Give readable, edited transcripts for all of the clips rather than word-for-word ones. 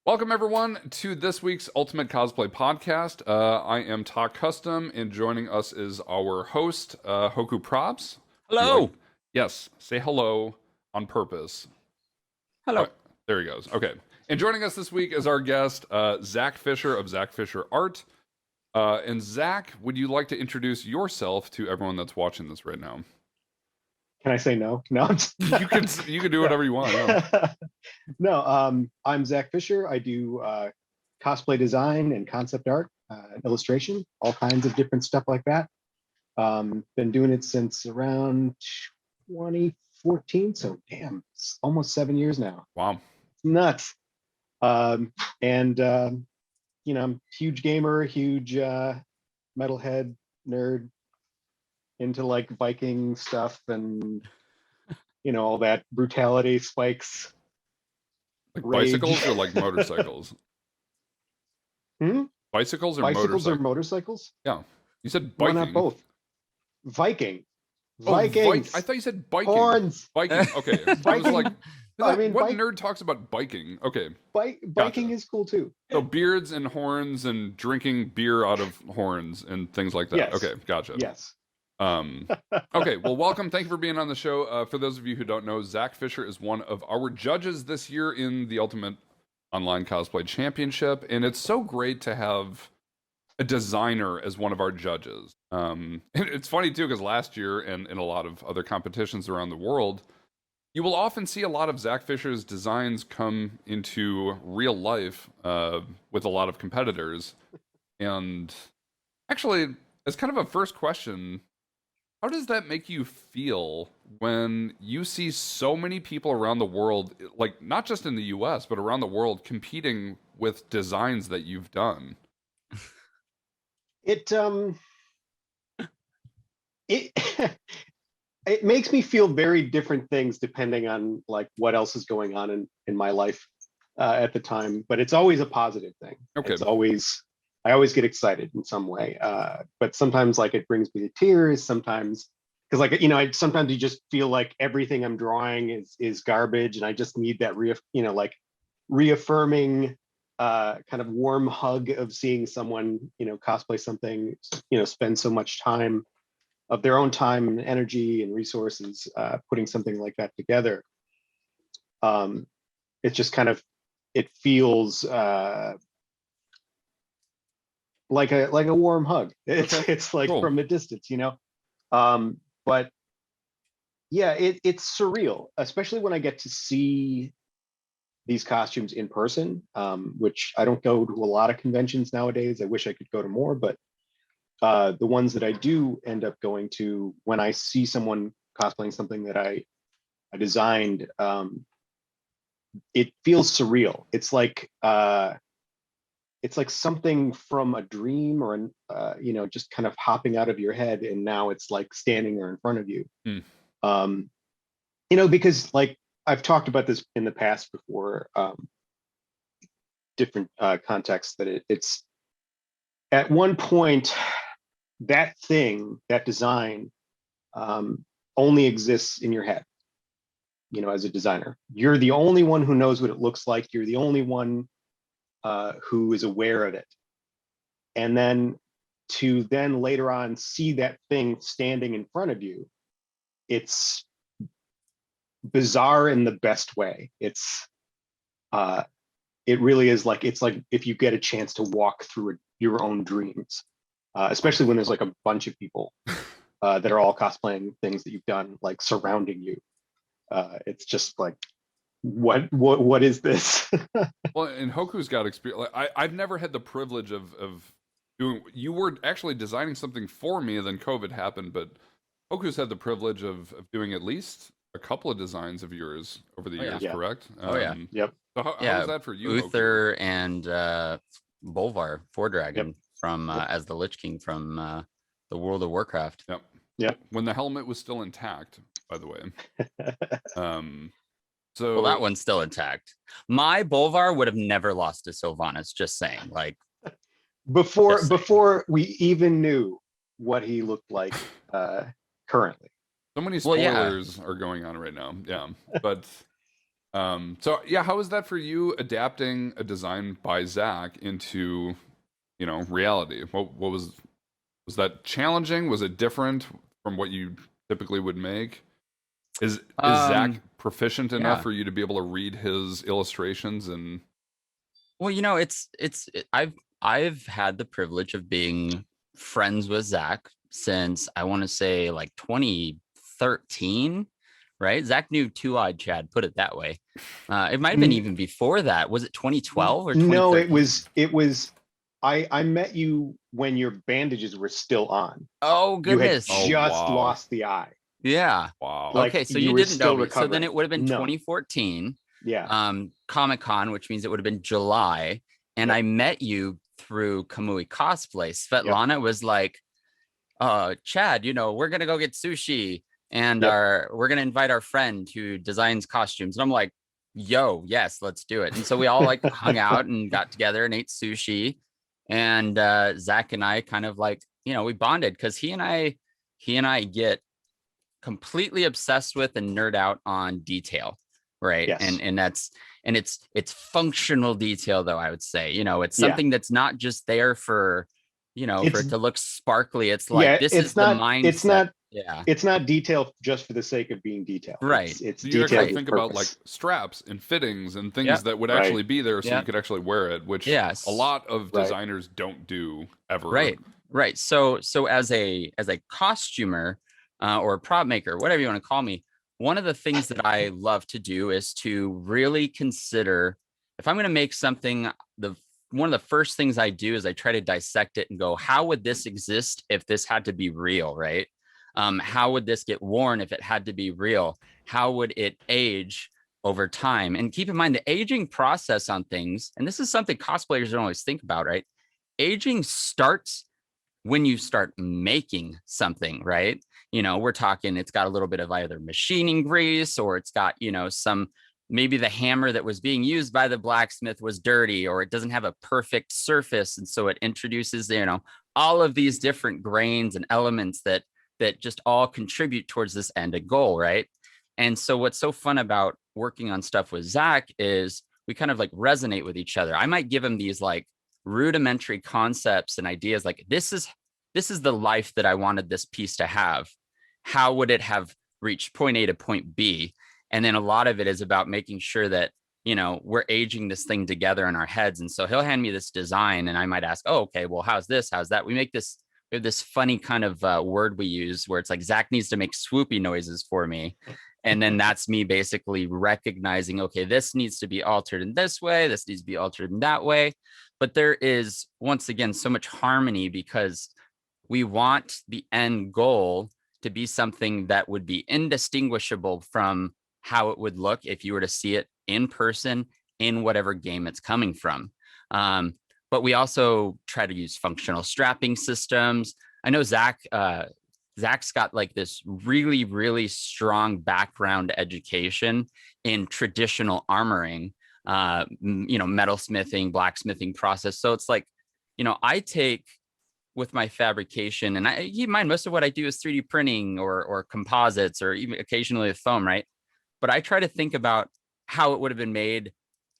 Welcome everyone to this week's Ultimate Cosplay Podcast. I am Tock Custom, and joining us is our host, Hoku Props. Hello. Yes, say hello on purpose. Hello. There he goes. Okay. And joining us this week is our guest, Zach Fischer of Zach Fischer Art. And Zach, would you like to introduce yourself to everyone that's watching this right now? Can I say no? No, you can do whatever you want. Yeah. No, I'm Zach Fischer. I do cosplay design and concept art, illustration, all kinds of different stuff like that. Been doing it since around 2014, so damn, it's almost 7 years now. Wow, nuts. And you know, I'm a huge gamer, huge metalhead nerd, into like Viking stuff and you know all that brutality, spikes, like rage. bicycles or like motorcycles. Bicycles or motorcycles? Yeah, you said Why biking. not both? Viking. I thought you said biking. Horns. Biking. Okay. I was like, I mean, what nerd talks about biking? Okay. Biking is cool too. So beards and horns and drinking beer out of horns and things like that. Yes. Okay, gotcha. Yes. Okay, well, welcome. Thank you for being on the show. For those of you who don't know, Zach Fischer is one of our judges this year in the Ultimate Online Cosplay Championship, and it's so great to have a designer as one of our judges. And it's funny too, because last year and in a lot of other competitions around the world, you will often see a lot of Zach Fischer's designs come into real life with a lot of competitors. And actually, as kind of a first question, how does that make you feel when you see so many people around the world, like not just in the US, but around the world, competing with designs that you've done? It it makes me feel very different things depending on like what else is going on in my life at the time, but it's always a positive thing. Okay. I always get excited in some way, but sometimes like it brings me to tears. Sometimes because like you know, sometimes you just feel like everything I'm drawing is garbage, and I just need that reaffirming kind of warm hug of seeing someone cosplay something, spend so much time of their own time and energy and resources putting something like that together. It's just kind of it feels like a warm hug. It's like cool. From a distance, but yeah, it's surreal, especially when I get to see these costumes in person, which I don't go to a lot of conventions nowadays. I wish I could go to more, but the ones that I do end up going to, when I see someone cosplaying something that I designed, it feels surreal. It's like something from a dream or just kind of hopping out of your head, and now it's like standing there in front of you. Because like I've talked about this in the past before, different contexts, that it's at one point that thing, that design, only exists in your head. As a designer, you're the only one who knows what it looks like. You're the only one who is aware of it. And then to then later on see that thing standing in front of you, it's bizarre in the best way. It really is like, it's like if you get a chance to walk through your own dreams, especially when there's like a bunch of people that are all cosplaying things that you've done, like surrounding you. It's just like, what is this? Well, and Hoku's got experience. Like, I've never had the privilege of doing. You were actually designing something for me, and then COVID happened. But Hoku's had the privilege of doing at least a couple of designs of yours over the years, yeah. Correct? Yep. So how was that for you, Uther, and Bolvar, Dragon, from as the Lich King from the World of Warcraft. Yep. When the helmet was still intact, by the way. So well, that one's still intact. My Bolvar would have never lost to Sylvanas, just saying. Like before we even knew what he looked like currently. So many spoilers are going on right now. Yeah. But So yeah, how was that for you adapting a design by Zach into, reality? What was that challenging? Was it different from what you typically would make? Is Zach proficient enough for you to be able to read his illustrations and? Well, I've had the privilege of being friends with Zach since I want to say like 2013, right? Zach knew Two-Eyed Chad, put it that way. It might have been even before that. Was it 2012 or 2013? No, it was. I met you when your bandages were still on. Oh goodness! You had just lost the eye. Yeah. Wow. Like, okay, so you you were didn't still know me. So then recovering. it would have been No. 2014. Yeah. Comic-Con, which means it would have been July. And Yep. I met you through Kamui Cosplay. Svetlana was like, Chad, we're gonna go get sushi and we're gonna invite our friend who designs costumes. And I'm like, yo, yes, let's do it. And so we all like hung out and got together and ate sushi. And Zach and I kind of like, we bonded because he and I get completely obsessed with and nerd out on detail, right? Yes. And it's functional detail, though, I would say. It's something that's not just there for for it to look sparkly. It's like this is the mindset. It's not detail just for the sake of being detailed. Right. It's you detail actually with think about like purpose. straps and fittings and things that would actually be there so you could actually wear it, which a lot of designers don't do ever. Right. So as a costumer or a prop maker, whatever you want to call me, one of the things that I love to do is to really consider if I'm going to make something, one of the first things I do is I try to dissect it and go, how would this exist if this had to be real, right? How would this get worn if it had to be real? How would it age over time? And keep in mind the aging process on things, and this is something cosplayers don't always think about, right? Aging starts when you start making something, right? We're talking, it's got a little bit of either machining grease or it's got, maybe the hammer that was being used by the blacksmith was dirty or it doesn't have a perfect surface. And so it introduces, all of these different grains and elements that just all contribute towards this end goal, right? And so what's so fun about working on stuff with Zach is we kind of like resonate with each other. I might give him these like rudimentary concepts and ideas like this is the life that I wanted this piece to have. How would it have reached point A to point B? And then a lot of it is about making sure that, we're aging this thing together in our heads. And so he'll hand me this design and I might ask, oh, okay, well, how's this? How's that? We have this funny kind of word we use where it's like, Zach needs to make swoopy noises for me. And then that's me basically recognizing, okay, this needs to be altered in this way. This needs to be altered in that way. But there is, once again, so much harmony because we want the end goal to be something that would be indistinguishable from how it would look if you were to see it in person in whatever game it's coming from. But we also try to use functional strapping systems. I know Zach's got like this really, really strong background education in traditional armoring, metalsmithing, blacksmithing process. So it's like, I take with my fabrication and keep in mind, most of what I do is 3D printing or composites or even occasionally with foam, right? But I try to think about how it would have been made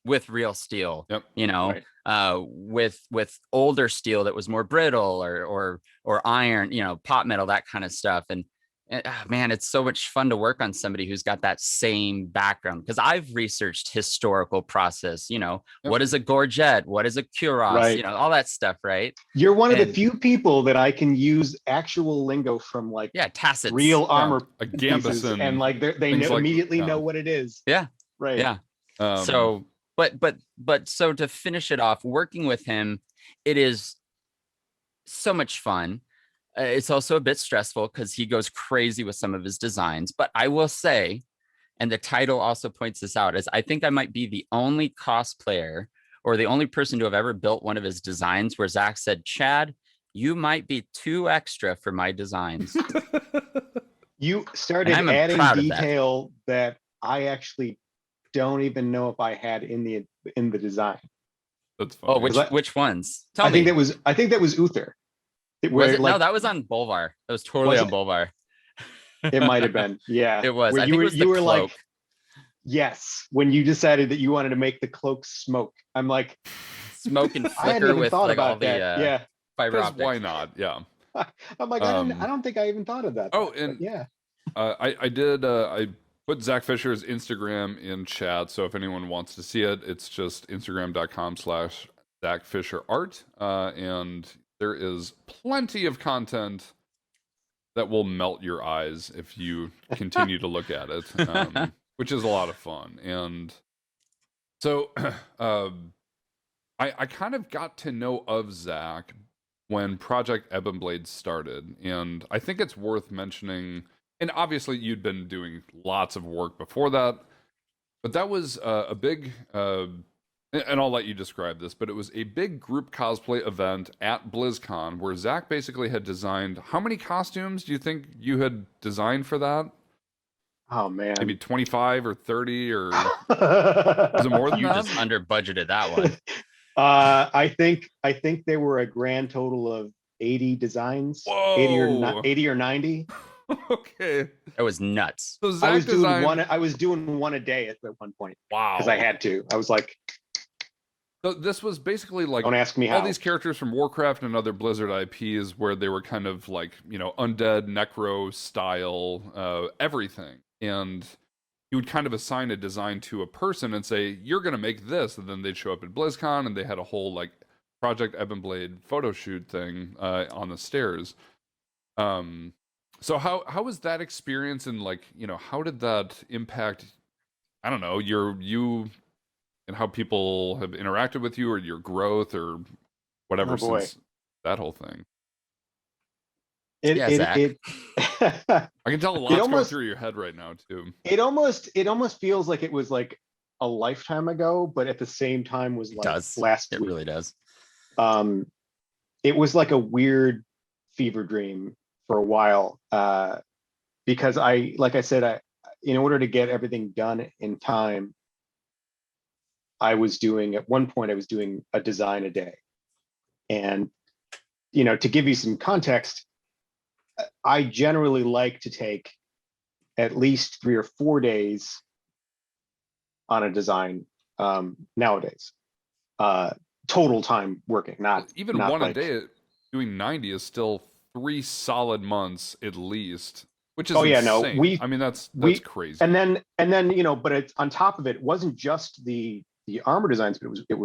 with real steel, with older steel that was more brittle or iron, pot metal, that kind of stuff. And man, it's so much fun to work on somebody who's got that same background because I've researched historical process, what is a gorget? What is a cuirass? All that stuff, right? You're one of the few people that I can use actual lingo from like tacits, real armor a gambison, and like they immediately know what it is. Yeah. Right. Yeah. So, but so to finish it off, working with him, it is so much fun. It's also a bit stressful because he goes crazy with some of his designs. But I will say, and the title also points this out, is I think I might be the only cosplayer or the only person to have ever built one of his designs where Zach said, Chad, you might be too extra for my designs. You started adding detail that I actually don't even know if I had in the design. That's funny. Oh, which ones? Tell me. I think that was Uther. No, that was on Bolvar. That was totally on Bolvar. It might have been. Yeah. It was. Where you were like, Yes, when you decided that you wanted to make the cloak smoke, I'm like, Smoke and I hadn't flicker even with thought like all about the that. Yeah, fiber Because optics. why not? Yeah. I'm like, I don't think I even thought of that. Oh, but and yeah, I did. I put Zach Fisher's Instagram in chat, so if anyone wants to see it, it's just instagram.com/Zach Fischer Art, and there is plenty of content that will melt your eyes if you continue to look at it, which is a lot of fun. And so, I kind of got to know of Zach when Project Ebon Blade started, and I think it's worth mentioning. And obviously, you'd been doing lots of work before that, but that was a big. And I'll let you describe this, but it was a big group cosplay event at BlizzCon where Zach basically had designed. How many costumes do you think you had designed for that? oh man, Maybe 25 or 30, or was it more than You that? just under budgeted that one. I think they were a grand total of 80 designs, 80 or Whoa. 80 or 90. Okay. It was nuts. So Zach I was doing designed. one. I was doing one a day at one point Wow. because I had to. I was like, So this was basically like don't ask me all how. these characters from Warcraft and other Blizzard IPs where they were kind of like, undead, necro style, everything. And you would kind of assign a design to a person and say, you're going to make this. And then they'd show up at BlizzCon and they had a whole like Project Ebon Blade photo shoot thing on the stairs. So how was that experience, and like, how did that impact, I don't know, you and how people have interacted with you or your growth or whatever Oh, boy. since that whole thing? Yeah, Zach. I can tell a lot's going almost- through your head right now too. It almost feels like it was like a lifetime ago, but at the same time was It like does. last It week. really does. It was like a weird fever dream for a while, because like I said, in order to get everything done in time, at one point I was doing a design a day. And, to give you some context, I generally like to take at least 3 or 4 days on a design nowadays. Total time working, not Even not one like, a day doing 90 is still 3 solid months at least, which is Oh, yeah, no, insane. I mean, that's crazy. And then but it's on top of it. It wasn't just the armor designs, but it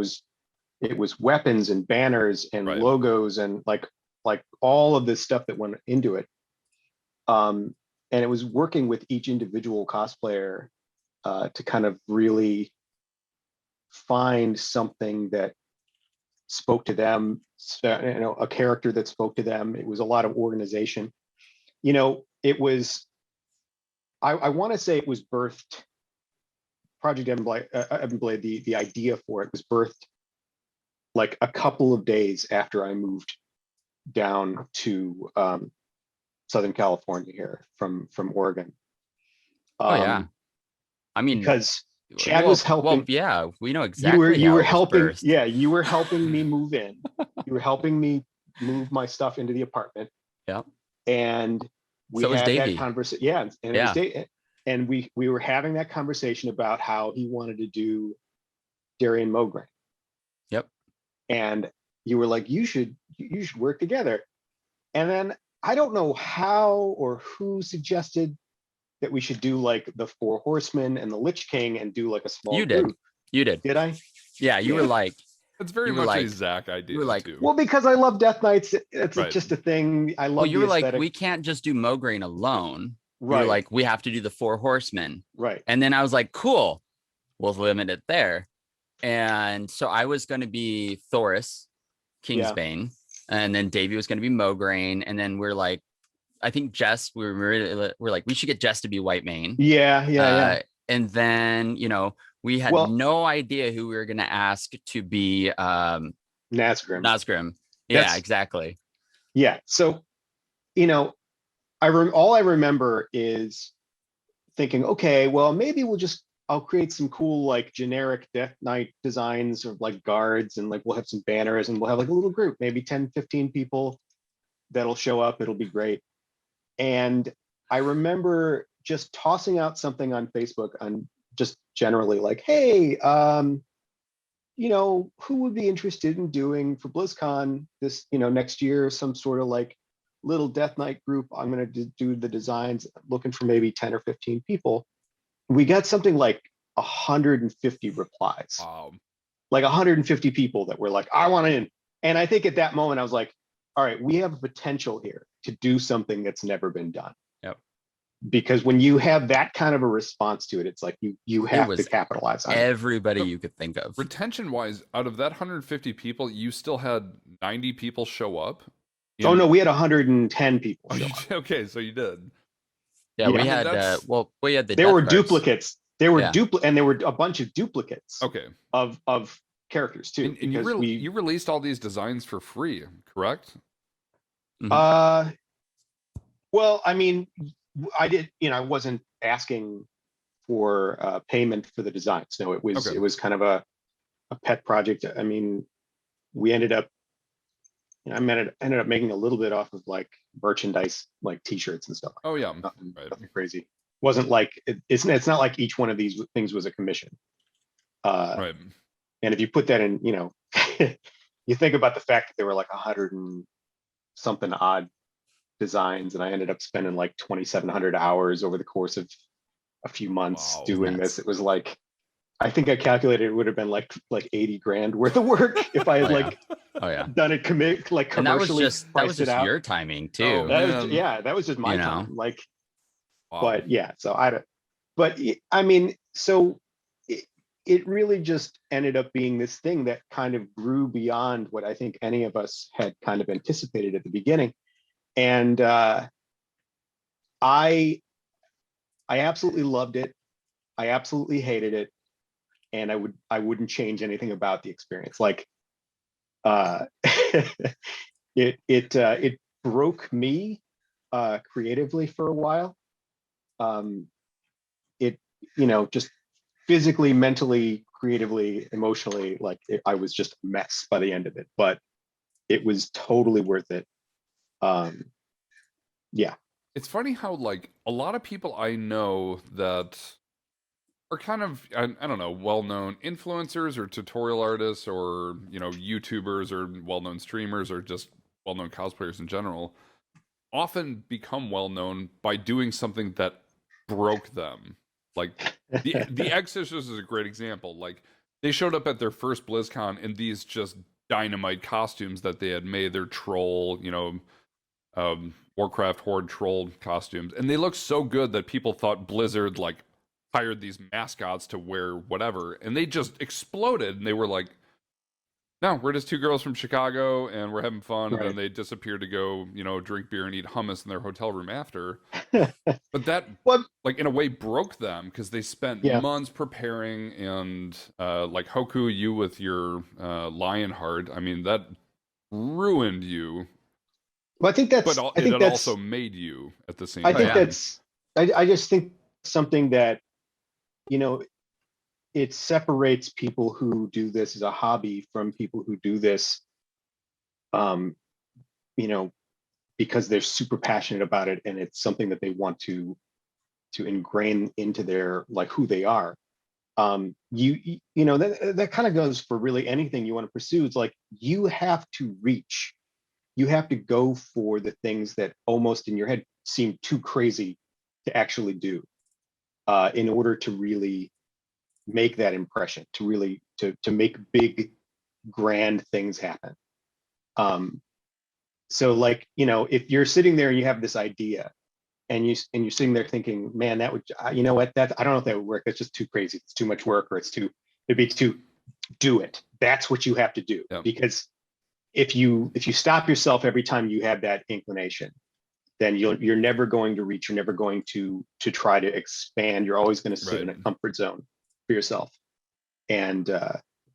was weapons and banners and Right. logos and like all of this stuff that went into it. And it was working with each individual cosplayer to kind of really find something that spoke to them, a character that spoke to them. It was a lot of organization. It was, I want to say it was birthed, Project Ebon Blade, the idea for it was birthed like a couple of days after I moved down to Southern California here from Oregon. Oh yeah. I mean, because Chad was helping. Well, yeah, we know exactly. You how were it was helping. birthed. Yeah, you were helping me move in. You were helping me move my stuff into the apartment. Yeah. And we So was had Davey. that conversation. Yeah, and it was and we were having that conversation about how he wanted to do Darian Mograine. Yep. And you were like, you should work together. And then I don't know how or who suggested that we should do like the Four Horsemen and the Lich King and do like a small You did. group. You did. Did I? Yeah, you were like, It's very you were much a like- Zach idea you were like, too. Well, because I love Death Knights. It's Right. just a thing. I love well, you the were like, aesthetic. we can't just do Mograine alone. You Right. were like, we have to do the Four Horsemen. Right. And then I was like, cool, we'll limit it there. And so I was going to be Thoris, Kingsbane, and then Davey was going to be Mograine. And then we're like, I think Jess, we're like, we should get Jess to be White Mane. Yeah. And then, we had Well- no idea who we were going to ask to be Nazgrim. Nazgrim. Yeah, That's- exactly. Yeah. So, all I remember is thinking, okay, well, maybe I'll create some cool, like generic Death Knight designs of like guards, and like we'll have some banners, and we'll have like a little group, maybe 10, 15 people that'll show up. It'll be great. And I remember just tossing out something on Facebook on just generally like, hey, who would be interested in doing for BlizzCon this, next year, some sort of like little Death Knight group. I'm going to do the designs, looking for maybe 10 or 15 people. We got something like 150 replies. Wow. Like 150 people that were like, I want in. And I think at that moment, I was like, all right, we have a potential here to do something that's never been done. Yep. Because when you have that kind of a response to it, it's like you have to capitalize on everybody you could think of. Retention wise, out of that 150 people, you still had 90 people show up. Oh no, we had 110 people show up. Okay, so you did. Yeah, we had we had the there were death cards. duplicates. There were and there were a bunch of duplicates. Okay. Of characters too. And you released all these designs for free, correct? Mm-hmm. Well, I mean, I did, I wasn't asking for payment for the designs. No, it was kind of a pet project. I mean, we ended up ended up making a little bit off of like merchandise, like t-shirts and stuff. Oh yeah. Nothing crazy. Wasn't like it's not like each one of these things was a commission. Right. And if you put that in, you think about the fact that there were like 100 and something odd designs, and I ended up spending like 2,700 hours over the course of a few months doing this. It was like, I think I calculated it would have been like 80 grand worth of work if I had done it commercially. And that was just your timing too. That was just my time. Like, but yeah, so I mean, so it really just ended up being this thing that kind of grew beyond what I think any of us had kind of anticipated at the beginning. And I absolutely loved it. I absolutely hated it. And I wouldn't change anything about the experience. Like it broke me creatively for a while. It just physically, mentally, creatively, emotionally, like I was just a mess by the end of it, but it was totally worth it. Yeah. It's funny how like a lot of people I know that are kind of, I don't know, well-known influencers or tutorial artists or, YouTubers or well-known streamers or just well-known cosplayers in general often become well-known by doing something that broke them. Like the X-Sisters is a great example. Like they showed up at their first BlizzCon in these just dynamite costumes that they had made, their troll, Warcraft Horde troll costumes. And they looked so good that people thought Blizzard like hired these mascots to wear whatever. And they just exploded. And they were like, no, we're just two girls from Chicago and we're having fun. Right. And then they disappeared to go, drink beer and eat hummus in their hotel room after. But that, like, in a way broke them because they spent months preparing. And like Hoku, you with your Lionheart, I mean, that ruined you. Well, I think that's. But it also made you at the same time. I think that's. I just think something that, it separates people who do this as a hobby from people who do this, because they're super passionate about it and it's something that they want to ingrain into their like who they are. That kind of goes for really anything you want to pursue. It's like you have to reach. You have to go for the things that almost in your head seem too crazy to actually do in order to really make that impression, to really to make big, grand things happen. So like, if you're sitting there and you have this idea and you're sitting there thinking, man, that would, I don't know if that would work. That's just too crazy. It's too much work, or it'd be too, do it. That's what you have to do. Because if you stop yourself every time you have that inclination, then you're never going to reach. You're never going to try to expand. You're always going to sit in a comfort zone for yourself. And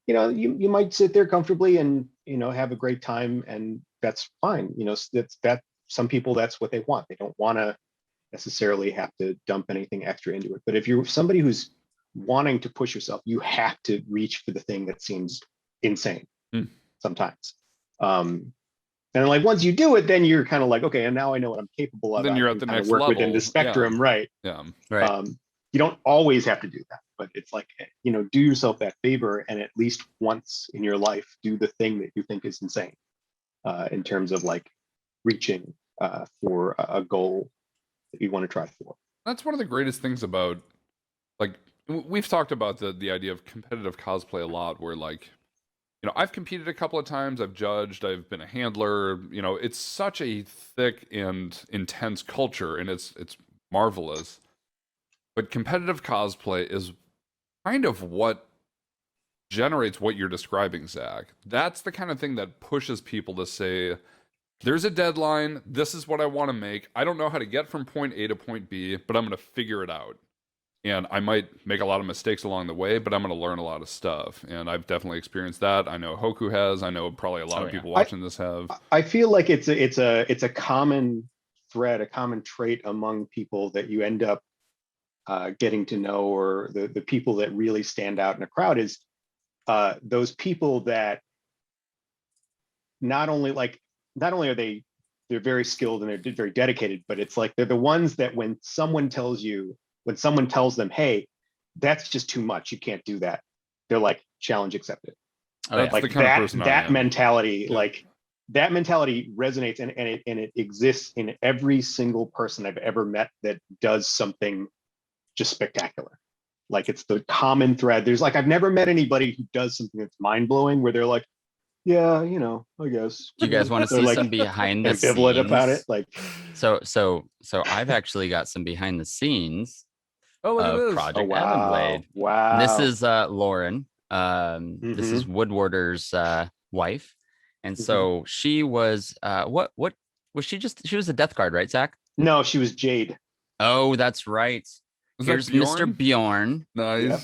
you might sit there comfortably and have a great time, and that's fine. That some people, that's what they want. They don't want to necessarily have to dump anything extra into it. But if you're somebody who's wanting to push yourself, you have to reach for the thing that seems insane sometimes. And like once you do it, then you're kind of like, okay, and now I know what I'm capable of. Then you're at the next work level within the spectrum, right? Yeah, right. You don't always have to do that, but it's like, do yourself that favor and at least once in your life do the thing that you think is insane in terms of like reaching for a goal that you want to try for. That's one of the greatest things about, like, we've talked about the idea of competitive cosplay a lot, where like, I've competed a couple of times, I've judged, I've been a handler, it's such a thick and intense culture, and it's marvelous. But competitive cosplay is kind of what generates what you're describing, Zach. That's the kind of thing that pushes people to say, there's a deadline, this is what I want to make. I don't know how to get from point A to point B, but I'm going to figure it out. And I might make a lot of mistakes along the way, but I'm going to learn a lot of stuff. And I've definitely experienced that. I know Hoku has. I know probably a lot of people watching this have. I feel like it's a common thread, a common trait among people that you end up getting to know, or the people that really stand out in a crowd is those people that not only are they're very skilled and they're very dedicated, but it's like they're the ones that when someone tells them, hey, that's just too much, you can't do that, they're like, challenge accepted. That's like the kind of person that I am. mentality, like that mentality resonates and it exists in every single person I've ever met that does something just spectacular. Like it's the common thread. There's like, I've never met anybody who does something that's mind-blowing where they're like, yeah, I guess. Do you guys want to see like some behind the ambivalent scenes about it? Like, so I've actually got some behind the scenes Oh, look at of this. Project wow. Everblade. Wow. And this is Lauren. This is Woodwarder's wife. And so she was what was she? She was a death guard, right, Zach? No, she was Jade. Oh, that's right. Was Here's that Mr. Bjorn. Nice. Yep.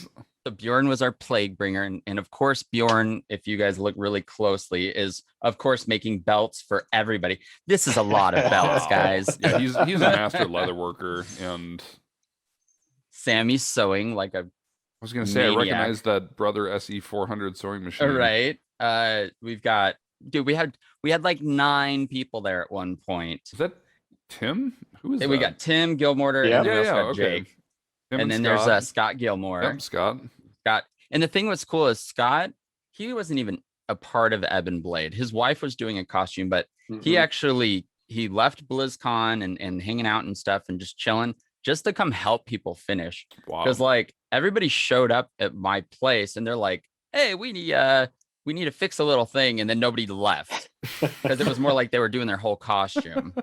So Bjorn was our plague bringer. And of course, Bjorn, if you guys look really closely, is of course making belts for everybody. This is a lot of belts, guys. Yeah, he's a master leather worker, and Sammy's sewing like a I was gonna say, maniac. I recognize that Brother SE400 sewing machine. right. We've got we had like 9 people there at one point. Is that Tim? Who is that? We got Tim Gilmore, Yeah. and then we also got okay. Jake. Tim And then Scott. there's Scott Gilmore. Yep, Scott. Scott. And the thing what's cool is Scott, he wasn't even a part of Ebb and Blade. His wife was doing a costume, but he actually left BlizzCon and hanging out and stuff and just chilling just to come help people finish. Wow. Because like everybody showed up at my place and they're like, hey, we need to fix a little thing, and then nobody left because it was more like they were doing their whole costume.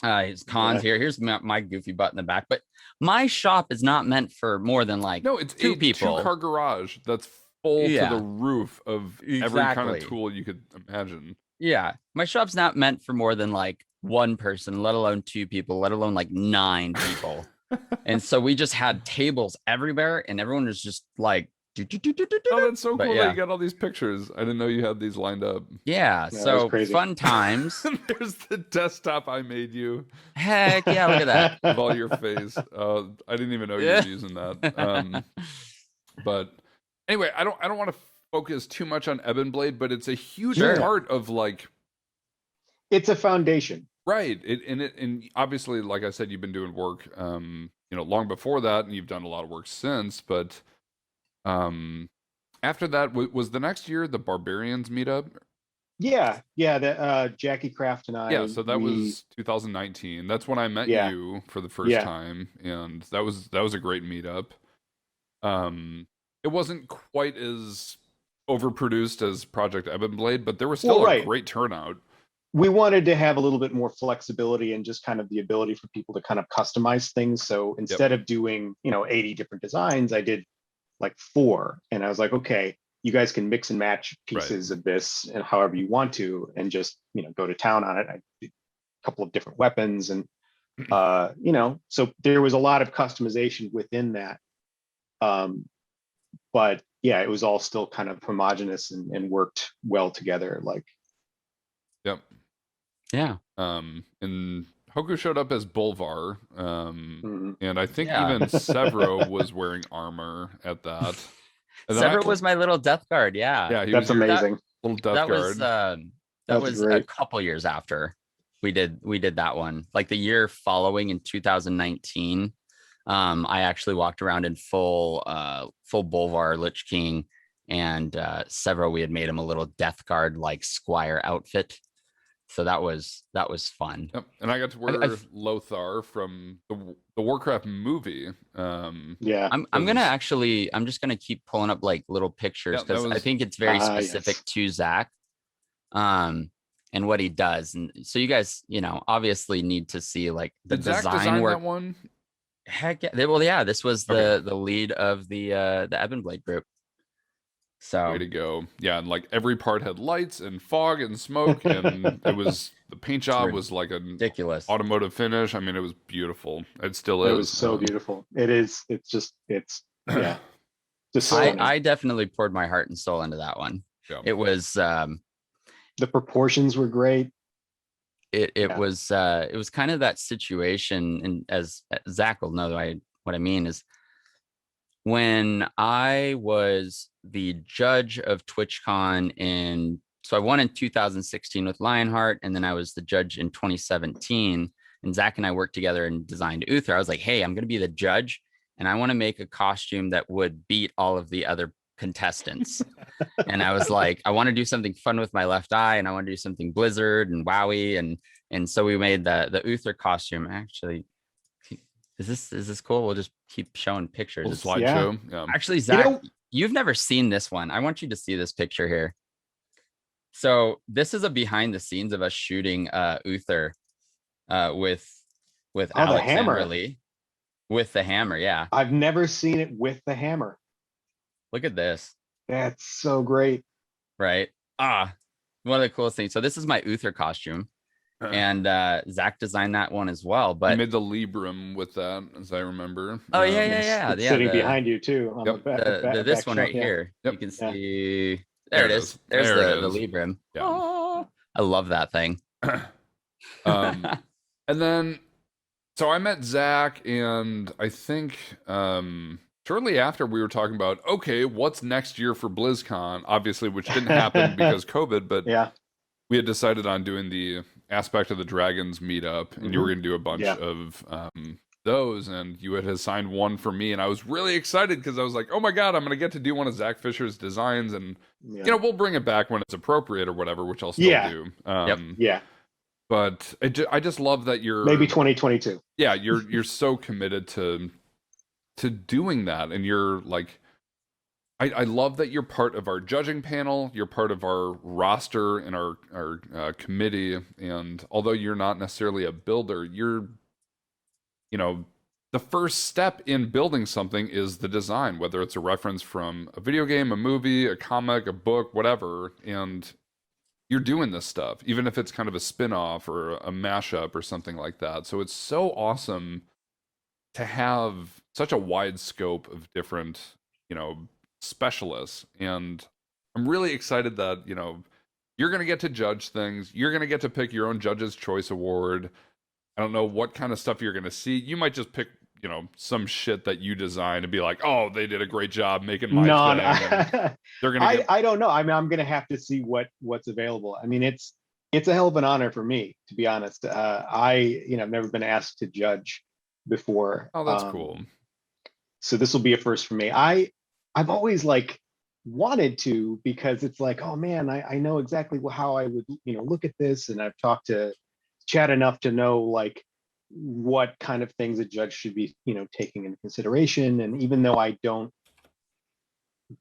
His cons here. Here's my goofy butt in the back. But my shop is not meant for more than like No, it's 2 a people. 2-car garage that's full Yeah. to the roof of every kind Exactly. of tool you could imagine. Yeah, my shop's not meant for more than like 1 person, let alone 2 people, let alone like 9 people. And so we just had tables everywhere, and everyone was just like, Oh, that's so But cool yeah. that you got all these pictures. I didn't know you had these lined up. yeah. that was So crazy. fun times. There's the desktop I made you Heck yeah, look at that. of all your face. I didn't even know you were using that. But anyway, I don't want to focus too much on Ebb and Blade, but it's a huge Sure. part of like, It's a foundation. right. And obviously, like I said, you've been doing work, long before that, and you've done a lot of work since. But after that, was the next year the Barbarians meetup? Yeah. That Jackie Kraft and I. Yeah, so that was 2019. That's when I met Yeah. you for the first Yeah. time, and that was a great meetup. It wasn't quite as overproduced as Project Ebb and Blade, but there was still Well, a right. great turnout. We wanted to have a little bit more flexibility and just kind of the ability for people to kind of customize things. So instead of doing 80 different designs, I did like 4, and I was like, okay, you guys can mix and match pieces of this and however you want to, and just go to town on it. I did a couple of different weapons, and so there was a lot of customization within that. But yeah, it was all still kind of homogenous and worked well together. Like, Yep. Yeah. And Hoku showed up as Bolvar, and I think Yeah. even Severo was wearing armor at that. And then Severo was my little death guard. Yeah. yeah, he that's was your amazing. little death that guard. was that That's was a great. couple years after we did that one, like the year following in 2019. I actually walked around in full Bolvar Lich King, and several we had made him a little Death Guard like Squire outfit. So that was fun. Yep. And I got to wear Lothar from the Warcraft movie. Yeah. I'm just gonna keep pulling up like little pictures, because I think it's very specific to Zach, and what he does. And so you guys, obviously need to see like the design work. That one? Heck yeah. Well, yeah, this was the lead of the Ebonblade group. So way to go. Yeah, and like every part had lights and fog and smoke, and it was the paint job was like a ridiculous automotive finish. I mean, it was beautiful. It still is. It was so beautiful. It is. It's just yeah. Just I definitely poured my heart and soul into that one. Yeah. It was the proportions were great. It was kind of that situation, and as Zach will know what I mean is, when I was the judge of TwitchCon so I won in 2016 with Lionheart, and then I was the judge in 2017, and Zach and I worked together and designed Uther. I was like, hey, I'm going to be the judge, and I want to make a costume that would beat all of the other contestants. And I was like, I want to do something fun with my left eye, and I want to do something Blizzard and Wowie, and so we made the Uther costume. Actually, is this cool? We'll just keep showing pictures. Slideshow. Yeah. Actually, Zach, you've never seen this one. I want you to see this picture here. So this is a behind the scenes of us shooting Uther with Alex the hammer. Amberly, with the hammer. Yeah, I've never seen it with the hammer. Look at this. That's so great. Right. One of the coolest things. So this is my Uther costume. And Zach designed that one as well. But I made the Librum with that, as I remember. Oh yeah. It's sitting behind you too. On Yep. This one right here. Yep. You can see. There it is. There's the Librum. Yeah. Oh, I love that thing. And then, so I met Zach, and I think shortly after we were talking about, okay, what's next year for BlizzCon? Obviously, which didn't happen because COVID, but yeah, we had decided on doing the Aspect of the Dragons meetup, and you were going to do a bunch of those, and you had assigned one for me, and I was really excited because I was like, oh my god, I'm going to get to do one of Zach Fischer's designs, and we'll bring it back when it's appropriate or whatever, which I'll still do. But I just love that you're maybe 2022. Yeah, you're so committed to doing that, and you're like, I love that you're part of our judging panel, you're part of our roster and our committee, and although you're not necessarily a builder, you're, the first step in building something is the design, whether it's a reference from a video game, a movie, a comic, a book, whatever, and you're doing this stuff, even if it's kind of a spin-off or a mashup or something like that. So it's so awesome to have such a wide scope of different, specialists, and I'm really excited that you're going to get to judge things, you're going to get to pick your own Judge's Choice Award. I don't know what kind of stuff you're going to see. You might just pick some shit that you design and be like, oh, they did a great job making my thing. They're gonna I don't know. I mean, I'm going to have to see what's available. I mean, it's a hell of an honor for me, to be honest. I've never been asked to judge before. Oh, that's cool. So this will be a first for me. I've always wanted to, because it's like, oh man, I know exactly how I would, look at this. And I've talked to Chad enough to know what kind of things a judge should be, taking into consideration. And even though I don't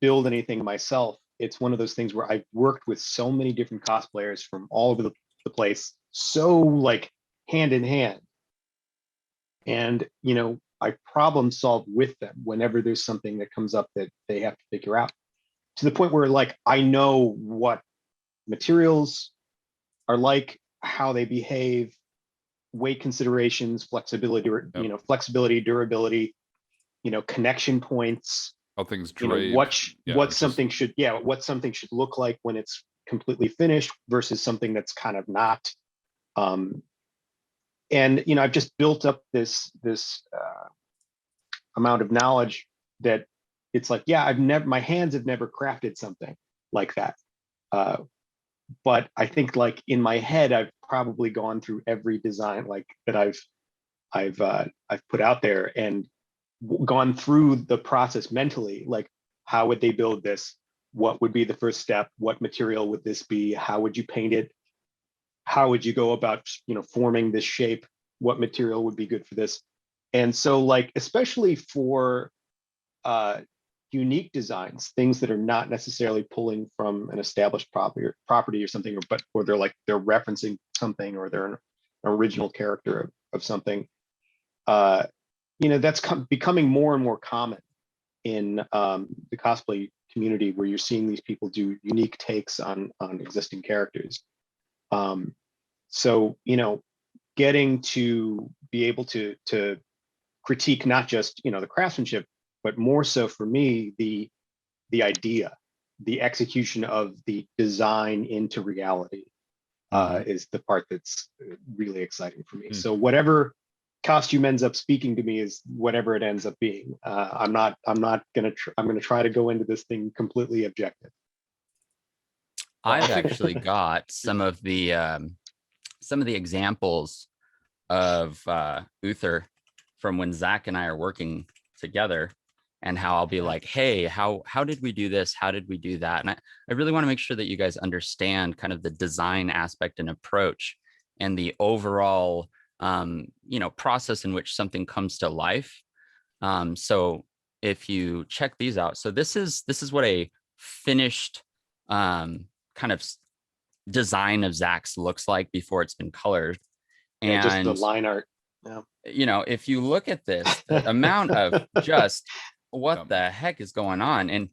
build anything myself, it's one of those things where I've worked with so many different cosplayers from all over the place, so hand in hand. And, I problem solve with them whenever there's something that comes up that they have to figure out, to the point where I know what materials are how they behave, weight considerations, flexibility, flexibility, durability, connection points, how things drape, what something should look like when it's completely finished versus something that's kind of not. And I've just built up this amount of knowledge that it's my hands have never crafted something like that. But I think in my head, I've probably gone through every design that I've put out there, and gone through the process mentally, like how would they build this? What would be the first step? What material would this be? How would you paint it? How would you go about, forming this shape? What material would be good for this? And so, like, especially for unique designs, things that are not necessarily pulling from an established property or something, or they're referencing something, or they're an original character of something. That's becoming more and more common in the cosplay community, where you're seeing these people do unique takes on existing characters. So getting to be able to critique not just the craftsmanship, but more so for me the idea, the execution of the design into reality is the part that's really exciting for me. So whatever costume ends up speaking to me is whatever it ends up being. I'm gonna try to go into this thing completely objective. I've actually got some of the examples of Uther from when Zach and I are working together, and how I'll be like, hey, how did we do this? How did we do that? And I really want to make sure that you guys understand kind of the design aspect and approach and the overall process in which something comes to life. So if you check these out, so this is what a finished kind of design of Zach's looks like before it's been colored. And just the line art. Yeah. If you look at this, the amount of just what the heck is going on, and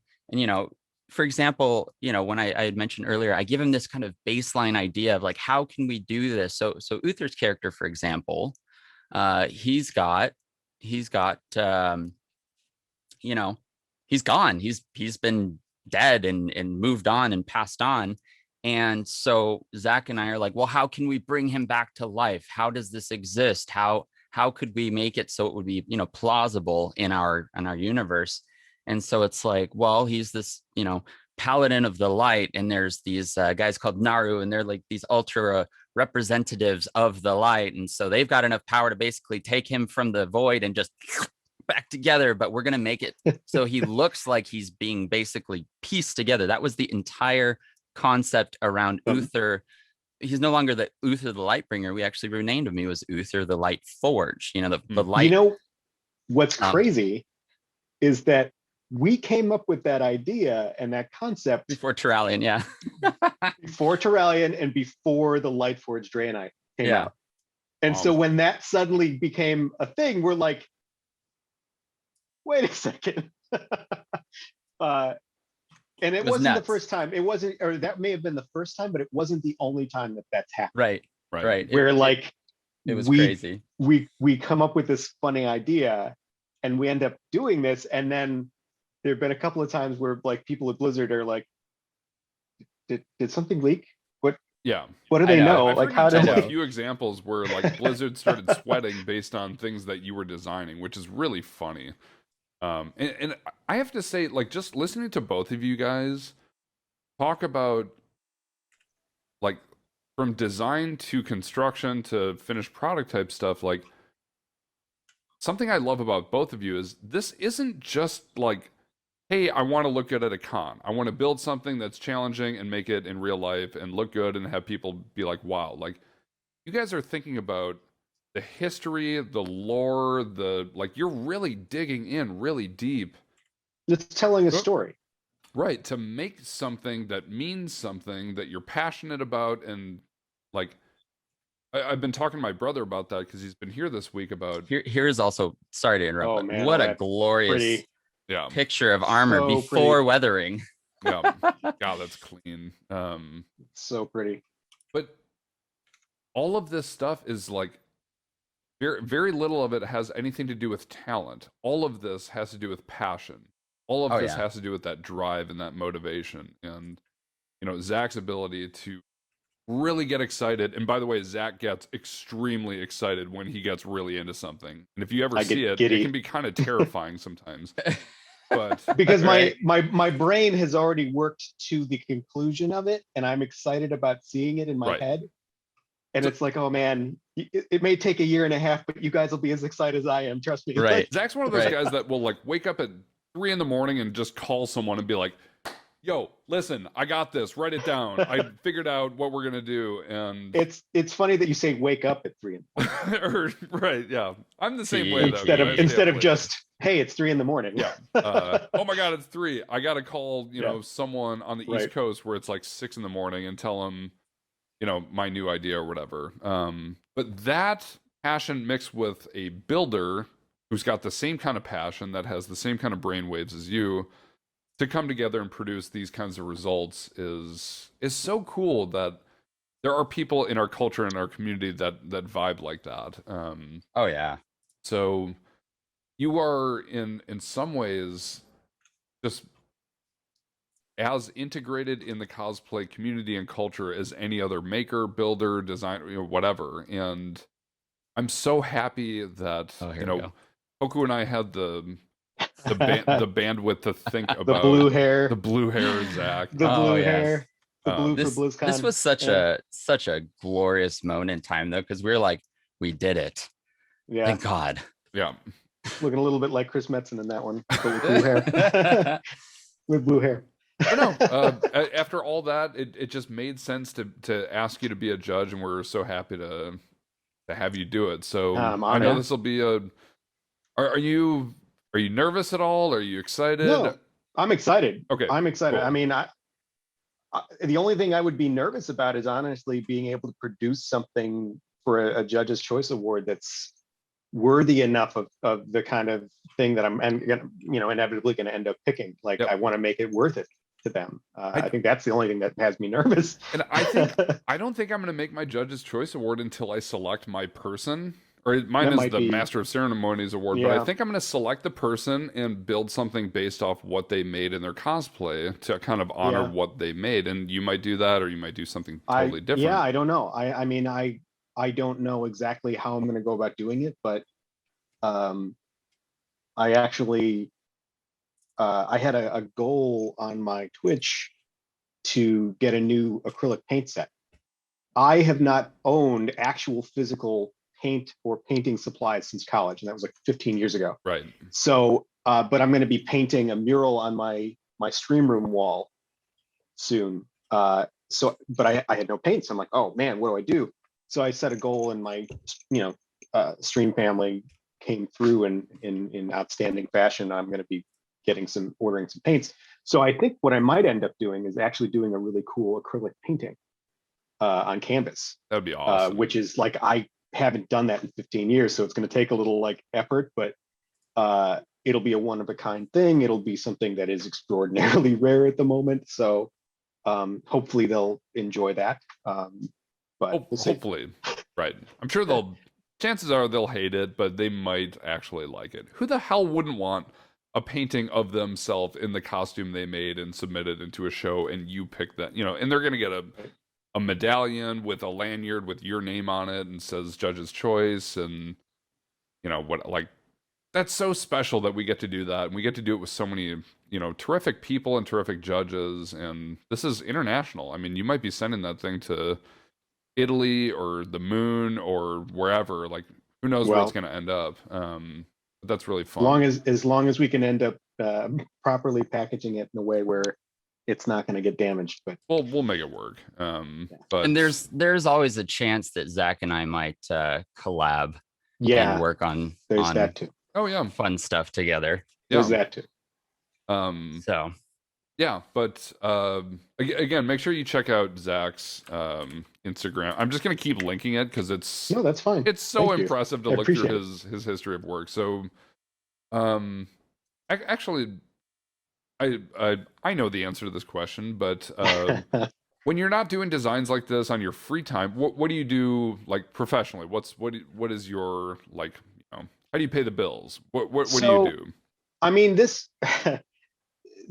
for example, when I had mentioned earlier, I give him this kind of baseline idea of like, how can we do this? So Uther's character, for example, he's gone. He's been dead and moved on and passed on. And so Zach and I are like, well, how can we bring him back to life? How does this exist? How could we make it so it would be, plausible in our universe? And so it's like, well, he's this, paladin of the light, and there's these guys called Naru, and they're like these ultra representatives of the light. And so they've got enough power to basically take him from the void and just back together, but we're going to make it so he looks like he's being basically pieced together. That was the entire concept around Uther. He's no longer the Uther the Lightbringer. We actually renamed him. He was Uther the Light Forge. The light. What's crazy is that we came up with that idea and that concept before Turallion, yeah. Before Turallion and before the Light Forge Draenei came out. And so when that suddenly became a thing, we're like, wait a second. And it wasn't the first time. It wasn't, or that may have been the first time, but it wasn't the only time that's happened. Right. Where it was crazy. We come up with this funny idea, and we end up doing this, and then there have been a couple of times where like people at Blizzard are like, did something leak? What do they know? Like, how did a few examples where like Blizzard started sweating based on things that you were designing, which is really funny. And I have to say, like, just listening to both of you guys talk about, like, from design to construction to finished product type stuff, like, something I love about both of you is this isn't just like, hey, I want to look good at a con. I want to build something that's challenging and make it in real life and look good and have people be like, wow. Like, you guys are thinking about the history, the lore, like, you're really digging in really deep. It's telling a story. Right, to make something that means something that you're passionate about. And like, I've been talking to my brother about that because he's been here this week about... Here's also, sorry to interrupt, oh, man, what a glorious picture of armor before weathering. Yeah, God, that's clean. So pretty. But all of this stuff is like, very, very little of it has anything to do with talent. All of this has to do with passion. All of this has to do with that drive and that motivation. And, Zach's ability to really get excited. And by the way, Zach gets extremely excited when he gets really into something. And if you ever see it, it can be kind of terrifying sometimes. But because my brain has already worked to the conclusion of it, and I'm excited about seeing it in my head. And it's like, oh man, it may take a year and a half, but you guys will be as excited as I am. Trust me. It's Right. like, Zach's one of those guys that will like wake up at 3 a.m. and just call someone and be like, yo, listen, I got this. Write it down. I figured out what we're gonna do. And it's funny that you say wake up at 3 or, right, yeah. I'm the same way though. instead of just, hey, it's 3 a.m. Yeah. Oh my God, it's 3. I gotta call, someone on the East Coast where it's like 6 a.m. and tell them, my new idea or whatever. But that passion mixed with a builder who's got the same kind of passion, that has the same kind of brainwaves as you, to come together and produce these kinds of results is so cool that there are people in our culture and our community that vibe like that. Oh yeah. So you are in some ways just as integrated in the cosplay community and culture as any other maker, builder, designer, whatever. And I'm so happy that Hoku and I had the bandwidth to think about the blue hair, Zach, the blue hair, the blue this, for BlizzCon. This was such a glorious moment in time though, because we were like, we did it. Yeah, thank God. Yeah, looking a little bit like Chris Metzen in that one, but with blue hair. With blue hair. But no, after all that, it just made sense to ask you to be a judge, and we're so happy to have you do it. So I know this will be a. Are you nervous at all? Are you excited? No, I'm excited. Okay, I'm excited. cool. I mean, the only thing I would be nervous about is honestly being able to produce something for a Judge's Choice Award that's worthy enough of the kind of thing that I'm inevitably going to end up picking. Like, I want to make it worth it to them. I think that's the only thing that has me nervous. And I don't think I'm going to make my Judge's Choice Award until I select my person. Or mine is the Master of Ceremonies Award, but I think I'm going to select the person and build something based off what they made in their cosplay to kind of honor what they made. And you might do that, or you might do something totally different. Yeah, I don't know. I mean, I don't know exactly how I'm going to go about doing it, but I actually I had a goal on my Twitch to get a new acrylic paint set. I have not owned actual physical paint or painting supplies since college, and that was like 15 years ago. Right. So, but I'm going to be painting a mural on my stream room wall soon. But I had no paint, so I'm like, oh man, what do I do? So I set a goal, and my stream family came through in outstanding fashion. I'm going to be ordering some paints. So I think what I might end up doing is actually doing a really cool acrylic painting on canvas. That'd be awesome. Which is like, I haven't done that in 15 years, so it's going to take a little like effort, but it'll be a one of a kind thing. It'll be something that is extraordinarily rare at the moment. So hopefully they'll enjoy that. But we'll see. Hopefully, right. I'm sure chances are they'll hate it, but they might actually like it. Who the hell wouldn't want a painting of themselves in the costume they made and submitted into a show, and you pick that, and they're going to get a medallion with a lanyard with your name on it and says Judge's Choice, and that's so special that we get to do that, and we get to do it with so many terrific people and terrific judges, and this is international. I mean, you might be sending that thing to Italy or the moon or wherever, like who knows where it's going to end up. But that's really fun. As long as we can end up properly packaging it in a way where it's not going to get damaged, but we'll make it work. But and there's always a chance that Zach and I might collab and work on that too. Oh yeah, fun stuff together. There's that too. So yeah, but again, make sure you check out Zach's Instagram. I'm just gonna keep linking it because that's fine. It's so impressive to look through his history of work. So actually I know the answer to this question, but when you're not doing designs like this on your free time, what do you do like professionally? What is your like, how do you pay the bills? What do you do? I mean, this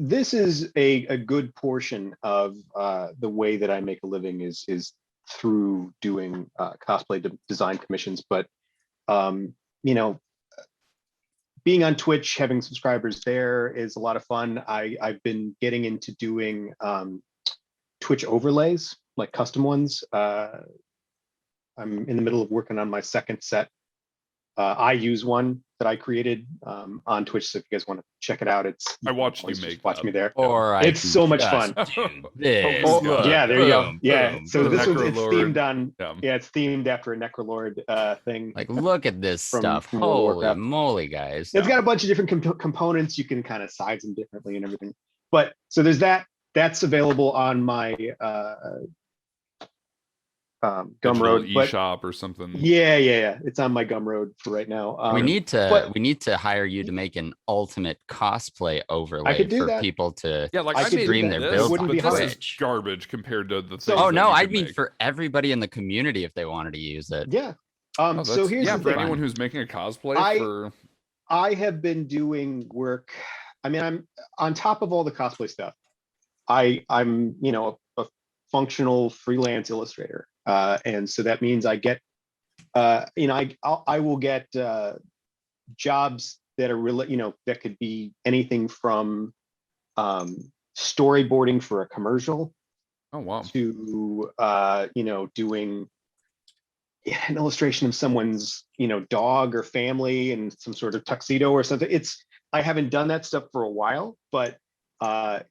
this is a good portion of the way that I make a living is through doing cosplay design commissions. But being on Twitch, having subscribers there is a lot of fun. I've been getting into doing Twitch overlays, like custom ones. I'm in the middle of working on my second set. I use one that I created on Twitch, so if you guys want to check it out, I watched you always make just watch that. me there. Or It's can so much just fun. do this. Oh, Look, yeah, there you go. boom, Yeah, boom, so boom, this boom. was it's Necrolord. themed on. Yeah. Yeah, it's themed after a Necrolord thing. Like, look at this From- stuff. from World of Holy Warcraft. moly, guys. It's got a bunch of different components. You can kind of size them differently and everything. But so there's that. That's available on my Gumroad. But eShop or something. yeah. It's on my Gumroad for right now. we need but- to hire you to make an ultimate cosplay overlay could do for that. people to Yeah, like I I could do made stream that. their It this, builds wouldn't on be but this hard. is Twitch. garbage compared to the things. So- Oh that no, you I could mean make. for everybody in the community if they wanted to use it. Yeah. Oh, So that's- here's yeah, the for thing. anyone who's making a cosplay I- for I have been doing work. I mean, I'm on top of all the cosplay stuff. I'm a functional freelance illustrator, and so that means I get I will get jobs that are really that could be anything from storyboarding for a commercial oh wow. to doing an illustration of someone's dog or family in some sort of tuxedo or something. I haven't done that stuff for a while, but a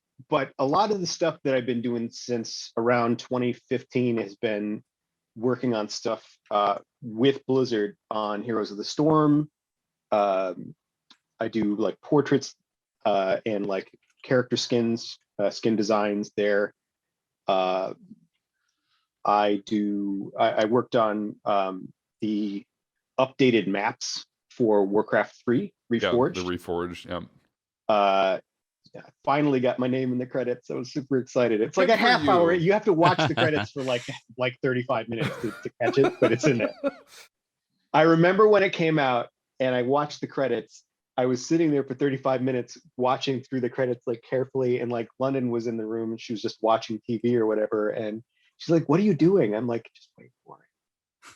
lot of the stuff that I've been doing since around 2015 has been working on stuff with Blizzard on Heroes of the Storm. I do like portraits and like character skins, skin designs there. I worked on the updated maps for Warcraft 3 Reforged. Yeah, the Reforged. Yeah. I finally got my name in the credits. I was super excited. It's like Good a for half hour. you. You have to watch the credits for like 35 minutes to catch it, but it's in there. I remember when it came out and I watched the credits. I was sitting there for 35 minutes watching through the credits like carefully, and like London was in the room and she was just watching TV or whatever. And she's like, "What are you doing?" I'm like, "Just wait for it."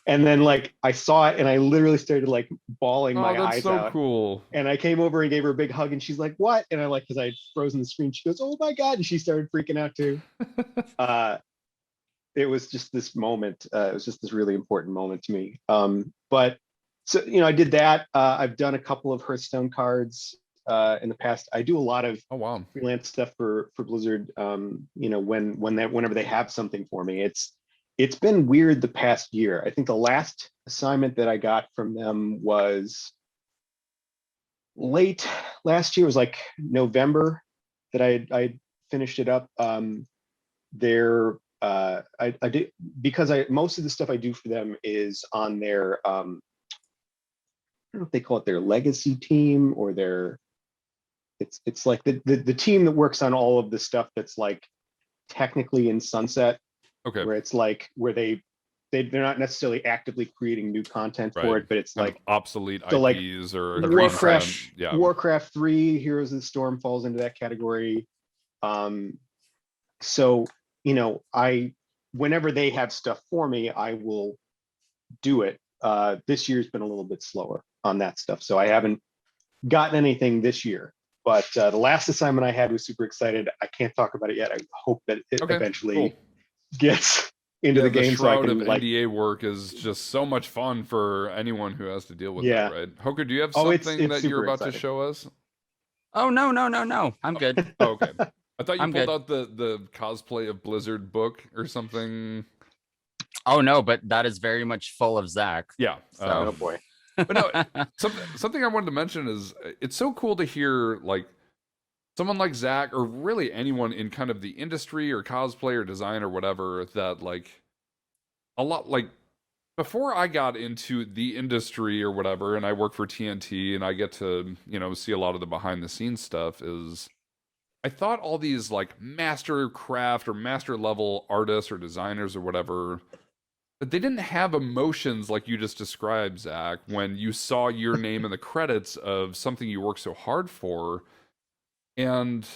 And then like I saw it and I literally started like bawling my Oh, that's eyes so out. cool. And I came over and gave her a big hug and she's like, "What?" And I like, because I had frozen the screen, she goes, "Oh my God." And she started freaking out too. It was just this moment. It was just this really important moment to me. But so, I did that. I've done a couple of Hearthstone cards in the past. I do a lot of Oh wow. freelance stuff for Blizzard. Whenever they have something for me, it's been weird the past year. I think the last assignment that I got from them was late last year. It was like November that I finished it up. I did, because most of the stuff I do for them is on their I don't know if they call it their legacy team or it's like the team that works on all of the stuff that's like technically in sunset. Okay. Where it's like where they're not necessarily actively creating new content for Right. it, but it's Kind like of obsolete so, like, IPs or The Warcraft. refresh. Yeah. Warcraft 3, Heroes of the Storm falls into that category. So whenever they have stuff for me, I will do it. This year's been a little bit slower on that stuff, so I haven't gotten anything this year. But the last assignment I had was super excited. I can't talk about it yet. I hope that it Okay, eventually cool. gets into Yeah, the game, so I shroud can of like. NDA work is just so much fun for anyone who has to deal with Yeah. that, right? Hoku, do you have Oh, something it's that you're super about to exciting. show us? Oh no. I'm good. Oh, okay. I thought you I'm pulled good. out the cosplay of Blizzard book or something. Oh no, but that is very much full of Zach. Yeah. So- Oh boy. But no, something I wanted to mention is it's so cool to hear like someone like Zach or really anyone in kind of the industry or cosplay or design or whatever that like a lot like before I got into the industry or whatever and I work for TNT and I get to, see a lot of the behind the scenes stuff is I thought all these like master craft or master level artists or designers or whatever, but they didn't have emotions like you just described, Zach, when you saw your name in the credits of something you worked so hard for. And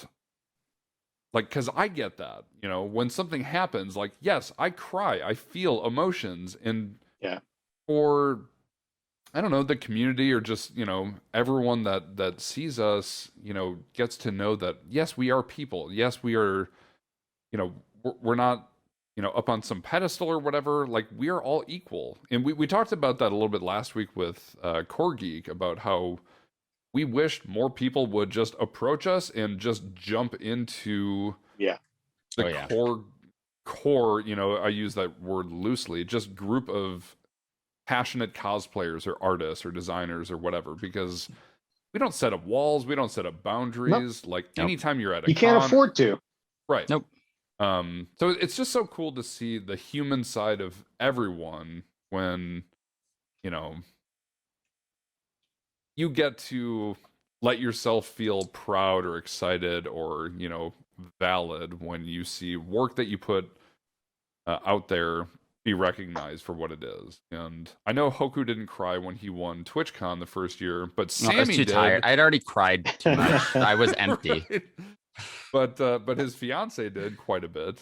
like, cause I get that, when something happens, like, yes, I cry, I feel emotions. And Yeah. for, I don't know, the community or just, everyone that sees us, gets to know that, yes, we are people. Yes, we are, we're not up on some pedestal or whatever. Like, we are all equal. And we talked about that a little bit last week with Core Geek, about how we wished more people would just approach us and just jump into the core, I use that word loosely, just group of passionate cosplayers or artists or designers or whatever, because we don't set up walls, we don't set up boundaries. Nope. Like, anytime you're at a you can't afford to. Right. Nope. So it's just so cool to see the human side of everyone when, you get to let yourself feel proud or excited or, valid when you see work that you put out there be recognized for what it is. And I know Hoku didn't cry when he won TwitchCon the first year, but Sammy I was too did. tired. I'd already cried too much. I was empty. Right. But his fiance did quite a bit.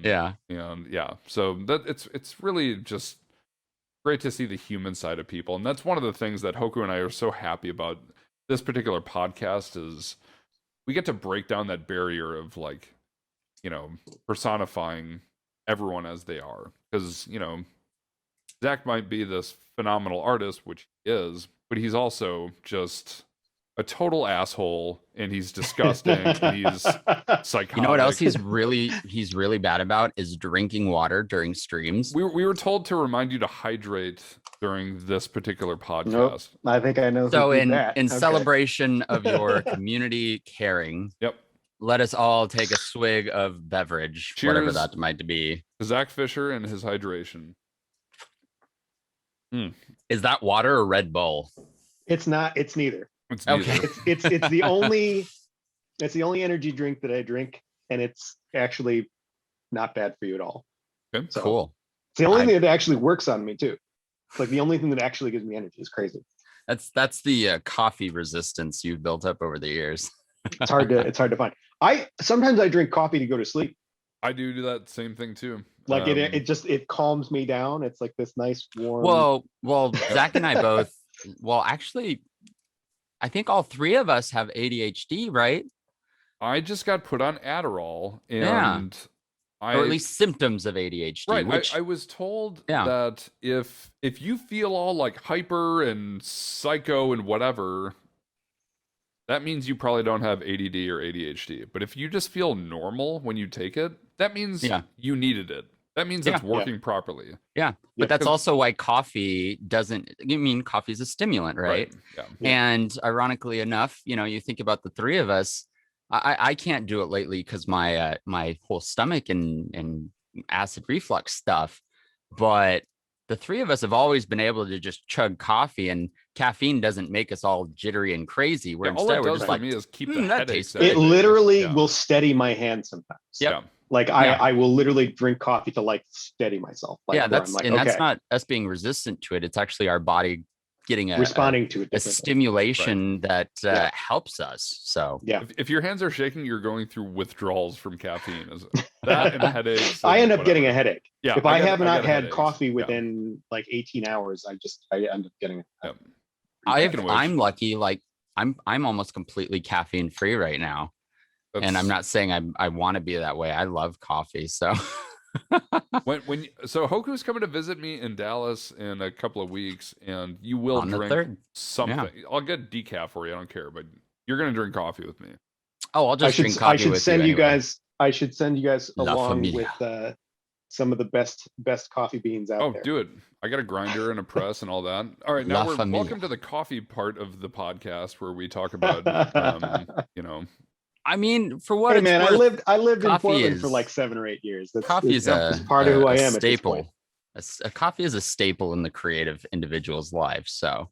Yeah. And so that it's really just great to see the human side of people. And that's one of the things that Hoku and I are so happy about this particular podcast, is we get to break down that barrier of, like, personifying everyone as they are. Because, Zach might be this phenomenal artist, which he is, but he's also just a total asshole, and he's disgusting, and he's psychotic. You know what else he's really bad about is drinking water during streams. We were told to remind you to hydrate during this particular podcast. Nope. I think I know. So in celebration of your community caring, let us all take a swig of beverage, whatever that might be. Zach Fischer and his hydration. Is that water or Red Bull? It's not. It's neither. It's neither. Okay. It's the only energy drink that I drink, and it's actually not bad for you at all. Okay. So, Cool. It's the only thing that actually works on me too. It's like the only thing that actually gives me energy. Is crazy. That's the coffee resistance you've built up over the years. It's hard to find. Sometimes I drink coffee to go to sleep. I do that same thing too. Like it calms me down. It's like this nice warm. Well, Zach and I both. Well, actually, I think all three of us have ADHD, right? I just got put on Adderall, and or at least symptoms of ADHD. Right. Which, I was told that if you feel all like hyper and psycho and whatever, that means you probably don't have ADD or ADHD. But if you just feel normal when you take it, that means you needed it. That means it's working properly. Yeah. But that's also why coffee doesn't, coffee is a stimulant, right? Yeah. And ironically enough, you think about the three of us, I can't do it lately because my whole stomach and acid reflux stuff. But the three of us have always been able to just chug coffee, and caffeine doesn't make us all jittery and crazy. Where all instead it we're does just for like, me is keep the that headache. tastes It literally will steady my hand sometimes. Yep. Like I will literally drink coffee to like steady myself. Like, that's like, that's not us being resistant to it. It's actually our body getting responding to it, a stimulation that helps us. So if your hands are shaking, you're going through withdrawals from caffeine. That and headaches. I end up getting a headache. Yeah, if I have not had coffee within like 18 hours, I end up getting a headache. I'm lucky. Like I'm almost completely caffeine free right now. And I'm not saying I want to be that way. I love coffee. So so Hoku's coming to visit me in Dallas in a couple of weeks, and you will drink something. Yeah. I'll get decaf for you. I don't care, but you're going to drink coffee with me. Oh, I'll just drink coffee with you anyway. I should send you guys along with some of the best coffee beans out there. Oh, do it. I got a grinder and a press and all that. All right, now welcome to the coffee part of the podcast where we talk about, for what it's worth, I lived in Portland for like 7 or 8 years. Coffee is part of who I am. Staple. A coffee is a staple in the creative individual's life. So,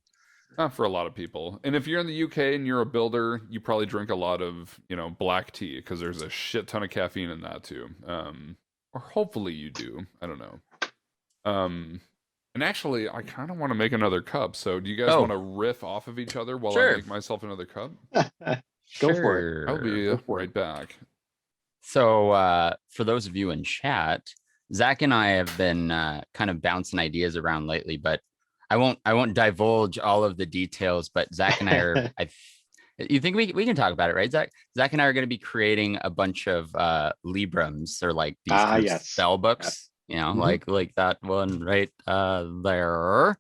not for a lot of people. And if you're in the UK and you're a builder, you probably drink a lot of black tea because there's a shit ton of caffeine in that too. Or hopefully you do. I don't know. And actually, I kind of want to make another cup. So, do you guys want to riff off of each other while I make myself another cup? Go for it. I'll be right back. So for those of you in chat, Zach and I have been kind of bouncing ideas around lately, but I won't divulge all of the details. But Zach and I are, You think we can talk about it, right, Zach? Zach and I are going to be creating a bunch of Librams, or like these kind of Yes. spell books, Mhm. like that one right there,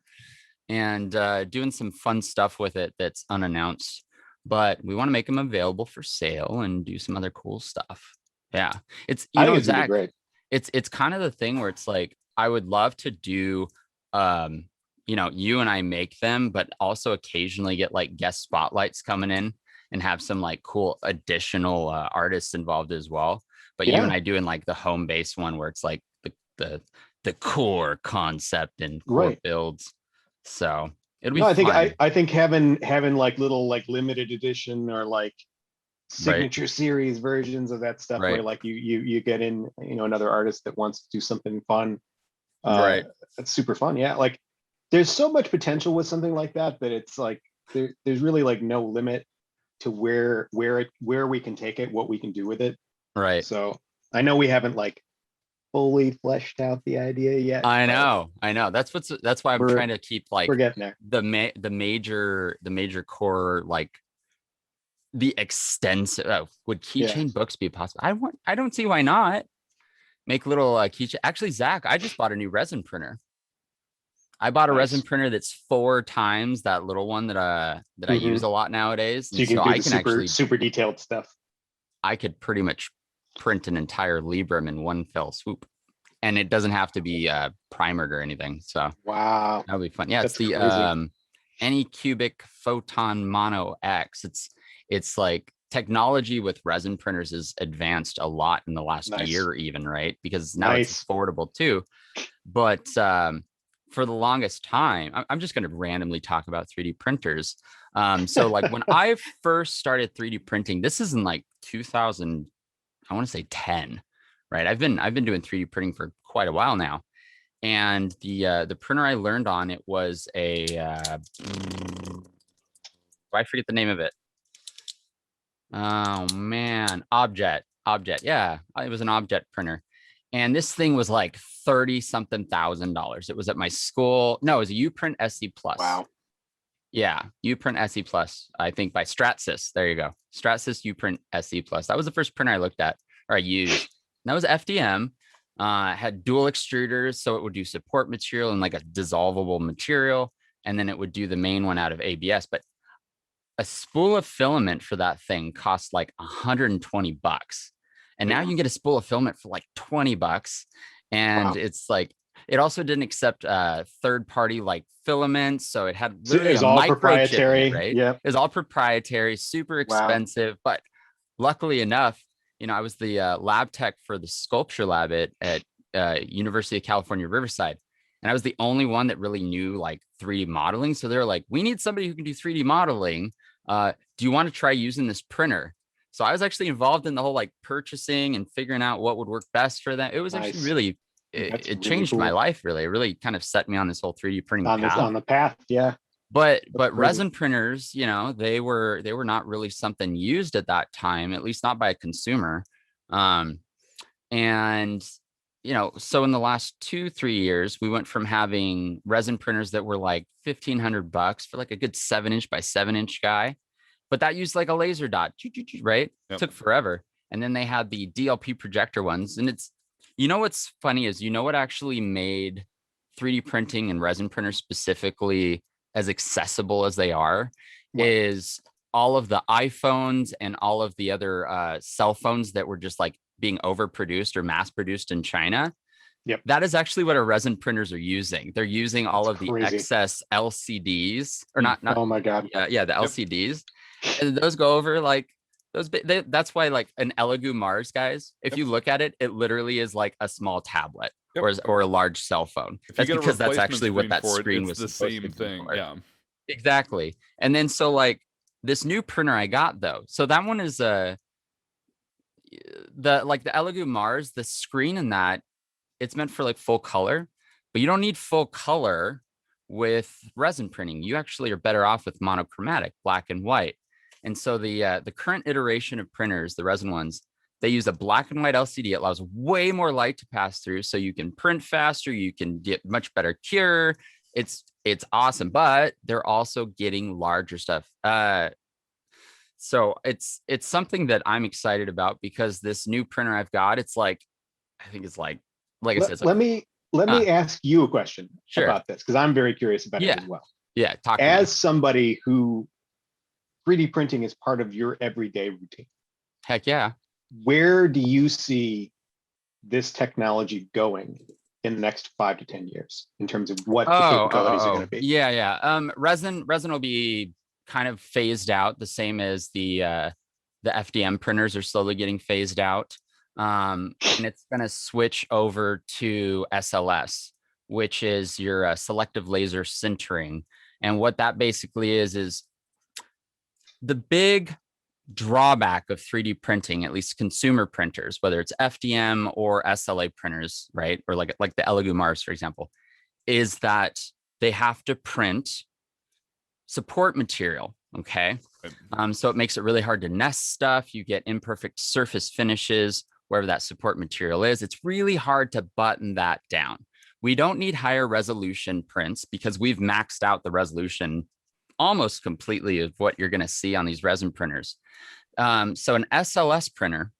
and doing some fun stuff with it that's unannounced. But we want to make them available for sale and do some other cool stuff. Yeah, it's I think it's gonna be Zach, great. it's kind of the thing where it's like I would love to do you and I make them, but also occasionally get like guest spotlights coming in and have some like cool additional artists involved as well. But you and Yeah. I doing like the home base one where it's like the core concept and core Right. builds. So it'll be No, fun. I think having like little like limited edition or like Right. signature series versions of that stuff where Right. like you get in, another artist that wants to do something fun. Right. That's super fun. Yeah. Like there's so much potential with something like that it's like there's really like no limit to where we can take it, what we can do with it. Right. So I know we haven't like fully fleshed out the idea yet. I but know. That's why I'm We're- trying to keep like we're getting there. the major core, like the extensive. Would keychain books be possible? I don't see why not. Make little keychain. Actually, Zach, I just bought a new resin printer. I bought a resin Nice. printer that's 4 times that little one that I Mhm. use a lot nowadays. So you can do I the can super actually super detailed stuff. I could pretty much print an entire Libram in one fell swoop, and it doesn't have to be primered or anything. So Wow. that'll be fun. Yeah, it's That's the crazy. Anycubic Photon Mono X. It's like technology with resin printers has advanced a lot in the last Nice. year, even, right? Because now it's Nice. affordable too. But for the longest time, I'm just going to randomly talk about 3D printers. So like when I first started 3D printing, this is in like 2000, I want to say 10, right? I've been doing 3D printing for quite a while now. And the printer I learned on, it was I forget the name of it. Oh man, Object. Yeah, it was an Object printer. And this thing was like 30 something $1,000. It was at my school. No, it was a Uprint SE Plus. Wow. Yeah, Uprint SE Plus, I think by Stratsys. There you go. Stratsys Uprint SE Plus. That was the first printer I looked at or I used. And that was FDM. Had dual extruders, so it would do support material and like a dissolvable material. And then it would do the main one out of ABS. But a spool of filament for that thing cost like $120. And now you can get a spool of filament for like $20. And Wow. it's like, it also didn't accept third-party like filaments. So it had So literally it's a all microchip in proprietary. it, right? Yep. It was all proprietary, super expensive. But luckily enough, I was the lab tech for the sculpture lab at University of California, Riverside. And I was the only one that really knew like 3D modeling. So they're like, we need somebody who can do 3D modeling. Do you want to try using this printer? So I was actually involved in the whole like purchasing and figuring out what would work best for them. It was actually Nice. really, That's it really changed my cool. life, really. It really kind of set me on this whole 3D printing path. On the path. Yeah. But crazy. resin printers, they were not really something used at that time, at least not by a consumer. And so in the last 2-3 years, we went from having resin printers that were like $1,500 for like a good 7-inch by 7-inch guy, but that used like a laser dot, right? Yep. Took forever. And then they had the DLP projector ones. And it's, what's funny is, what actually made 3D printing and resin printers specifically as accessible as they are is all of the iPhones and all of the other cell phones that were just like being overproduced or mass produced in China. Yep. That is actually what our resin printers are using. They're using all of the crazy. excess LCDs or not. Oh my God. Yeah, the LCDs. And those go over like those. That's why like an Elegoo Mars, guys, if you look at it, it literally is like a small tablet or a large cell phone. That's because that's actually what that screen was. The same thing. Yeah. Exactly. And then so like this new printer I got though. So that one is the Elegoo Mars, the screen in that, it's meant for like full color, but you don't need full color with resin printing. You actually are better off with monochromatic, black and white. And so the current iteration of printers, the resin ones, they use a black and white LCD. It allows way more light to pass through, so you can print faster. You can get much better cure. It's awesome, but they're also getting larger stuff. So it's something that I'm excited about because this new printer I've got, it's like, I think it's like I said, it's like, let me ask you a question Sure. about this, because I'm very curious about it Yeah. as well. yeah, talk to me. As somebody who 3D printing is part of your everyday routine, Heck yeah. where do you see this technology going in the next 5 to 10 years in terms of what the capabilities are going to be? Yeah. Resin will be kind of phased out, the same as the FDM printers are slowly getting phased out. And it's going to switch over to SLS, which is your selective laser sintering. And what that basically is the big drawback of 3D printing, at least consumer printers, whether it's FDM or SLA printers, right? Or like the Elegoo Mars, for example, is that they have to print support material. Okay. So it makes it really hard to nest stuff. You get imperfect surface finishes wherever that support material is. It's really hard to button that down. We don't need higher resolution prints because we've maxed out the resolution almost completely of what you're going to see on these resin printers. So an SLS printer,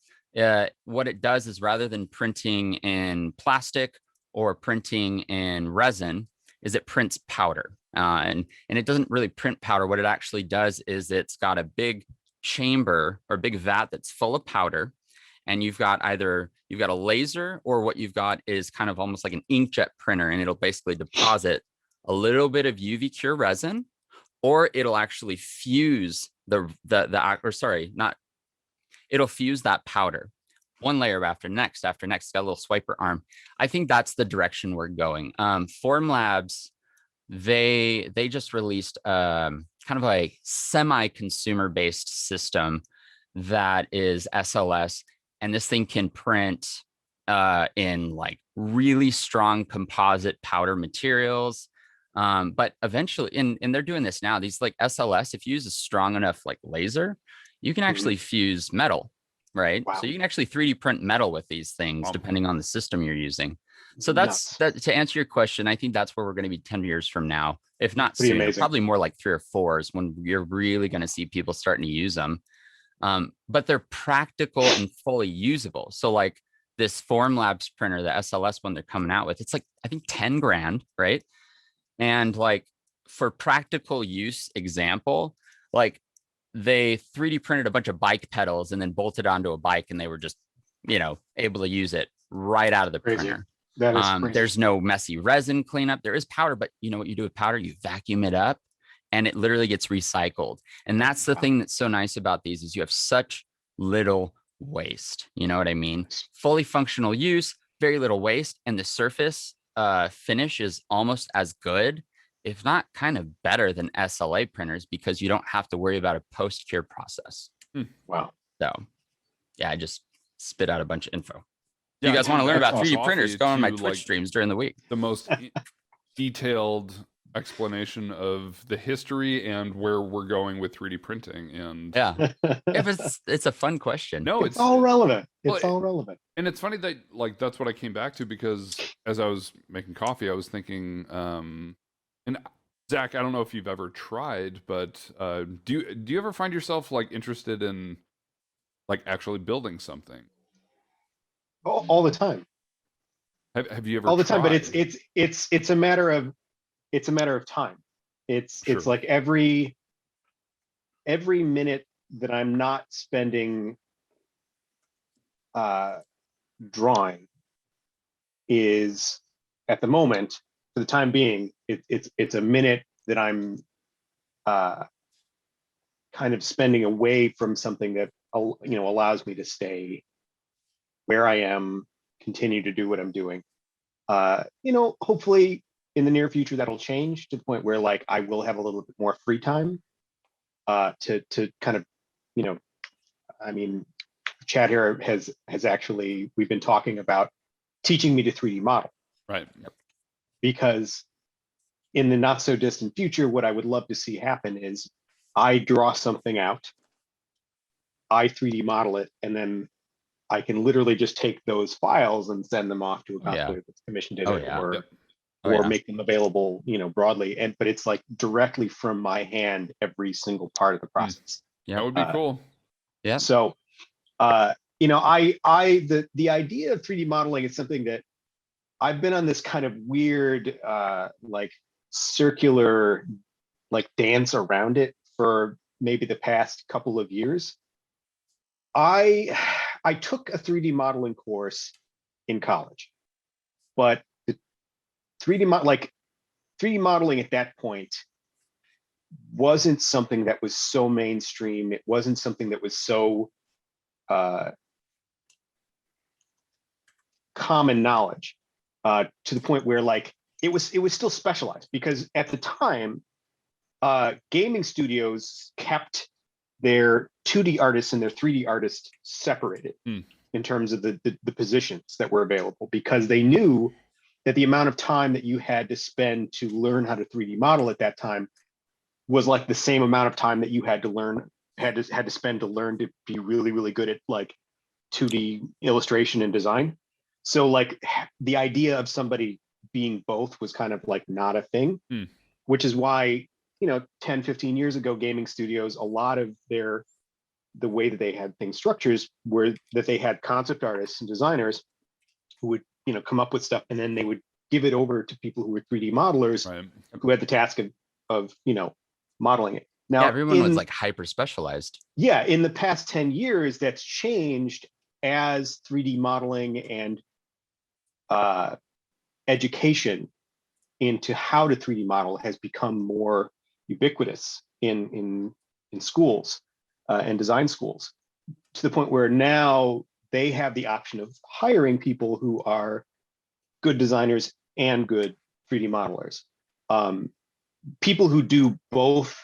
what it does is rather than printing in plastic or printing in resin, is it prints powder. And it doesn't really print powder. What it actually does is it's got a big chamber or big vat that's full of powder. And you've got a laser, or what you've got is kind of almost like an inkjet printer, and it'll basically deposit a little bit of UV cure resin, or it'll actually fuse it'll fuse that powder one layer after next, got a little swiper arm. I think that's the direction we're going. Formlabs, they just released kind of a semi-consumer based system that is SLS, and this thing can print in like really strong composite powder materials. But eventually, and they're doing this now, these like SLS, if you use a strong enough like laser, you can actually fuse metal, right? Wow. So you can actually 3D print metal with these things, depending on the system you're using. So that's that. To answer your question, I think that's where we're going to be 10 years from now, if not Pretty sooner. amazing. Probably more like 3 or 4 is when you're really going to see people starting to use them. But they're practical and fully usable. So like this Formlabs printer, the SLS one they're coming out with, it's like, I think 10 grand, right? And like for practical use example, like they 3D printed a bunch of bike pedals and then bolted onto a bike, and they were just, able to use it right out of the printer. That is crazy. There's no messy resin cleanup. There is powder, but you know what you do with powder? You vacuum it up and it literally gets recycled. And that's the thing that's so nice about these is you have such little waste. You know what I mean? Fully functional use, very little waste, and the surface finish is almost as good, if not kind of better than SLA printers, because you don't have to worry about a post-cure process. Wow. So yeah, I just spit out a bunch of info. Yeah, you guys want to learn about 3D awesome. printers, go on my To, Twitch like, streams during the week. The most detailed explanation of the history and where we're going with 3D printing. And yeah, if it's a fun question. No, it's all relevant. It's well, all relevant. And it's funny that like that's what I came back to, because as I was making coffee, I was thinking, and Zach, I don't know if you've ever tried, but do you ever find yourself like interested in like actually building something? All the time. Have you ever all the time? But tried? it's a matter of time. It's like every minute that I'm not spending drawing is, at the moment, for the time being, it's a minute that I'm kind of spending away from something that allows me to stay where I am, continue to do what I'm doing. Hopefully in the near future that'll change to the point where like I will have a little bit more free time to kind of, I mean, Chad here has actually, we've been talking about teaching me to 3D model. Right. Because in the not so distant future, what I would love to see happen is I draw something out, I 3D model it, and then I can literally just take those files and send them off to a cosplayer that's commissioned it, or make them available, broadly. But it's like directly from my hand every single part of the process. That would be cool. Yeah. So, you know, the idea of 3D modeling is something that I've been on this kind of weird, like circular, like dance around it for maybe the past couple of years. I took a 3D modeling course in college, but the 3D 3D modeling at that point wasn't something that was so mainstream. It wasn't something that was so common knowledge, to the point where like it was still specialized, because at the time, gaming studios kept their 2D artists and their 3D artists separated in terms of the positions that were available, because they knew that the amount of time that you had to spend to learn how to 3D model at that time was like the same amount of time that you had to spend to learn to be really, really good at like 2D illustration and design. So like the idea of somebody being both was kind of like not a thing, which is why, you know, 10, 15 years ago, gaming studios, a lot of the way that they had things structures were that they had concept artists and designers who would, you know, come up with stuff, and then they would give it over to people who were 3D modelers, who had the task of, you know, modeling it. Now, everyone was like hyper specialized. Yeah, in the past 10 years, that's changed as 3D modeling and education into how to 3D model has become more ubiquitous in schools and design schools, to the point where now they have the option of hiring people who are good designers and good 3D modelers. People who do both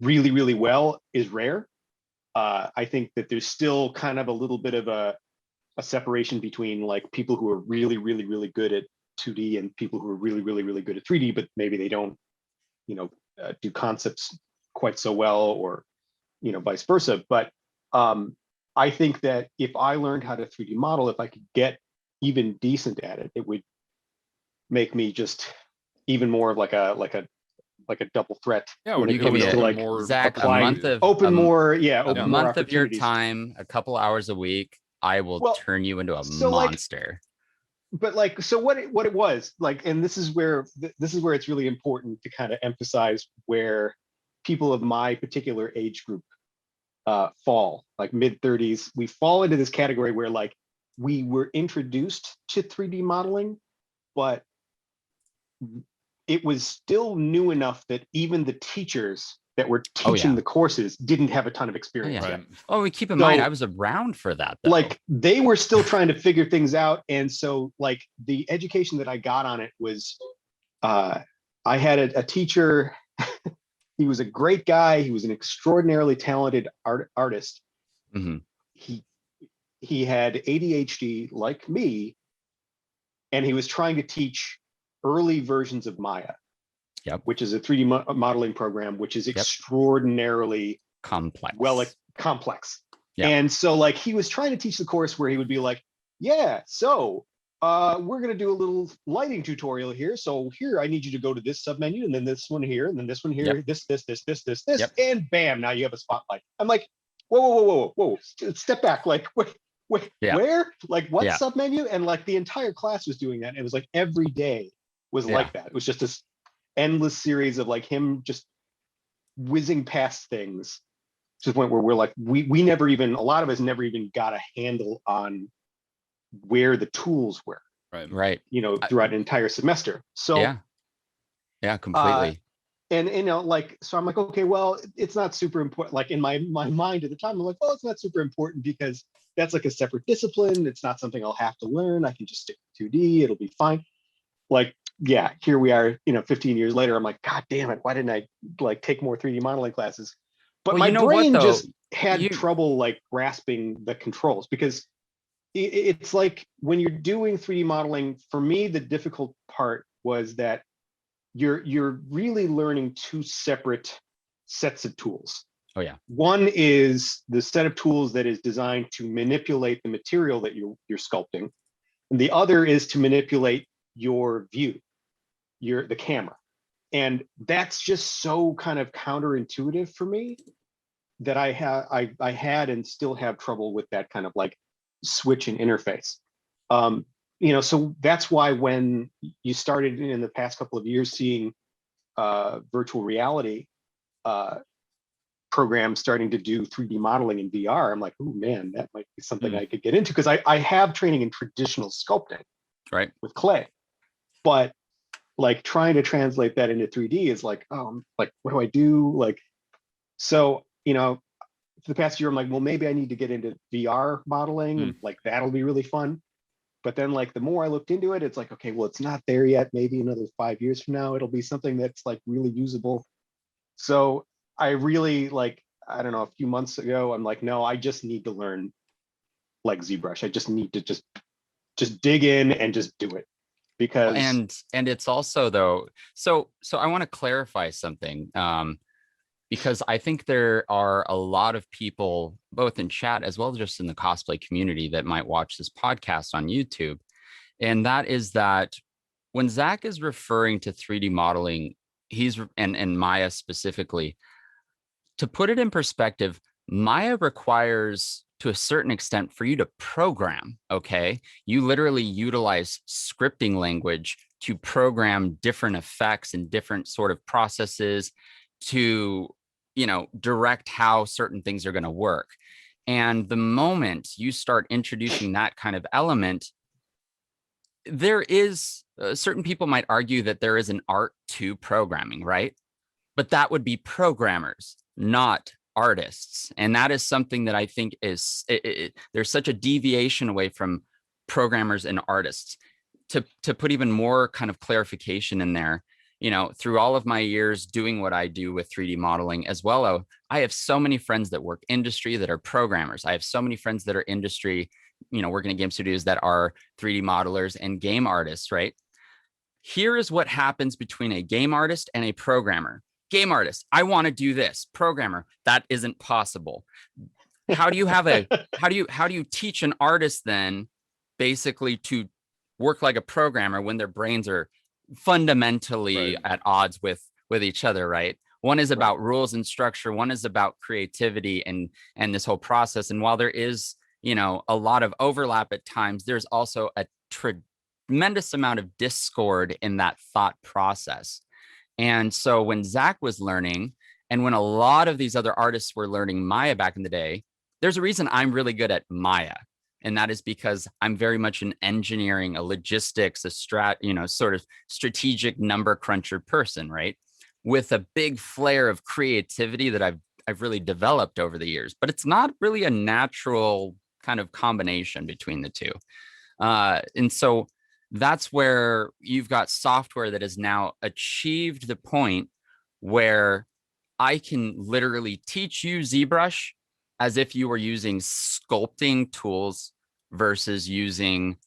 really, really well is rare. I think that there's still kind of a little bit of a separation between like people who are really, really, really good at 2D and people who are really, really, really good at 3D, but maybe they don't, you know, do concepts quite so well, or, you know, vice versa. But I think that if I learned how to 3D model, if I could get even decent at it, it would make me just even more of like a double threat. Yeah, when when it you comes can to like more Zach, a applying- month of open a more month of your opportunities. time, a couple hours a week, I will Well, turn you into a so, like, monster. But like, so what it was like, and this is where it's really important to kind of emphasize where people of my particular age group fall, like mid-30s. We fall into this category where like we were introduced to 3D modeling, but it was still new enough that even the teachers that were teaching the courses didn't have a ton of experience yet. Oh, we keep in mind, So, I was around for that, though. like they were still trying to figure things out. And so like the education that I got on it was, I had a teacher. He was a great guy. He was an extraordinarily talented artist. He had ADHD like me, and he was trying to teach early versions of Maya, which is a 3D modeling program, which is extraordinarily complex. And so like he was trying to teach the course where he would be like, yeah, so we're going to do a little lighting tutorial here. So here, I need you to go to this submenu, and then this one here, and then this one here, this, and bam, now you have a spotlight. I'm like, whoa, step back. Like, where? Like, what submenu? And like the entire class was doing that. It was like every day was like that. It was just this endless series of like him just whizzing past things to the point where we're like, we never even, a lot of us never even got a handle on where the tools were, right, you know, throughout an entire semester. So yeah, completely. And you know, like, so I'm like, okay, well, it's not super important. Like in my mind at the time, I'm like, well, it's not super important because that's like a separate discipline. It's not something I'll have to learn. I can just stick with 2D. It'll be fine. Like, yeah, here we are, you know, 15 years later. I'm like, God damn it, why didn't I like take more 3D modeling classes? But my brain just had trouble like grasping the controls, because it's like when you're doing 3D modeling, for me, the difficult part was that you're really learning two separate sets of tools. Oh yeah. One is the set of tools that is designed to manipulate the material that you're sculpting, and the other is to manipulate your view, the camera. And that's just so kind of counterintuitive for me that I had and still have trouble with that kind of like switch and interface. So that's why when you started in the past couple of years seeing virtual reality programs starting to do 3D modeling in VR, I'm like, oh man, that might be something I could get into, because I have training in traditional sculpting, right, with clay, but like trying to translate that into 3D is like, like, what do I do? Like, so, for the past year, I'm like, well, maybe I need to get into VR modeling, and like that'll be really fun. But then like the more I looked into it, it's like, okay, well, it's not there yet. Maybe another 5 years from now, it'll be something that's like really usable. So I really like, I don't know, a few months ago, I'm like, no, I just need to learn like ZBrush. I just need to just dig in and just do it, because and it's also though, so I want to clarify something, because I think there are a lot of people, both in chat as well as just in the cosplay community, that might watch this podcast on YouTube. And that is that when Zach is referring to 3D modeling, and Maya specifically, to put it in perspective, Maya requires, to a certain extent, for you to program, okay? You literally utilize scripting language to program different effects and different sort of processes to, direct how certain things are going to work. And the moment you start introducing that kind of element, there is, certain people might argue that there is an art to programming, right? But that would be programmers, not artists. And that is something that I think is, there's such a deviation away from programmers and artists. To put even more kind of clarification in there, through all of my years doing what I do with 3D modeling as well, I have so many friends that work industry that are programmers. I have so many friends that are industry, working at game studios, that are 3D modelers and game artists, right? Here is what happens between a game artist and a programmer. Game artist, I want to do this. Programmer, that isn't possible. How do you have how do you teach an artist then basically to work like a programmer when their brains are fundamentally at odds with each other, right? One is about rules and structure, one is about creativity and this whole process. And while there is, a lot of overlap at times, there's also a tremendous amount of discord in that thought process. And so when Zach was learning, and when a lot of these other artists were learning Maya back in the day, there's a reason I'm really good at Maya. And that is because I'm very much an engineering, a logistics, a sort of strategic number cruncher person, right? With a big flair of creativity that I've really developed over the years. But it's not really a natural kind of combination between the two. And so that's where you've got software that has now achieved the point where I can literally teach you ZBrush as if you were using sculpting tools versus using,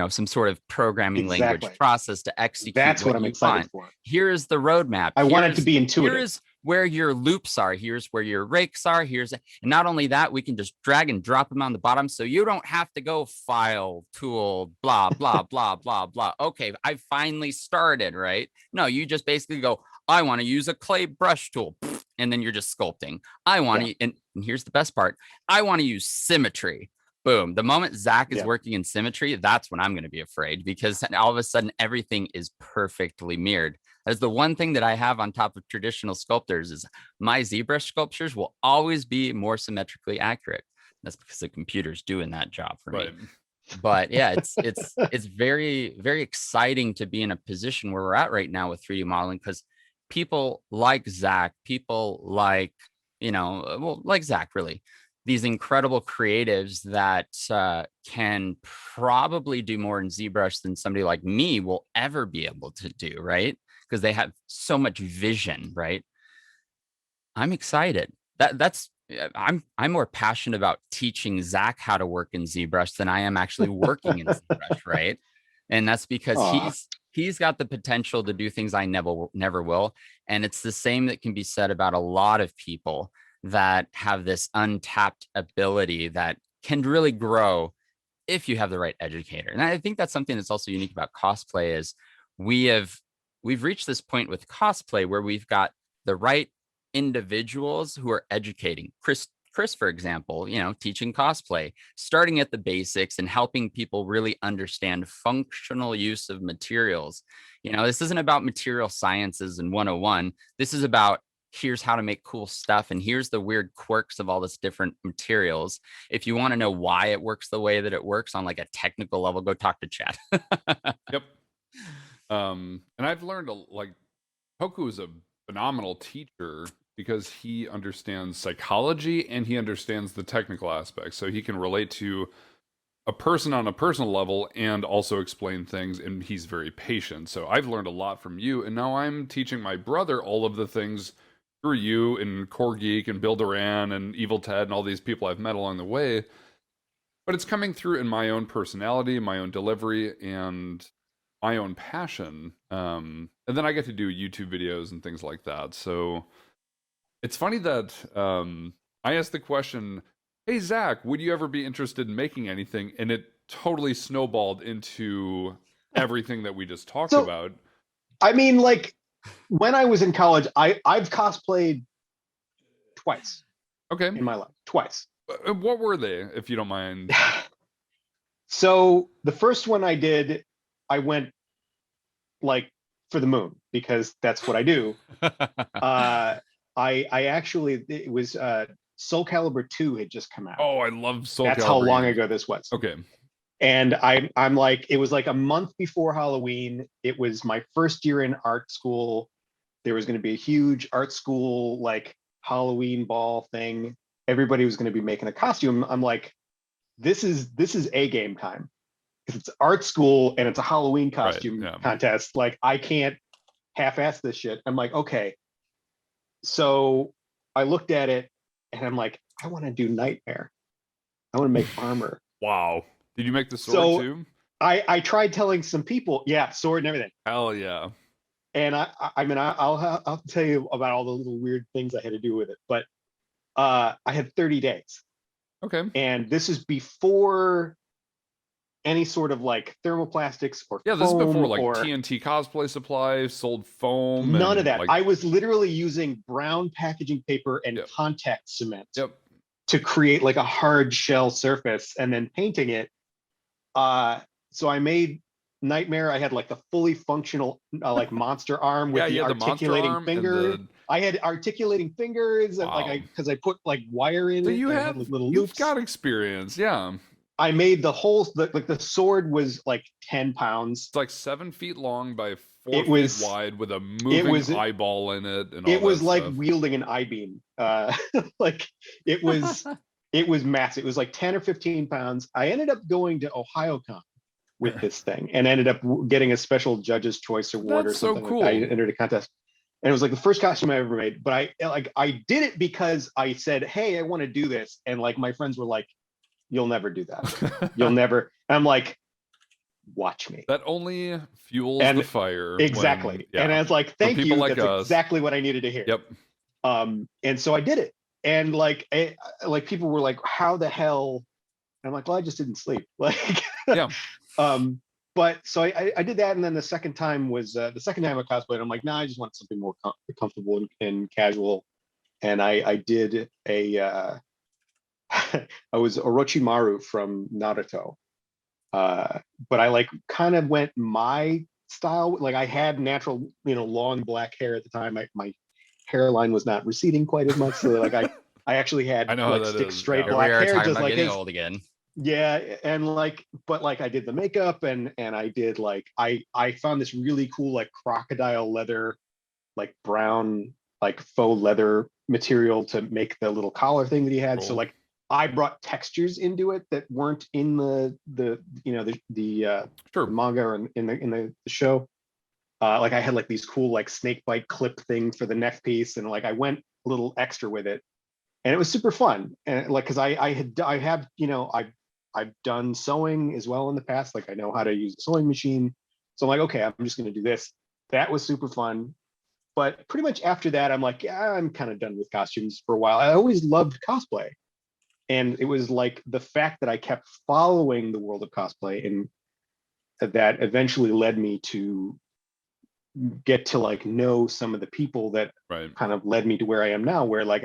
some sort of programming language process to execute. That's what I'm excited for. Here is the roadmap. I want it to be intuitive. Here is where your loops are. Here's where your rakes are. And not only that, we can just drag and drop them on the bottom, so you don't have to go file, tool, blah, blah, blah, blah, blah. Okay, I finally started, right? No, you just basically go, I want to use a clay brush tool. And then you're just sculpting. I want to, and here's the best part, I want to use symmetry. Boom. The moment Zach is working in symmetry, that's when I'm going to be afraid, because all of a sudden everything is perfectly mirrored. That's the one thing that I have on top of traditional sculptors is my ZBrush sculptures will always be more symmetrically accurate. That's because the computer's doing that job for me. But yeah, it's very, very exciting to be in a position where we're at right now with 3D modeling, because people like Zach, people like, like Zach, really, these incredible creatives that can probably do more in ZBrush than somebody like me will ever be able to do, right? Because they have so much vision, right? I'm excited. I'm more passionate about teaching Zach how to work in ZBrush than I am actually working in ZBrush, right? And that's because he's got the potential to do things I never will. And it's the same that can be said about a lot of people that have this untapped ability that can really grow if you have the right educator. And I think that's something that's also unique about cosplay is we've reached this point with cosplay where we've got the right individuals who are educating. Chris, for example, teaching cosplay, starting at the basics and helping people really understand functional use of materials. This isn't about material sciences and 101. This is about here's how to make cool stuff. And here's the weird quirks of all this different materials. If you want to know why it works the way that it works on like a technical level, go talk to Chad. Yep. And I've learned Hoku is a phenomenal teacher because he understands psychology and he understands the technical aspects. So he can relate to a person on a personal level and also explain things, and he's very patient. So I've learned a lot from you, and now I'm teaching my brother all of the things through you and Core Geek and Bill Duran and Evil Ted and all these people I've met along the way. But it's coming through in my own personality, my own delivery, and my own passion. And then I get to do YouTube videos and things like that. So it's funny that I asked the question, hey, Zach, would you ever be interested in making anything? And it totally snowballed into everything that we just talked about. I mean, like, when I was in college, I've cosplayed twice. Okay. In my life, twice. What were they, if you don't mind? So the first one I did, I went like for the moon because that's what I do. I actually, it was Soul Calibur 2 had just come out. Oh, I love Soul Calibur. That's how long ago this was. Okay. And I'm like, it was like a month before Halloween. It was my first year in art school. There was going to be a huge art school, like Halloween ball thing. Everybody was going to be making a costume. I'm like, this is a game time. Because it's art school and it's a Halloween costume contest. Like, I can't half-ass this shit. I'm like, okay. So I looked at it and I'm like, I want to do Nightmare. I want to make armor. Wow. Did you make the sword too? I tried telling some people, sword and everything. Hell yeah. And I mean, I'll tell you about all the little weird things I had to do with it. But I had 30 days. Okay. And this is before any sort of like thermoplastics or this is before like or TNT cosplay supplies, sold foam. None of that. I was literally using brown packaging paper and contact cement to create like a hard shell surface and then painting it. So I made Nightmare. I had like the fully functional like monster arm with the articulating finger. I had articulating fingers and because I put like wire in it. You have like little you've loops. Got experience, yeah. I made the whole the sword was like 10 pounds. It's like 7 feet long by 4 feet wide with a moving eyeball in it, and all it was like stuff. Wielding an I-beam. Like it was massive. It was like 10 or 15 pounds. I ended up going to OhioCon with this thing and ended up getting a special judge's choice award. That's or something. So cool. I entered a contest. And it was like the first costume I ever made. But I did it because I said, hey, I want to do this. And like my friends were like, you'll never do that. You'll never. And I'm like, watch me. That only fuels the fire. Exactly. And I was like, thank you. Like that's exactly what I needed to hear. Yep. And so I did it. And like people were like, how the hell? And I'm like, well, I just didn't sleep. Like, yeah. But so I did that. And then the second time I cosplayed, I'm like, I just want something more comfortable and casual. And I did I was Orochimaru from Naruto. But I like kind of went my style. Like I had natural, long black hair at the time. My hairline was not receding quite as much. So like I actually had straight black hair, just like his. Old again. Yeah, and but I did the makeup and I did I found this really cool like crocodile leather, like brown like faux leather material to make the little collar thing that he had. Cool. So like I brought textures into it that weren't in the manga or in the show. Like I had like these cool like snake bite clip thing for the neck piece, and like I went a little extra with it, and it was super fun. And like because I've done sewing as well in the past. Like I know how to use a sewing machine, so I'm like, okay, I'm just going to do this. That was super fun. But pretty much after that, I'm like, I'm kind of done with costumes for a while. I always loved cosplay. And it was like the fact that I kept following the world of cosplay and that eventually led me to get to like know some of the people that Right. kind of led me to where I am now, where like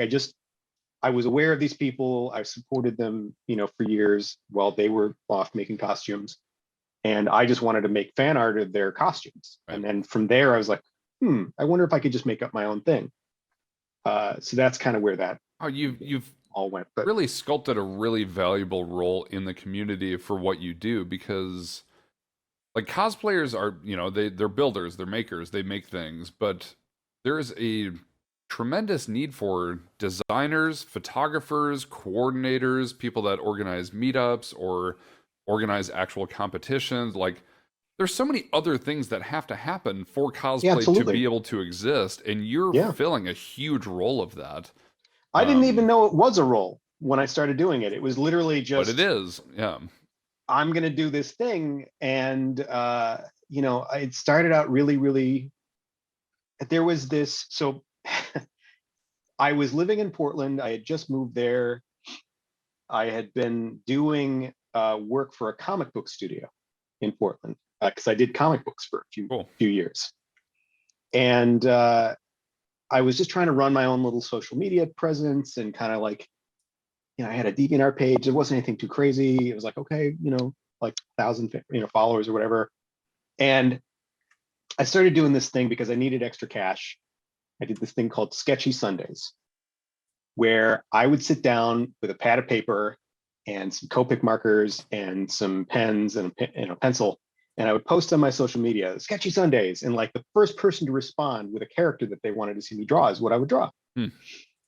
I was aware of these people. I supported them, for years while they were off making costumes. And I just wanted to make fan art of their costumes. Right. And then from there, I was like, I wonder if I could just make up my own thing. So that's kind of where that You've all went. But really sculpted a really valuable role in the community for what you do, because like cosplayers are, they're builders, they're makers, they make things, but there is a tremendous need for designers, photographers, coordinators, people that organize meetups or organize actual competitions. Like there's so many other things that have to happen for cosplay to absolutely. be able to exist, and you're Yeah. filling a huge role of that. I didn't even know it was a role when I started doing it. It was literally just, But it is, yeah. I'm going to do this thing. And, it started out really, really, there was this, so I was living in Portland. I had just moved there. I had been doing work for a comic book studio in Portland because I did comic books for a few years. And I was just trying to run my own little social media presence and kind of like, I had a DeviantArt page. It wasn't anything too crazy. It was like, okay, like 1,000, followers or whatever. And I started doing this thing because I needed extra cash. I did this thing called Sketchy Sundays, where I would sit down with a pad of paper and some Copic markers and some pens and a pencil, and I would post on my social media, Sketchy Sundays, and like the first person to respond with a character that they wanted to see me draw is what I would draw.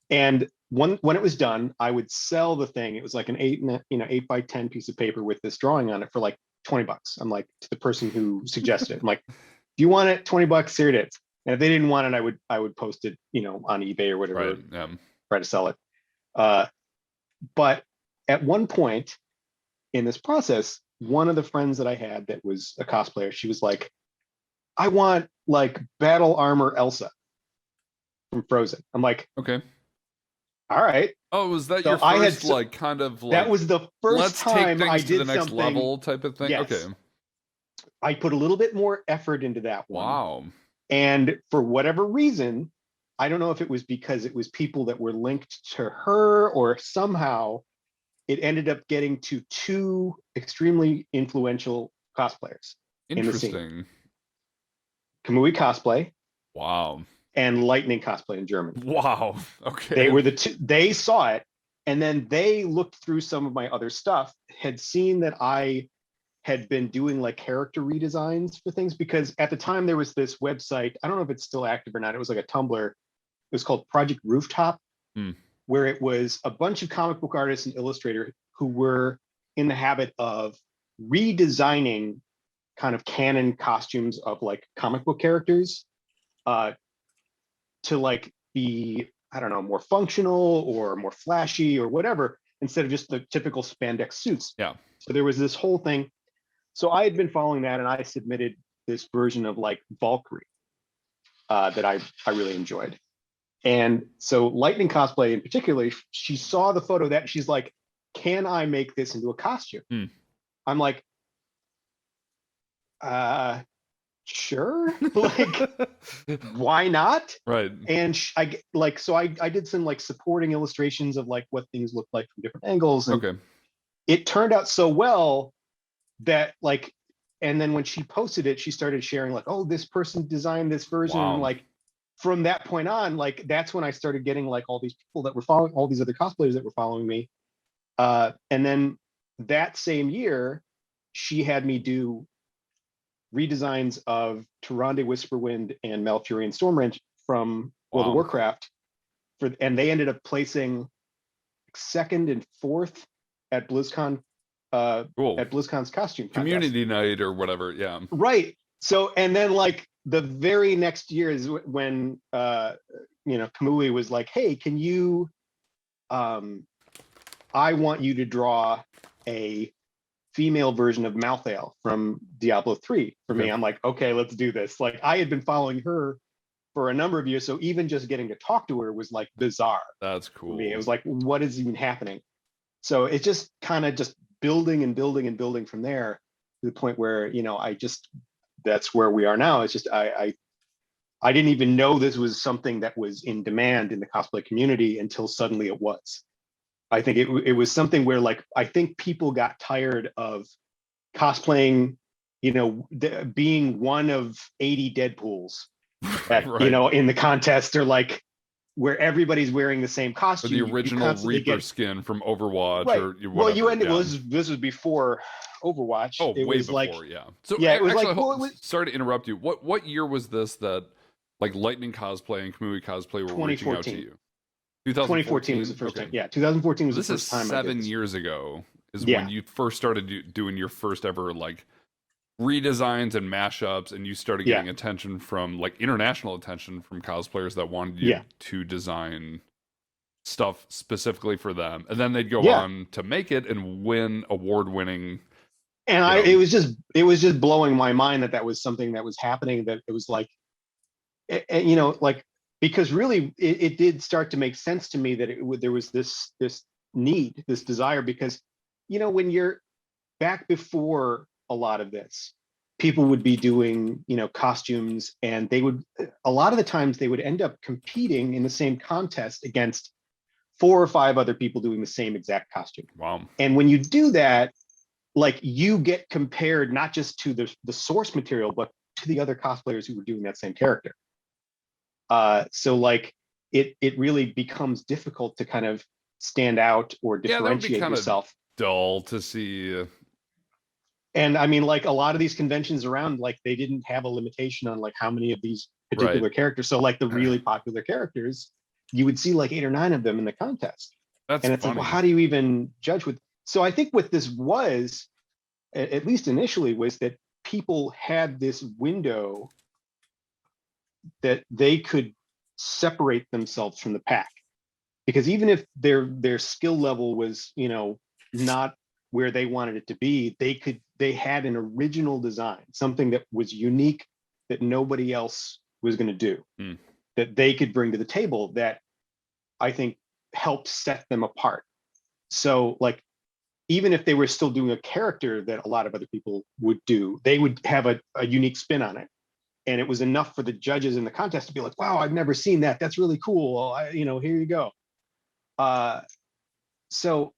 And when it was done, I would sell the thing. It was like an 8 by 10 piece of paper with this drawing on it for like $20. I'm like, to the person who suggested it, I'm like, do you want it? $20, here it is. And if they didn't want it, I would post it, on eBay or whatever, try to sell it. But at one point in this process, one of the friends that I had that was a cosplayer, she was like, I want like battle armor Elsa from Frozen. I'm like, okay. All right. Oh, was that So your I first, had kind of like, that was the first let's take time things I to did the next something. level type of thing? Yes. Okay. I put a little bit more effort into that one. Wow. And for whatever reason, I don't know if it was because it was people that were linked to her or somehow it ended up getting to 2 extremely influential cosplayers in the scene. Interesting. Kamui Cosplay Wow. and Lightning Cosplay in German. Wow. Okay. They were the two, they saw it, and then they looked through some of my other stuff, had seen that I had been doing like character redesigns for things, because at the time there was this website, I don't know if it's still active or not, it was like a Tumblr, it was called Project Rooftop, where it was a bunch of comic book artists and illustrators who were in the habit of redesigning kind of canon costumes of like comic book characters to like be, I don't know, more functional or more flashy or whatever, instead of just the typical spandex suits. Yeah. So there was this whole thing. So I had been following that, and I submitted this version of like Valkyrie that I really enjoyed. And so Lightning Cosplay in particular, she saw the photo that she's like, can I make this into a costume? I'm like, sure, like, why not? Right. And I did some like supporting illustrations of like what things look like from different angles. And Okay. it turned out so well that like, and then when she posted it, she started sharing like, oh, this person designed this version. Wow. And like, from that point on, like, that's when I started getting like all these people that were following, all these other cosplayers that were following me. And then that same year, she had me do redesigns of Tyrande Whisperwind and Malfurion Stormwrench from World of Warcraft, and they ended up placing 2nd and 4th at BlizzCon. Cool. At BlizzCon's costume community night or whatever. Yeah. Right. So, and then like the very next year is when Kamui was like, hey, can you I want you to draw a female version of Malthael from Diablo 3 for me. I'm like, okay, let's do this. Like, I had been following her for a number of years, so even just getting to talk to her was like bizarre. That's cool. For me. It was like, what is even happening? So it just kind of just building and building and building from there to the point where, I just, that's where we are now. It's just, I I didn't even know this was something that was in demand in the cosplay community until suddenly it was. I think it was something where, like, I think people got tired of cosplaying, you know, being one of 80 Deadpools that, Right. you know, in the contest, or like where everybody's wearing the same Or costume. the You original constantly Reaper skin from Overwatch, right. or whatever. Well, you ended. Yeah. Well, this was before Overwatch. Oh, It way was before, like, yeah. So yeah, it was actually, like, well, it was sorry to interrupt you. What year was this that like Lightning Cosplay and Kamui Cosplay were reaching out to 2014. you? 2014 was the first Okay. time. Yeah, 2014 was This the is first time I did 7 this. years ago is Yeah. when you first started doing your first ever like redesigns and mashups, and you started Yeah. getting attention from like international attention from cosplayers that wanted you Yeah. to design stuff specifically for them, and then they'd go Yeah. on to make it and win award-winning. And You know. it was just blowing my mind that was something that was happening, that it was like, you know, like, because really it did start to make sense to me that there was this need, this desire, because, you know, when you're back before a lot of this, people would be doing, you know, costumes, and they would, a lot of the times they would end up competing in the same contest against 4 or 5 other people doing the same exact costume. Wow. And when you do that, like, you get compared not just to the source material, but to the other cosplayers who were doing that same character. So like it really becomes difficult to kind of stand out or differentiate yourself. Dull to see. And I mean, like, a lot of these conventions around, like, they didn't have a limitation on like how many of these particular characters. So like the really popular characters, you would see like 8 or 9 of them in the contest. That's and it's funny. like, well, how do you even judge with? So I think what this was, at least initially, was that people had this window that they could separate themselves from the pack, because even if their skill level was, you know, not where they wanted it to be, they had an original design, something that was unique, that nobody else was going to do, that they could bring to the table, that I think helped set them apart. So like, even if they were still doing a character that a lot of other people would do, they would have a unique spin on it. And it was enough for the judges in the contest to be like, wow, I've never seen that. That's really cool. You know, here you go. So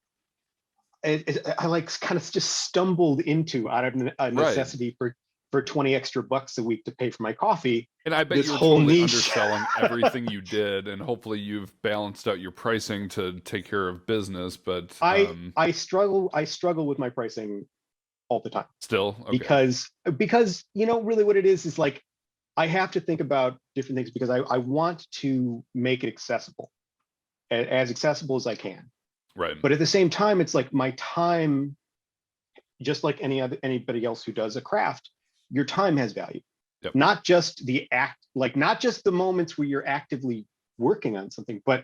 I like kind of just stumbled into, out of a necessity for 20 extra bucks a week to pay for my coffee. And I bet this you were whole totally niche. underselling everything you did, and hopefully you've balanced out your pricing to take care of business. But I struggle with my pricing all the time. Still, okay. Because you know, really what it is like, I have to think about different things, because I want to make it accessible, as accessible as I can. Right. But at the same time, it's like my time, just like anybody else who does a craft, your time has value. Yep. Not just not just the moments where you're actively working on something, but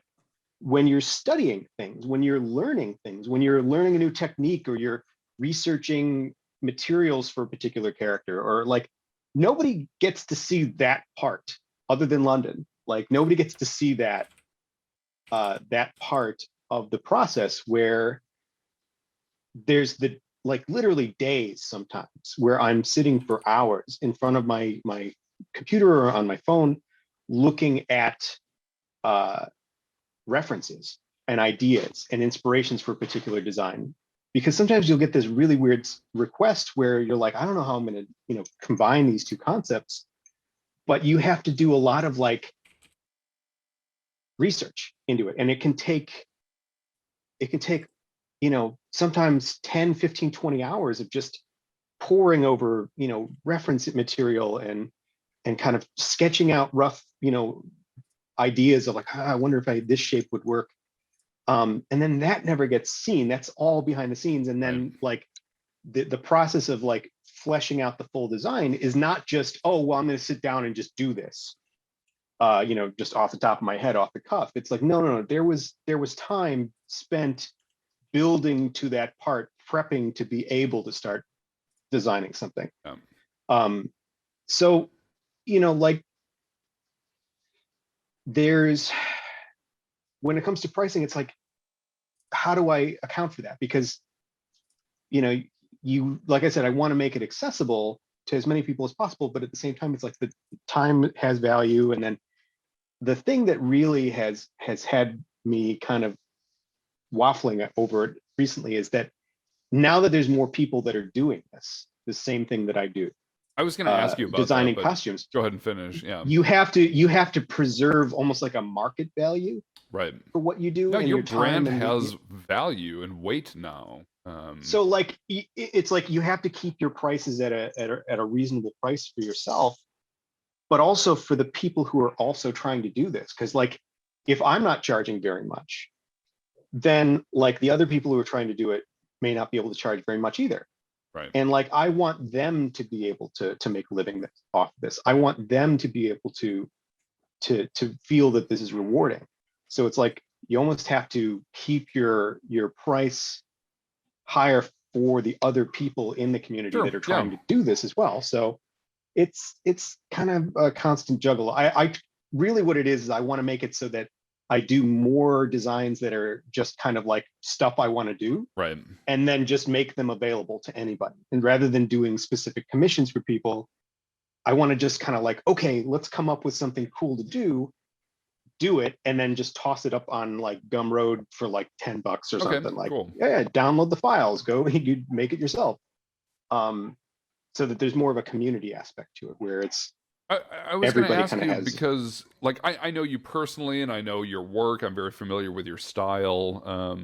when you're studying things, when you're learning things, when you're learning a new technique, or you're researching materials for a particular character, or like, nobody gets to see that part other than London. Like, nobody gets to see that part of the process, where there's like literally days sometimes where I'm sitting for hours in front of my computer or on my phone, looking at references and ideas and inspirations for a particular design. Because sometimes you'll get this really weird request where you're like, I don't know how I'm going to, you know, combine these two concepts, but you have to do a lot of like research into it. And it can take, you know, sometimes 10, 15, 20 hours of just poring over, you know, reference material and kind of sketching out rough, you know, ideas of like, I wonder if this shape would work. And then that never gets seen. That's all behind the scenes. And then like the process of like fleshing out the full design is not just, oh, well, I'm going to sit down and just do this, you know, just off the top of my head, off the cuff. It's like, no. There was time spent building to that part, prepping to be able to start designing something. So, you know, like, when it comes to pricing, it's like, how do I account for that? Because, you know, like I said, I want to make it accessible to as many people as possible. But at the same time, it's like the time has value. And then the thing that really has had me kind of waffling over it recently is that now that there's more people that are doing this, the same thing that I do. I was going to ask you about designing that, costumes. Go ahead and finish. Yeah. You have to preserve almost like a market value, right, for what you do. No, and your brand time has value and weight now. So like it's like you have to keep your prices at a reasonable price for yourself, but also for the people who are also trying to do this. Because like if I'm not charging very much, then like the other people who are trying to do it may not be able to charge very much either. Right. And like I want them to be able to make a living off this. I want them to be able to feel that this is rewarding. So it's like you almost have to keep your price higher for the other people in the community that are trying to do this as well. So it's kind of a constant juggle. I really what it is I want to make it so that I do more designs that are just kind of like stuff I want to do, right, and then just make them available to anybody. And rather than doing specific commissions for people, I want to just kind of like, okay, let's come up with something cool to do it, and then just toss it up on like Gumroad for like $10 or something. Like, cool. Yeah, download the files, go, you make it yourself. So that there's more of a community aspect to it, where it's I was going to ask you has... because like I know you personally and I know your work. I'm very familiar with your style.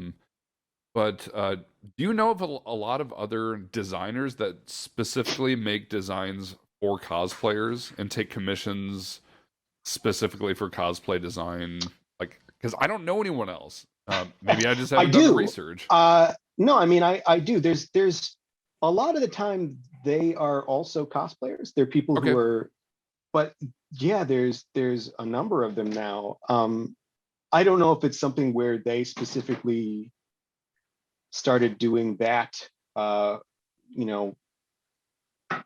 But do you know of a lot of other designers that specifically make designs for cosplayers and take commissions specifically for cosplay design? Like, because I don't know anyone else. Maybe I just haven't done the research. No, I mean I do. There's a lot of the time they are also cosplayers. They're people who are, but yeah, there's a number of them now. I don't know if it's something where they specifically started doing that, you know,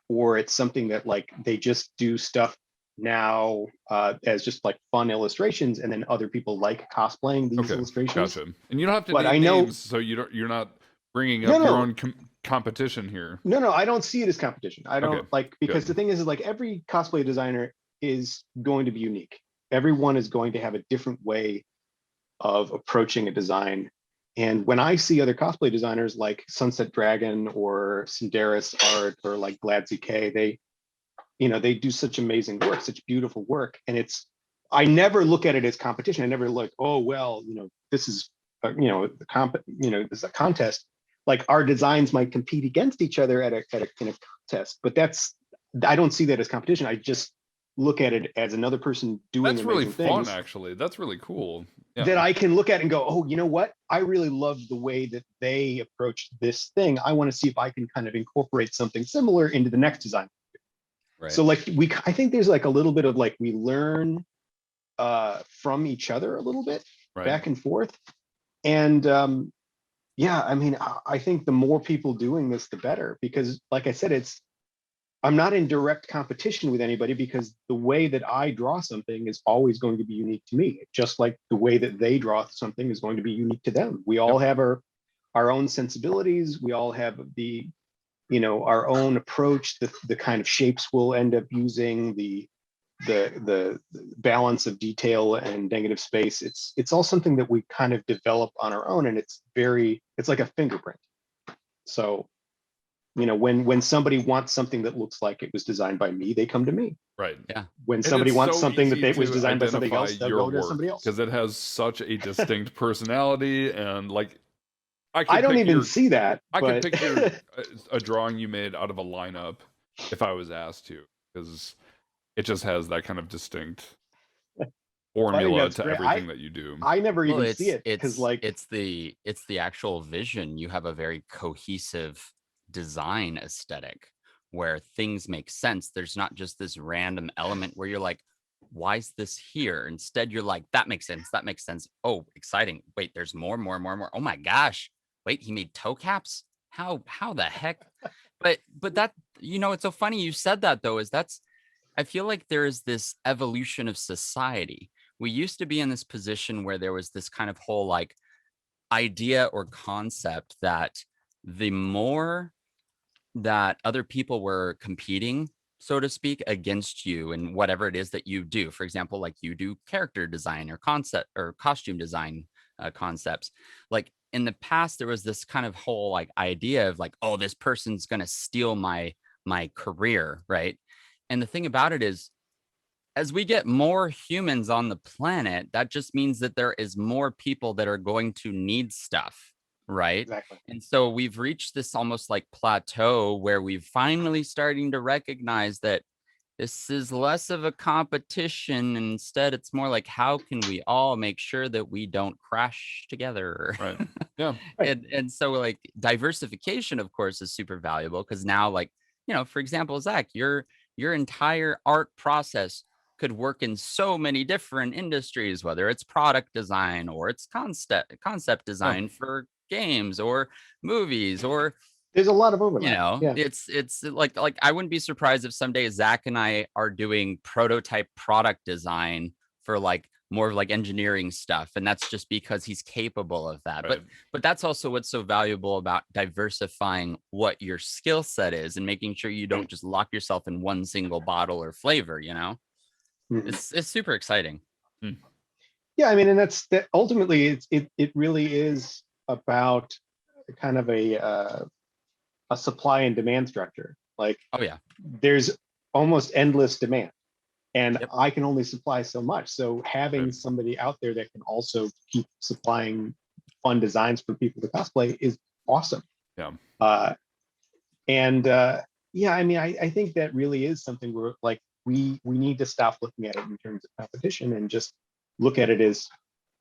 or it's something that like they just do stuff now as just like fun illustrations, and then other people like cosplaying these illustrations. Gotcha. And you don't have to but name I know names, so you're not bringing up your own competition here. No, I don't see it as competition. I don't like, because the thing is like every cosplay designer is going to be unique. Everyone is going to have a different way of approaching a design. And when I see other cosplay designers like Sunset Dragon or Cinderis Art or like Glad ZK, they do such amazing work, such beautiful work. And I never look at it as competition. I never like, oh, well, this is, this is a contest. Like our designs might compete against each other in a contest, but I don't see that as competition. I just look at it as another person doing That's really fun, things actually. That's really cool. that I can look at and go, oh, you know what? I really love the way that they approached this thing. I want to see if I can kind of incorporate something similar into the next design. Right. So like I think there's like a little bit of like we learn from each other a little bit back and forth. And yeah, I mean, I think the more people doing this, the better, because like I said, I'm not in direct competition with anybody, because the way that I draw something is always going to be unique to me, just like the way that they draw something is going to be unique to them. We all have our own sensibilities. We all have our own approach, the kind of shapes we'll end up using, the balance of detail and negative space. It's all something that we kind of develop on our own, and it's like a fingerprint. So when somebody wants something that looks like it was designed by me, they come to me. Right. Yeah. When somebody wants something that was designed by somebody else, they'll go to somebody else, because it has such a distinct personality. And like I don't even see that. I could picture a drawing you made out of a lineup if I was asked to, because it just has that kind of distinct formula to everything that you do. I never even see it, because like it's the actual vision. You have a very cohesive design aesthetic where things make sense. There's not just this random element where you're like, why is this here? Instead, you're like, that makes sense. That makes sense. Oh, exciting. Wait, there's more. Oh my gosh. Wait, he made toe caps? How the heck? But that, it's so funny you said that, though, I feel like there is this evolution of society. We used to be in this position where there was this kind of whole like idea or concept that the more that other people were competing, so to speak, against you and whatever it is that you do. For example, like you do character design or concept or costume design concepts. Like in the past, there was this kind of whole like idea of like, oh, this person's going to steal my career, right? And the thing about it is, as we get more humans on the planet, that just means that there is more people that are going to need stuff, right? Exactly. And so we've reached this almost like plateau where we've finally starting to recognize that this is less of a competition. Instead, it's more like, how can we all make sure that we don't crash together? Right. Yeah. And so like diversification, of course, is super valuable because now, like, you know, for example, Zach, your entire art process could work in so many different industries, whether it's product design or it's concept design for games or movies, or There's a lot of overlap. you know, Yeah. it's like I wouldn't be surprised if someday Zach and I are doing prototype product design for like more of like engineering stuff, and that's just because he's capable of that. Right. But that's also what's so valuable about diversifying what your skill set is and making sure you don't just lock yourself in one single bottle or flavor, you know. Mhm. It's super exciting. Yeah, I mean, and that ultimately it really is about kind of a supply and demand structure. Like, Oh yeah. there's almost endless demand, and Yep. I can only supply so much. So having Right. somebody out there that can also keep supplying fun designs for people to cosplay is awesome. Yeah. Yeah, I mean, I think that really is something where like we need to stop looking at it in terms of competition and just look at it as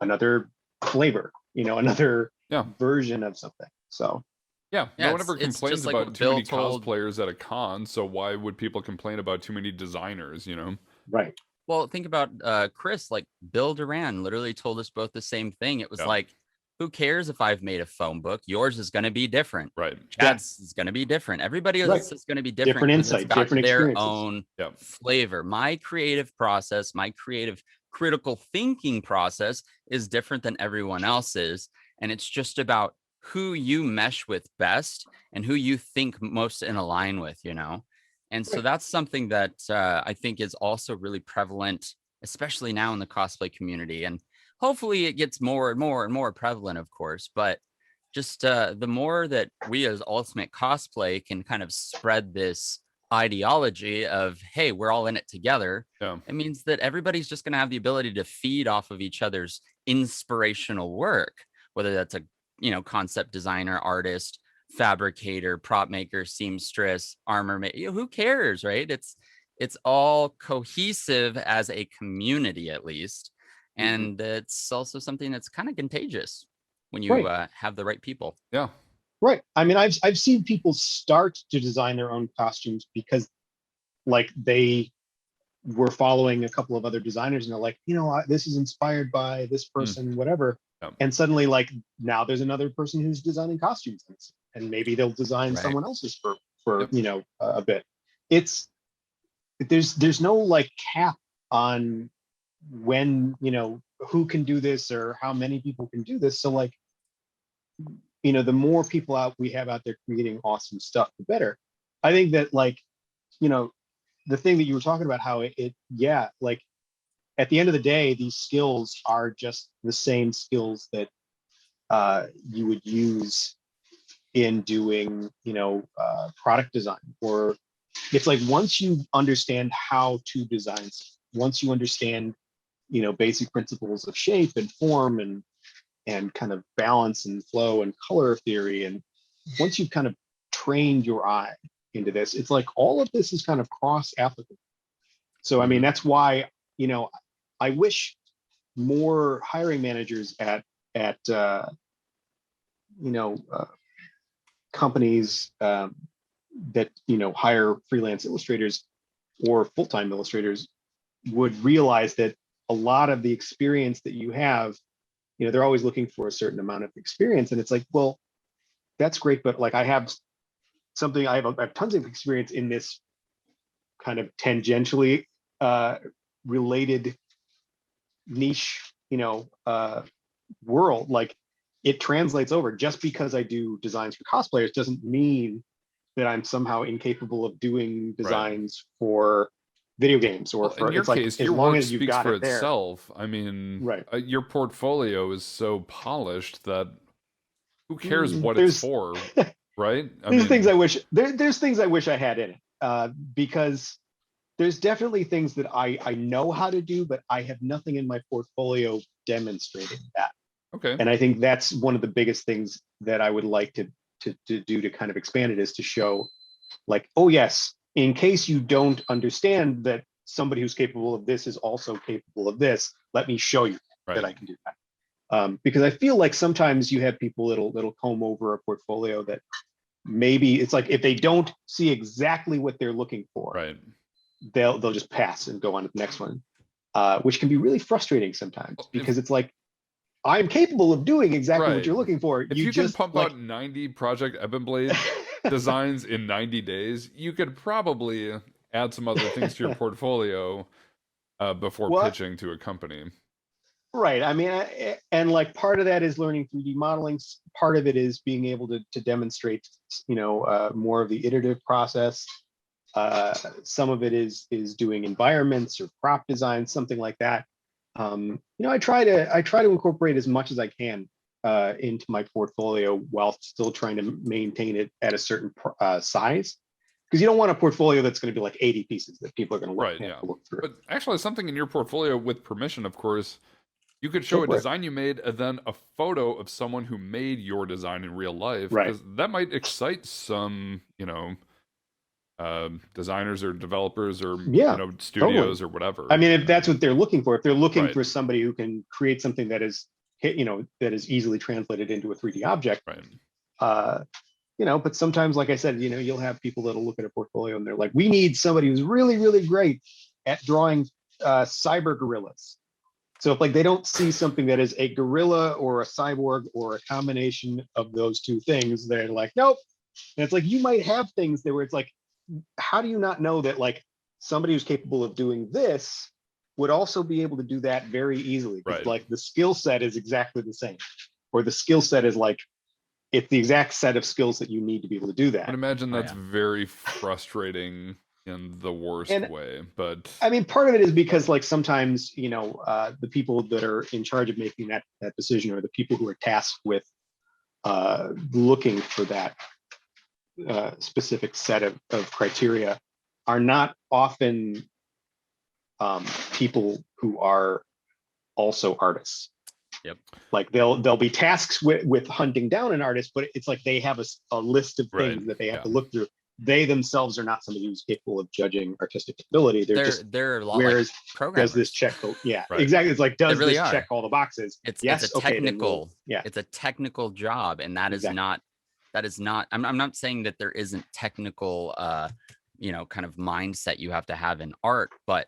another flavor, you know, another Yeah. version of something. So Yeah. Yeah, No one it's- ever it's complains just like about what too many Bill told- cosplayers at a con. So why would people complain about too many designers, you know? right. Well, think about Chris, like Bill Duran literally told us both the same thing. It was Yeah. like, who cares if I've made a phone book? Yours is going to be different. Right. Chad's is going to be different. Everybody else Right. is going to be different. Different 'cause insight, it's got different their experiences. own Yeah. flavor. My creative process, my creative critical thinking process is different than everyone else's. And it's just about who you mesh with best and who you think most in align with, you know? And so Right. that's something that I think is also really prevalent, especially now in the cosplay community. And hopefully it gets more and more and more prevalent, of course. But just the more that we as Ultimate Cosplay can kind of spread this ideology of, hey, we're all in it together, Yeah. it means that everybody's just going to have the ability to feed off of each other's inspirational work, whether that's a, you know, concept designer, artist, fabricator, prop maker, seamstress, armor maker, who cares, right? It's all cohesive as a community, at least. And it's also something that's kind of contagious when you Right. have the right people. Yeah. Right. I mean, I've seen people start to design their own costumes because like they were following a couple of other designers and they're like, you know, this is inspired by this person, whatever. Yeah. And suddenly like now there's another person who's designing costumes and maybe they'll design Right. someone else's for Yep. you know, a bit. There's no like cap on when, you know, who can do this or how many people can do this. So like, you know, the more people we have out there creating awesome stuff, the better. I think that like, you know, the thing that you were talking about, how yeah, like at the end of the day, these skills are just the same skills that you would use in doing, you know, product design. Or it's like once you understand how to design, once you understand, you know, basic principles of shape and form and kind of balance and flow and color theory, and once you've kind of trained your eye into this, it's like all of this is kind of cross applicable. So I mean, that's why, you know, I wish more hiring managers at you know, companies that, you know, hire freelance illustrators or full-time illustrators would realize that a lot of the experience that you have, you know, they're always looking for a certain amount of experience, and it's like, well, that's great, but like I have tons of experience in this kind of tangentially related niche, you know, world. Like it translates over. Just because I do designs for cosplayers doesn't mean that I'm somehow incapable of doing designs for video games or Well, for in your it's like case, as your long work as you've speaks got for it there. itself. I mean, Right. Your portfolio is so polished that who cares what There's it's for, right? there's things I wish there's things I wish I had in it, because there's definitely things that I know how to do, but I have nothing in my portfolio demonstrating that. Okay. And I think that's one of the biggest things that I would like to do to kind of expand it, is to show like, oh yes, in case you don't understand that somebody who's capable of this is also capable of this, let me show you that I can do that. Because I feel like sometimes you have people that'll comb over a portfolio that maybe it's like if they don't see exactly what they're looking for, Right. they'll just pass and go on to the next one, which can be really frustrating sometimes, because it's like, I'm capable of doing exactly what you're looking for. If you just can pump out 90 Project Ebonblade designs in 90 days, you could probably add some other things to your portfolio before pitching to a company. Right. I mean, and like part of that is learning 3D modeling. Part of it is being able to demonstrate, more of the iterative process. Some of it is doing environments or prop design, something like that. I try to incorporate as much as I can into my portfolio while still trying to maintain it at a certain size, because you don't want a portfolio that's going to be like 80 pieces that people are going to look through. But actually, something in your portfolio, with permission, of course, you could show a design you made and then a photo of someone who made your design in real life, because that might excite some, designers or developers or studios or whatever. I mean, if that's what they're looking for, if they're looking for somebody who can create something that is that is easily translated into a 3D object, but sometimes, like I said, you'll have people that'll look at a portfolio and they're like, we need somebody who's really, really great at drawing cyber gorillas. So if like they don't see something that is a gorilla or a cyborg or a combination of those two things, they're like, nope. And it's like, you might have things there where it's like, how do you not know that like somebody who's capable of doing this would also be able to do that very easily? Like the skill set is exactly the same, or the skill set is like, it's the exact set of skills that you need to be able to do that. I imagine that's very frustrating in the worst way. But I mean, part of it is because like sometimes, the people that are in charge of making that decision, or the people who are tasked with looking for that specific set of criteria, are not often people who are also artists. Yep. Like there'll be tasks with hunting down an artist, but it's like they have a list of things that they have to look through. They themselves are not somebody who's capable of judging artistic ability. They're a lot like programmers. Does this check? Exactly. It's like, does this check all the boxes? It's a technical. It's a technical job, and that is not. I'm not saying that there isn't technical, kind of mindset you have to have in art, but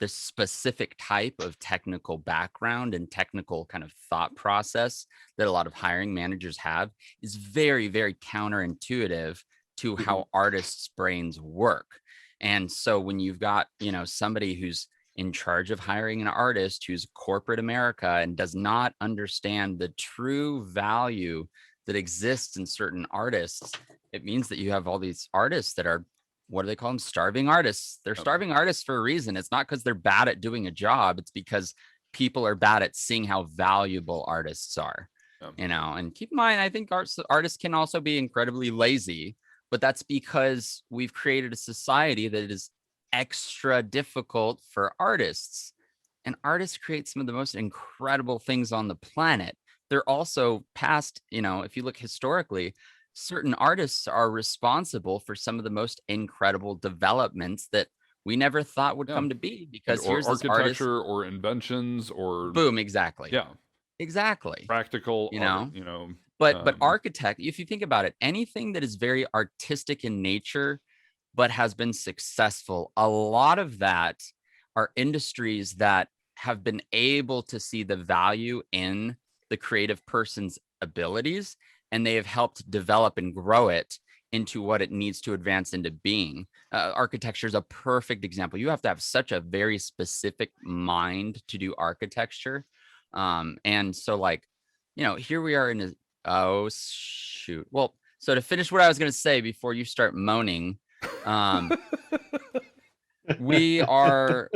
the specific type of technical background and technical kind of thought process that a lot of hiring managers have is very, very counterintuitive to how artists' brains work. And so when you've got, somebody who's in charge of hiring an artist who's corporate America and does not understand the true value that exists in certain artists, it means that you have all these artists that are, what do they call them? Starving artists. They're starving artists for a reason. It's not because they're bad at doing a job. It's because people are bad at seeing how valuable artists are, and keep in mind, I think artists can also be incredibly lazy, but that's because we've created a society that is extra difficult for artists, and artists create some of the most incredible things on the planet. They're also past, if you look historically, certain artists are responsible for some of the most incredible developments that we never thought would come to be, because here's this artist, or inventions or boom, exactly. Practical, but architect, if you think about it, anything that is very artistic in nature but has been successful, a lot of that are industries that have been able to see the value in the creative person's abilities, and they have helped develop and grow it into what it needs to advance into being. Architecture is a perfect example. You have to have such a very specific mind to do architecture. And so here we are in well, So to finish what I was going to say before you start moaning, we are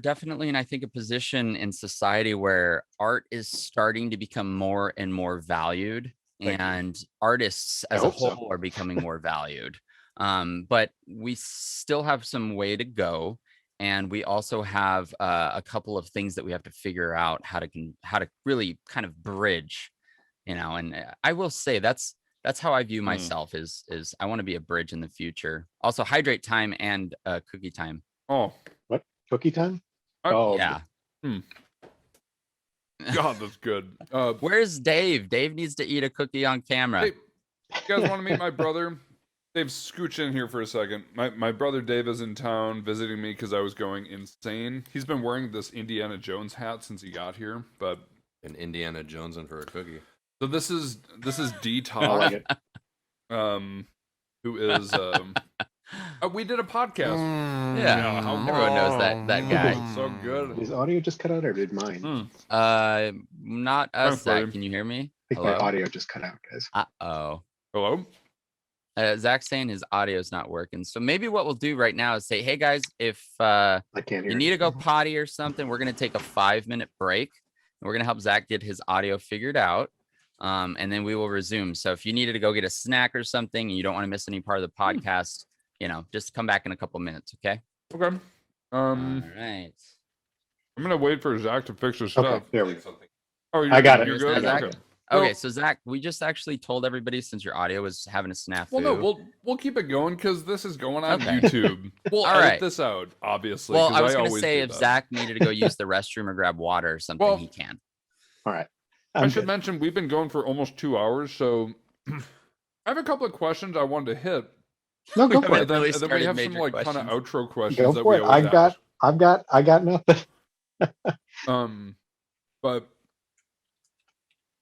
definitely in, I think, a position in society where art is starting to become more and more valued, and artists as a whole are becoming more valued. But we still have some way to go, and we also have a couple of things that we have to figure out how to really kind of bridge, and I will say that's how I view myself is I want to be a bridge in the future. Also hydrate time and cookie time. Oh, what? Cookie time? Yeah. God, that's good. Where's Dave? Dave needs to eat a cookie on camera. Hey, you guys want to meet my brother? Dave, scooch in here for a second. My brother Dave is in town visiting me because I was going insane. He's been wearing this Indiana Jones hat since he got here, but an Indiana Jones and for a cookie. So this is D Tock, who is we did a podcast. Yeah, everyone knows that guy. So good. His audio just cut out, or did mine? Not us. Zach, can you hear me? I think my audio just cut out, guys. Hello. Zach's saying his audio's not working. So maybe what we'll do right now is say, hey guys, if I can't hear you need to go potty or something, we're gonna take a 5-minute break. And we're gonna help Zach get his audio figured out. And then we will resume. So if you needed to go get a snack or something and you don't want to miss any part of the podcast, just come back in a couple minutes, okay? Okay. All right. I'm gonna wait for Zach to fix his stuff. Okay, there we go. Oh, I got it. You're good? Zach? Okay. Okay, so Zach, we just actually told everybody, since your audio was having a snafu. Well, no, we'll keep it going because this is going on YouTube. We'll All edit right. this out, obviously. Well, I was going to always say do if that. Zach needed to go use the restroom or grab water or something, he can. All right. I should mention we've been going for almost 2 hours, so I have a couple of questions I wanted to hit. No, go for it. And then we have some kind of outro questions go that for we it. always ask. I got nothing. But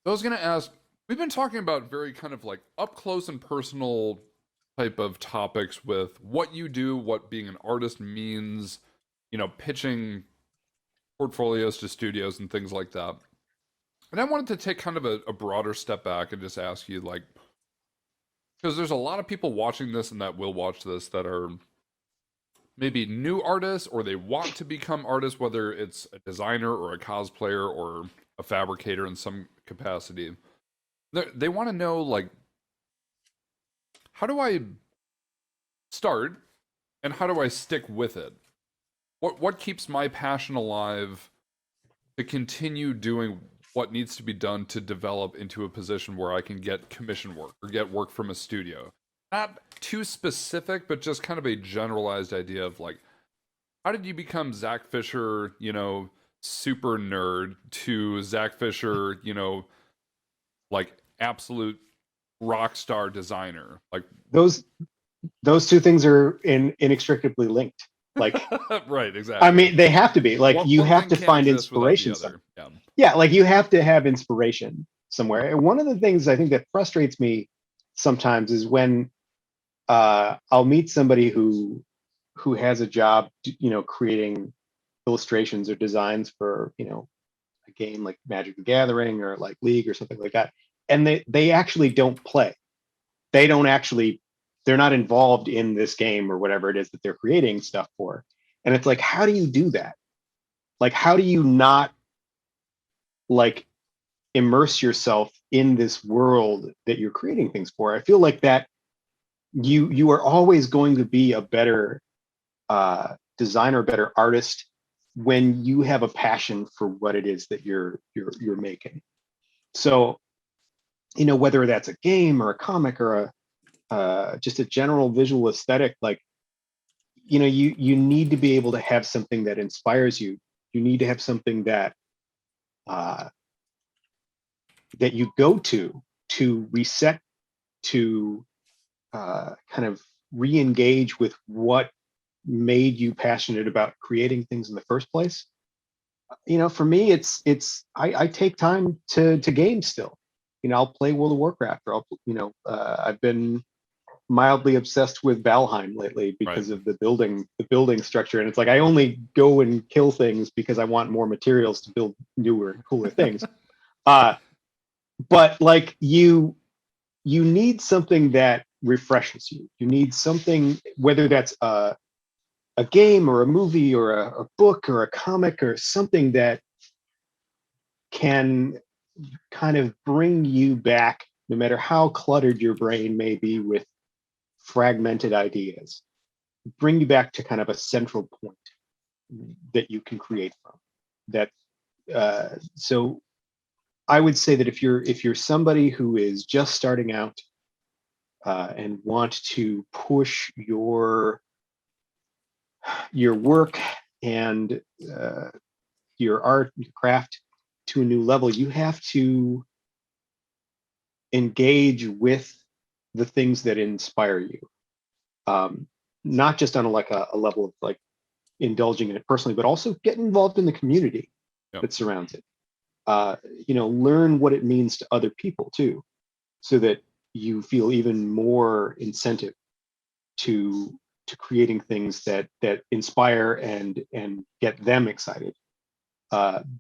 I was gonna ask, we've been talking about very kind of like up close and personal type of topics with what you do, what being an artist means, pitching portfolios to studios and things like that. And I wanted to take kind of a broader step back and just ask you, like, because there's a lot of people watching this and that will watch this that are maybe new artists or they want to become artists, whether it's a designer or a cosplayer or a fabricator in some capacity. They want to know, like, how do I start and how do I stick with it? What keeps my passion alive to continue doing what needs to be done to develop into a position where I can get commission work or get work from a studio? Not too specific, but just kind of a generalized idea of, like, how did you become Zach Fischer, super nerd, to Zach Fischer, like absolute rock star designer? Like those two things are inextricably linked. Like, right, exactly. I mean, they have to be. Like, you have to find inspiration somewhere. Yeah, like you have to have inspiration somewhere. And one of the things I think that frustrates me sometimes is when I'll meet somebody who has a job, creating illustrations or designs for, a game like Magic the Gathering or like League or something like that. And they actually don't play. They're not involved in this game or whatever it is that they're creating stuff for. And it's like, how do you do that? Like, how do you not like immerse yourself in this world that you're creating things for? I feel like that you are always going to be a better designer, better artist when you have a passion for what it is that you're making. So, whether that's a game or a comic or just a general visual aesthetic, like, you need to be able to have something that inspires you. You need to have something that that you go to reset, to kind of re-engage with what made you passionate about creating things in the first place. For me, I take time to game still. I'll play World of Warcraft, or I've been mildly obsessed with Valheim lately because of the building structure. And it's like, I only go and kill things because I want more materials to build newer and cooler things. But like you need something that refreshes you. You need something, whether that's a game or a movie or a book or a comic or something that can kind of bring you back, no matter how cluttered your brain may be with fragmented ideas, bring you back to kind of a central point that you can create from. That so I would say that if you're somebody who is just starting out and want to push your work and your art, your craft to a new level, you have to engage with the things that inspire you. Not just on a level of like indulging in it personally, but also get involved in the community that surrounds it. Learn what it means to other people too, so that you feel even more incentive to creating things that inspire and get them excited.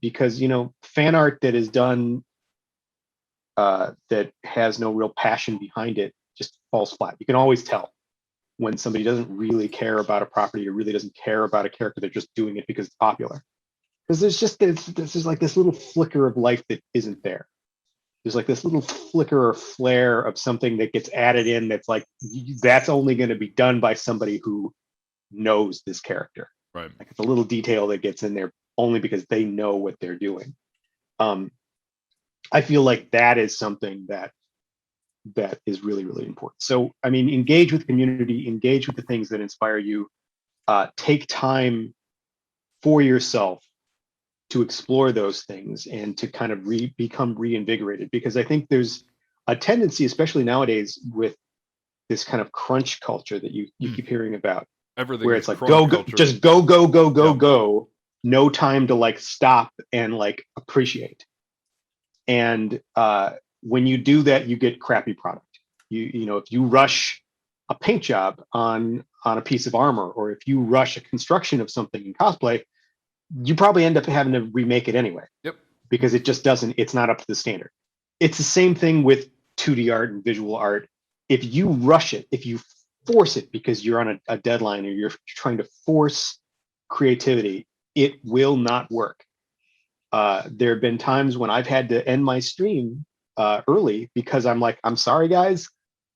Because fan art that is done that has no real passion behind it just falls flat. You can always tell when somebody doesn't really care about a property or really doesn't care about a character. They're just doing it because it's popular. Because there's like this little flicker of life that isn't there. There's like this little flicker or flare of something that gets added in that's like, that's only going to be done by somebody who knows this character. Right. Like it's a little detail that gets in there only because they know what they're doing. I feel like that is something that is really, really important. So, I mean, engage with community, engage with the things that inspire you, take time for yourself to explore those things and to kind of become reinvigorated. Because I think there's a tendency, especially nowadays, with this kind of crunch culture that you keep hearing about, Everything where is it's like culture. just go, no time to like stop and like appreciate. And when you do that, you get crappy product. If you rush a paint job on a piece of armor, or if you rush a construction of something in cosplay, you probably end up having to remake it anyway. Yep. Because it's not up to the standard. It's the same thing with 2D art and visual art. If you rush it, if you force it because you're on a deadline or you're trying to force creativity, it will not work. There have been times when I've had to end my stream early because I'm like, I'm sorry, guys.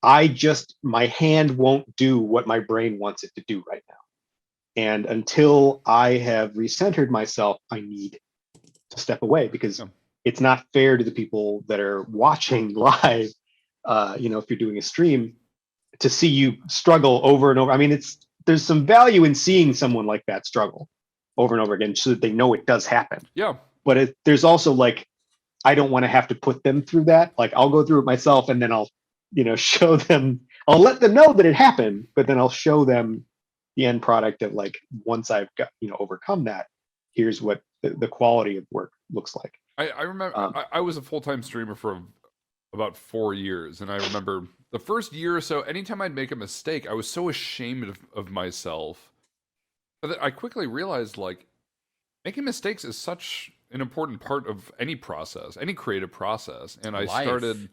My hand won't do what my brain wants it to do right now. And until I have recentered myself, I need to step away because it's not fair to the people that are watching live. If you're doing a stream, to see you struggle over and over. I mean, there's some value in seeing someone like that struggle over and over again so that they know it does happen. Yeah. But there's also like, I don't want to have to put them through that. Like I'll go through it myself and then I'll, show them, I'll let them know that it happened, but then I'll show them the end product of like, once I've got, overcome that, here's what the quality of work looks like. I remember I was a full-time streamer for about 4 years. And I remember the first year or so, anytime I'd make a mistake, I was so ashamed of myself. But I quickly realized like making mistakes is such an important part of any process, any creative process. And I started,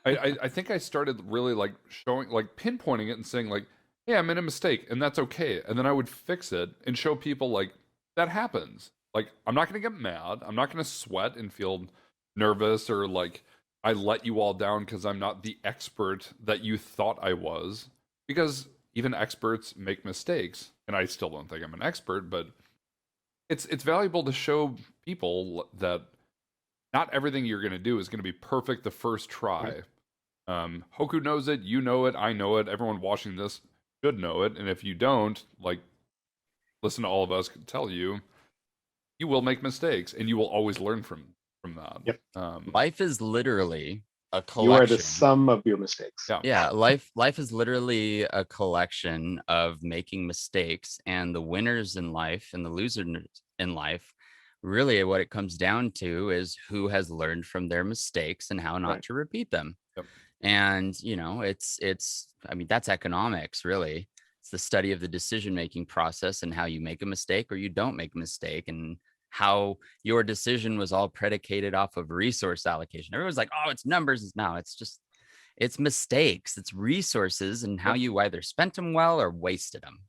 I think I started really like showing, like pinpointing it and saying like, hey, I made a mistake and that's okay. And then I would fix it and show people like that happens. Like, I'm not going to get mad. I'm not going to sweat and feel nervous or like I let you all down because I'm not the expert that you thought I was. Because even experts make mistakes. And I still don't think I'm an expert, but it's valuable to show people that not everything you're going to do is going to be perfect the first try. Hoku knows it, you know it, I know it, everyone watching this should know it, and if you don't, like, listen to all of us tell you, you will make mistakes, and you will always learn from that. Yep. Life is literally a collection. You are the sum of your mistakes. Yeah, life is literally a collection of making mistakes, and the winners in life and the losers in life, really what it comes down to is who has learned from their mistakes and how not to repeat them. Yep. And I mean, that's economics, really. It's the study of the decision-making process and how you make a mistake or you don't make a mistake, and how your decision was all predicated off of resource allocation. Everyone's like, oh, it's numbers. No, it's just, It's mistakes, it's resources, and how you either spent them well or wasted them.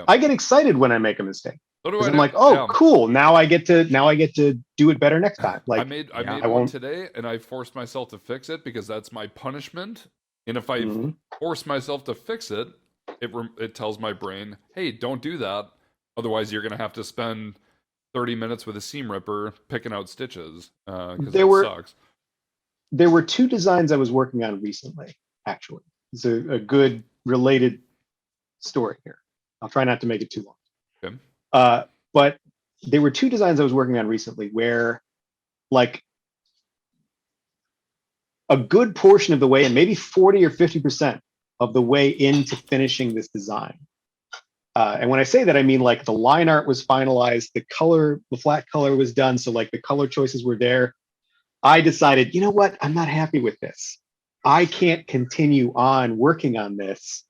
I get excited when I make a mistake. So do Because I I'm now. like, oh, Yeah. cool. Now I get to do it better next time. Like I made yeah. one won't- today, and I forced myself to fix it because that's my punishment. And if I Mhm. force myself to fix it, it tells my brain, hey, don't do that. Otherwise, you're going to have to spend 30 minutes with a seam ripper picking out stitches because that sucks. There were 2 designs I was working on recently, actually. It's a good related story here. I'll try not to make it too long. Okay. But there were 2 designs I was working on recently where, like, a good portion of the way, and maybe 40 or 50% of the way into finishing this design. And when I say that, I mean like the line art was finalized, the flat color was done. So like the color choices were there. I decided, you know what? I'm not happy with this. I can't continue on working on this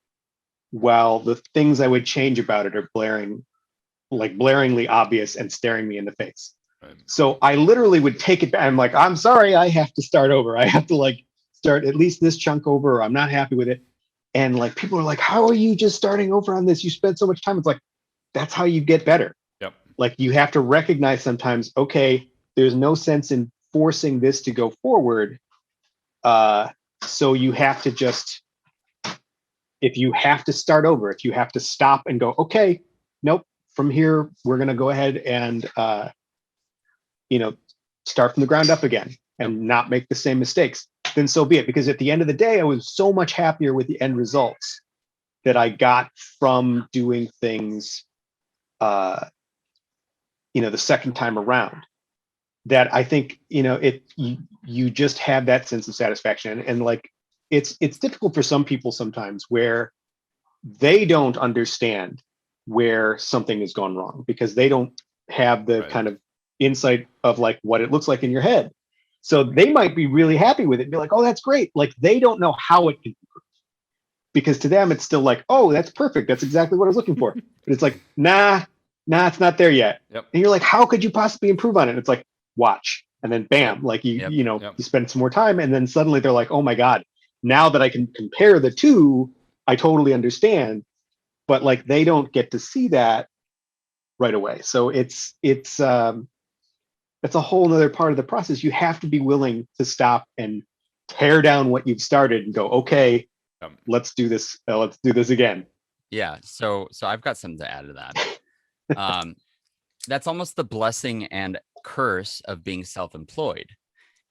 while the things I would change about it are blaringly obvious and staring me in the face. Right. So I literally would take it back. I'm like, I'm sorry, I have to start over. I have to like start at least this chunk over, or I'm not happy with it. And like people are like, how are you just starting over on this? You spent so much time. It's like, that's how you get better. Yep. Like you have to recognize sometimes, okay, there's no sense in forcing this to go forward. So you have to just, if you have to start over, if you have to stop and go, okay, nope, from here, we're going to go ahead and, start from the ground up again and not make the same mistakes, then so be it. Because at the end of the day, I was so much happier with the end results that I got from doing things, the second time around, that I think, you just have that sense of satisfaction. And like, it's difficult for some people sometimes where they don't understand where something has gone wrong because they don't have the Right. kind of insight of like what it looks like in your head. So they might be really happy with it and be like, oh, that's great. Like they don't know how it can improve because to them, it's still like, oh, that's perfect. That's exactly what I was looking for. But it's like, nah, it's not there yet. Yep. And you're like, how could you possibly improve on it? And it's like, watch. And then bam, like Yep. you spend some more time and then suddenly they're like, oh my God, now that I can compare the two, I totally understand. But like, they don't get to see that right away. So it's a whole nother part of the process. You have to be willing to stop and tear down what you've started and go, okay, Yep. let's do this. Let's do this again. Yeah. So I've got something to add to that. That's almost the blessing and curse of being self-employed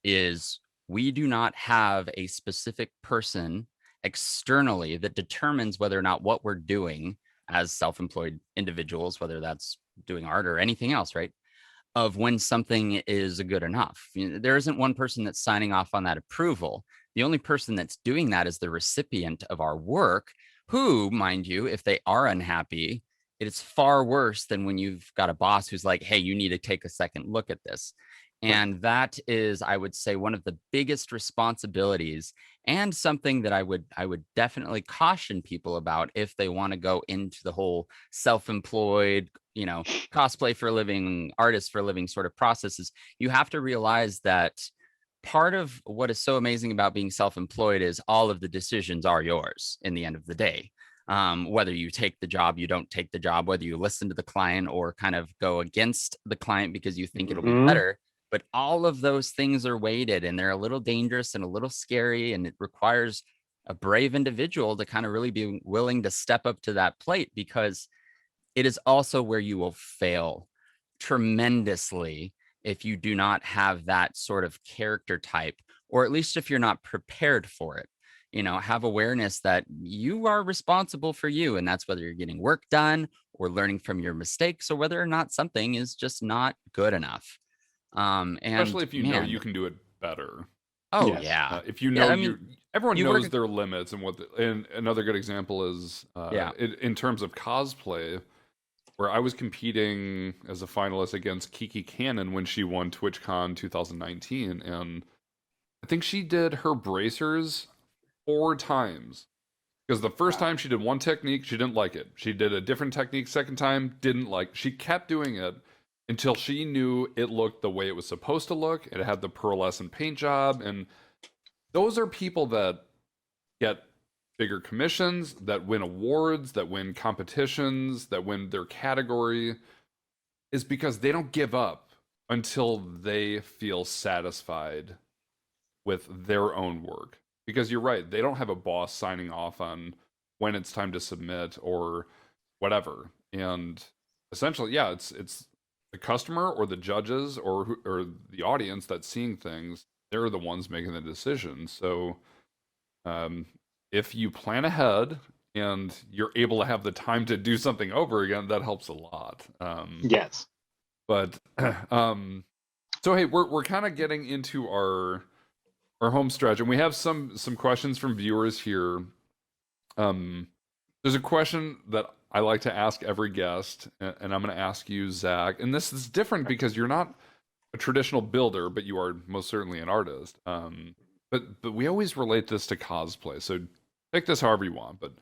is we do not have a specific person externally that determines whether or not what we're doing as self-employed individuals, whether that's doing art or anything else, right? Of when something is good enough. There isn't one person that's signing off on that approval. The only person that's doing that is the recipient of our work, who, mind you, if they are unhappy, it is far worse than when you've got a boss who's like, hey, you need to take a second look at this. And that is, I would say, one of the biggest responsibilities and something that I would definitely caution people about if they want to go into the whole self-employed, cosplay for a living, artist for a living sort of processes. You have to realize that part of what is so amazing about being self-employed is all of the decisions are yours in the end of the day. Whether you take the job, you don't take the job, whether you listen to the client or kind of go against the client because you think it'll be better. But all of those things are weighted and they're a little dangerous and a little scary. And it requires a brave individual to kind of really be willing to step up to that plate, because it is also where you will fail tremendously if you do not have that sort of character type, or at least if you're not prepared for it. Have awareness that you are responsible for you. And that's whether you're getting work done or learning from your mistakes or whether or not something is just not good enough. And especially if you know you can do it better. Oh, Yes. yeah. If you know, everyone you knows work- their limits and and another good example is in terms of cosplay, where I was competing as a finalist against Kiki Cannon when she won TwitchCon 2019. And I think she did her bracers 4 times. Because the first time she did one technique, she didn't like it. She did a different technique second time, didn't like. She kept doing it until she knew it looked the way it was supposed to look. It had the pearlescent paint job, and those are people that get bigger commissions, that win awards, that win competitions, that win their category, is because they don't give up until they feel satisfied with their own work. Because you're right, they don't have a boss signing off on when it's time to submit or whatever. And essentially, yeah, it's the customer or the judges or the audience that's seeing things. They're the ones making the decision. So if you plan ahead and you're able to have the time to do something over again, that helps a lot. Yes. But so hey, we're kind of getting into our home stretch, and we have some questions from viewers here. There's a question that I like to ask every guest, and I'm going to ask you, Zach. And this is different because you're not a traditional builder, but you are most certainly an artist. But we always relate this to cosplay, so take this however you want. But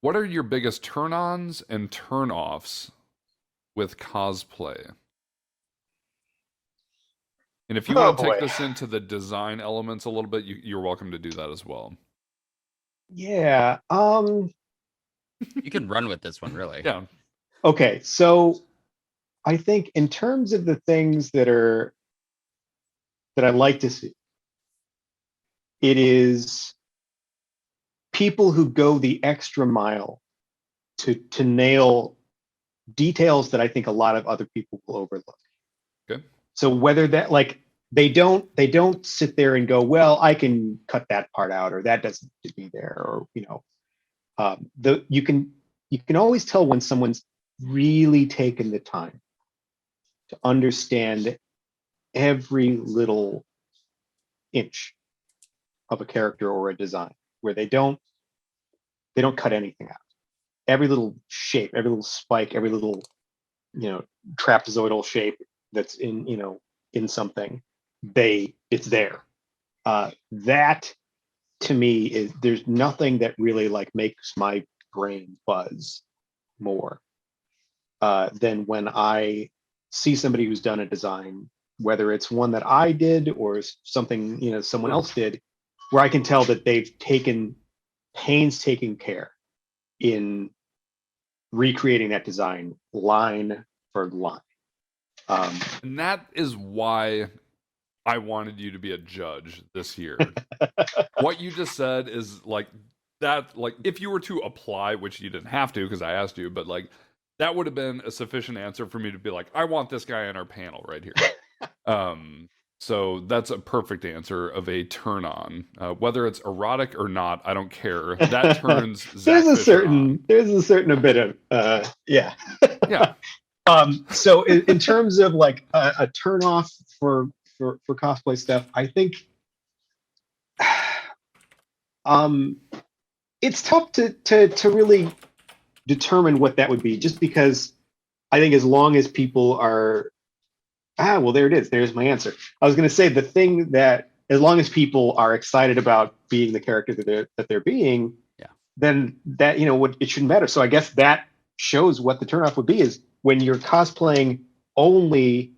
what are your biggest turn-ons and turn-offs with cosplay? And if you want to take this into the design elements a little bit, you're welcome to do that as well. Yeah. You can run with this one, really. Yeah. Okay, so I think in terms of the things that I like to see, it is people who go the extra mile to nail details that I think a lot of other people will overlook. Okay. So whether that, like, they don't sit there and go, well, I can cut that part out, or that doesn't need to be there, or you can always tell when someone's really taken the time to understand every little inch of a character or a design, where they don't cut anything out. Every little shape, every little spike, every little trapezoidal shape that's in something, it's there. That to me is, there's nothing that really like makes my brain buzz more than when I see somebody who's done a design, whether it's one that I did or something someone else did, where I can tell that they've taken painstaking care in recreating that design line for line. And that is why I wanted you to be a judge this year. What you just said is like that, like if you were to apply, which you didn't have to because I asked you, but like that would have been a sufficient answer for me to be like, I want this guy on our panel right here. So that's a perfect answer of a turn on. Whether it's erotic or not, I don't care. That turns Zach Fischer on. There's a certain bit of yeah. Yeah. So in terms of like a turn off for cosplay stuff, I think it's tough to really determine what that would be, just because I think as long as people are well, there it is. There's my answer. I was going to say the thing that as long as people are excited about being the character that they're being, yeah, then that it shouldn't matter. So I guess that shows what the turnoff would be, is when you're cosplaying only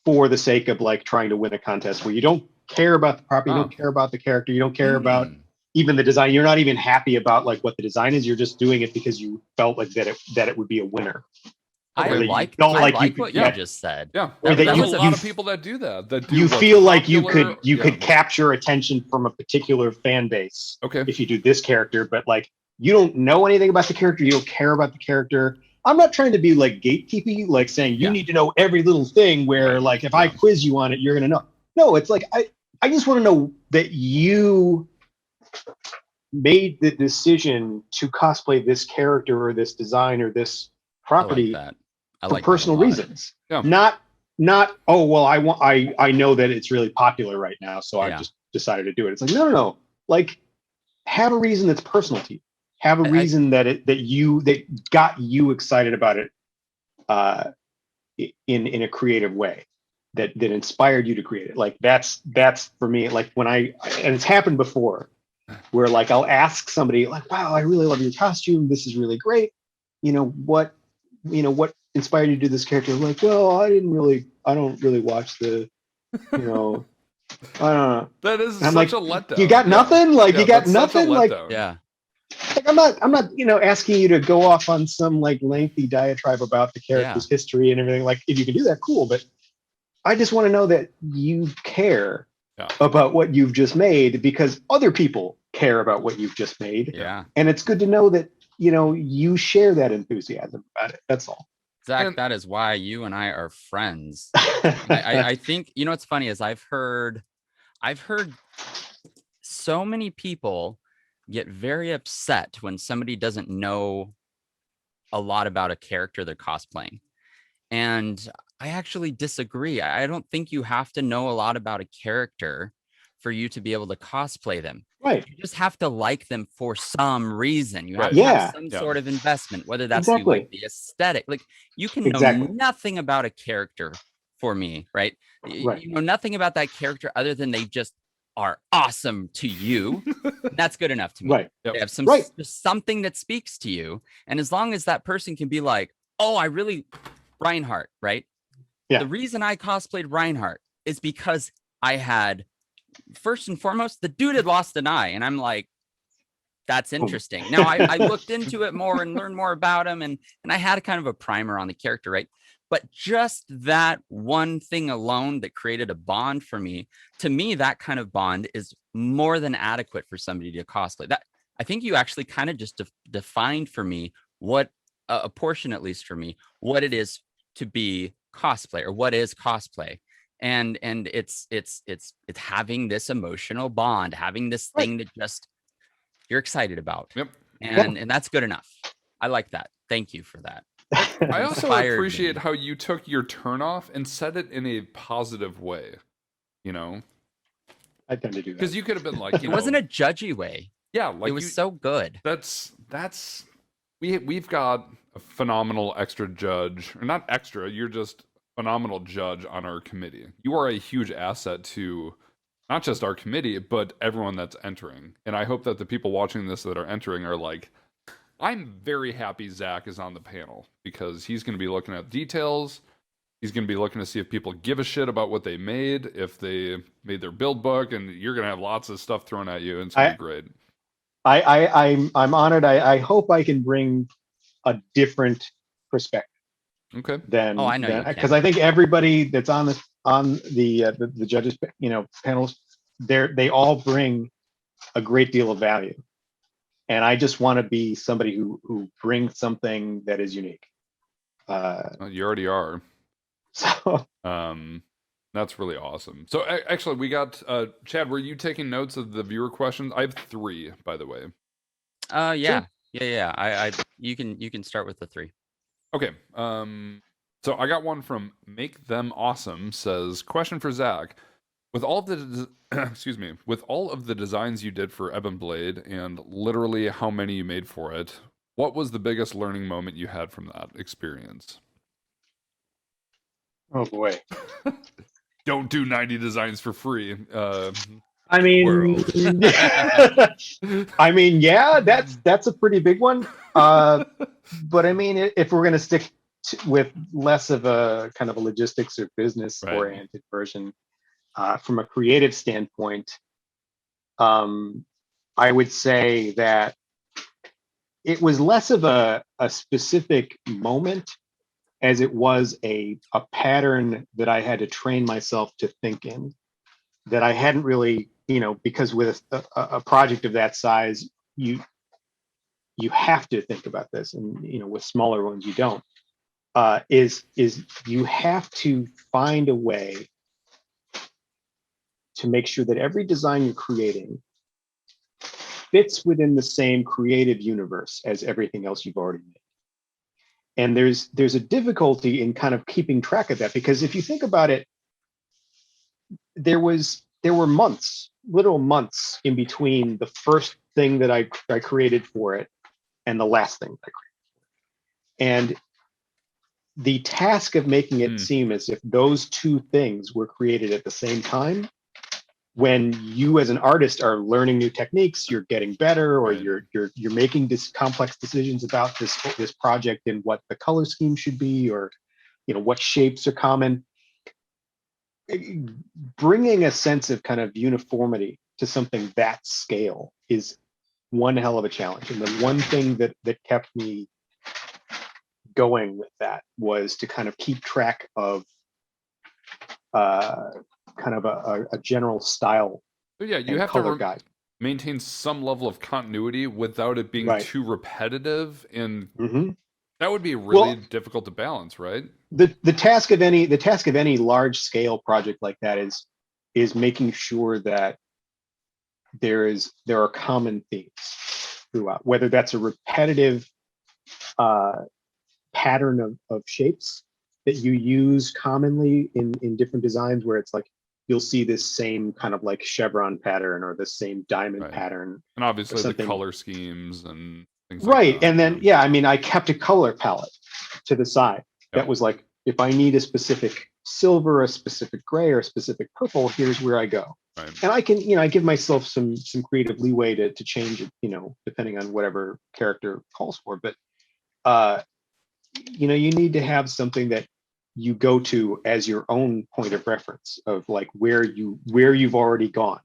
for the sake of like trying to win a contest, where you don't care about the property, you don't care about the character, you don't care about even the design. You're not even happy about like what the design is. You're just doing it because you felt like that it would be a winner. I like what you just said. Yeah, Or there's that a lot of people that do that. That do you what's feel like you popular. could capture attention from a particular fan base. Okay. If you do this character, but like you don't know anything about the character, you don't care about the character. I'm not trying to be like gatekeepy, like saying you need to know every little thing. Where like if I quiz you on it, you're gonna know. No, it's like I just want to know that you made the decision to cosplay this character or this design or this property for personal reasons. Yeah. Not oh well, I know that it's really popular right now, so I just decided to do it. It's like no. Like have a reason that's personal to you. Have a reason that got you excited about it in a creative way that inspired you to create it. Like that's for me, like when and it's happened before where like I'll ask somebody like, wow, I really love your costume. This is really great. What inspired you to do this character? I'm like, well, I don't really watch the, I don't know. That is I'm such like, a letdown. You got nothing? Like, you got that's such a nothing? Like, letdown. Yeah. like, I'm not, asking you to go off on some like lengthy diatribe about the character's history and everything. Like, if you can do that, cool. But I just want to know that you care about what you've just made, because other people care about what you've just made. Yeah. And it's good to know that, you share that enthusiasm about it. That's all. Zach, that is why you and I are friends. I think, what's funny is I've heard so many people get very upset when somebody doesn't know a lot about a character they're cosplaying. And I actually disagree. I don't think you have to know a lot about a character for you to be able to cosplay them. Right. You just have to like them for some reason. You have Right. to have some sort of investment, whether that's you like the aesthetic. Like, you can know nothing about a character for me, right? You know nothing about that character other than they just are awesome to you. That's good enough to me. Right. They have just something that speaks to you. And as long as that person can be like, oh, I really Reinhardt, right? Yeah. The reason I cosplayed Reinhardt is because I had, first and foremost, the dude had lost an eye. And I'm like, that's interesting. Now I looked into it more and learned more about him. And I had a kind of a primer on the character, right? But just that one thing alone that created a bond for me, to me, that kind of bond is more than adequate for somebody to cosplay. That, I think you actually kind of just defined for me what, a portion, at least for me, what it is to be cosplay, or what is cosplay. And it's having this emotional bond, having this thing that just you're excited about. Yep. And that's good enough. I like that. Thank you for that. I also appreciate how you took your turnoff and said it in a positive way. I tend to do that because you could have been like, it wasn't a judgy way. Yeah, like it was so good. We've got a phenomenal extra judge, or not extra. You're just a phenomenal judge on our committee. You are a huge asset to not just our committee, but everyone that's entering. And I hope that the people watching this that are entering are like, I'm very happy Zach is on the panel, because he's going to be looking at details. He's going to be looking to see if people give a shit about what they made, if they made their build book, and you're going to have lots of stuff thrown at you, and it's going to be great. I'm honored. I hope I can bring a different perspective. Okay. Than I know, because I think everybody that's on the judges panels, they all bring a great deal of value. And I just want to be somebody who brings something that is unique. You already are. So that's really awesome. So actually, we got Chad. Were you taking notes of the viewer questions? I have 3, by the way. Yeah. You can start with the 3. Okay. So I got one from Make Them Awesome. Says, question for Zach. With all of the with all of the designs you did for Ebon Blade, and literally how many you made for it, what was the biggest learning moment you had from that experience? Oh boy. Don't do 90 designs for free. I mean, yeah, that's a pretty big one. But I mean, if we're going to stick with less of a kind of a logistics or business oriented version, from a creative standpoint, I would say that it was less of a specific moment as it was a pattern that I had to train myself to think in, that I hadn't really, because with a project of that size, you have to think about this, and with smaller ones you don't. Is you have to find a way to make sure that every design you're creating fits within the same creative universe as everything else you've already made. And there's a difficulty in kind of keeping track of that, because if you think about it, there were months, literal months in between the first thing that I created for it and the last thing I created. And the task of making it seem as if those two things were created at the same time, when you as an artist are learning new techniques, you're getting better, or you're making this complex decisions about this project and what the color scheme should be, or what shapes are common. bringing a sense of kind of uniformity to something that scale is one hell of a challenge. And the one thing that kept me going with that was to kind of keep track of kind of a general style. But yeah, you have color to guide. maintain some level of continuity without it being Right. too repetitive, and Mm-hmm. that would be really difficult to balance, right? The task of any large scale project like that is making sure that there are common themes throughout, whether that's a repetitive pattern of shapes that you use commonly in different designs, where it's like you'll see this same kind of like chevron pattern or the same diamond pattern, and obviously the something. color schemes and things Right. like that. And then I mean, I kept a color palette to the side that was like, if I need a specific silver, a specific gray, or a specific purple, here's where I go. Right. And I can, I give myself some creative leeway to change it, depending on whatever character calls for. But you need to have something that you go to as your own point of reference of like where you've already gone,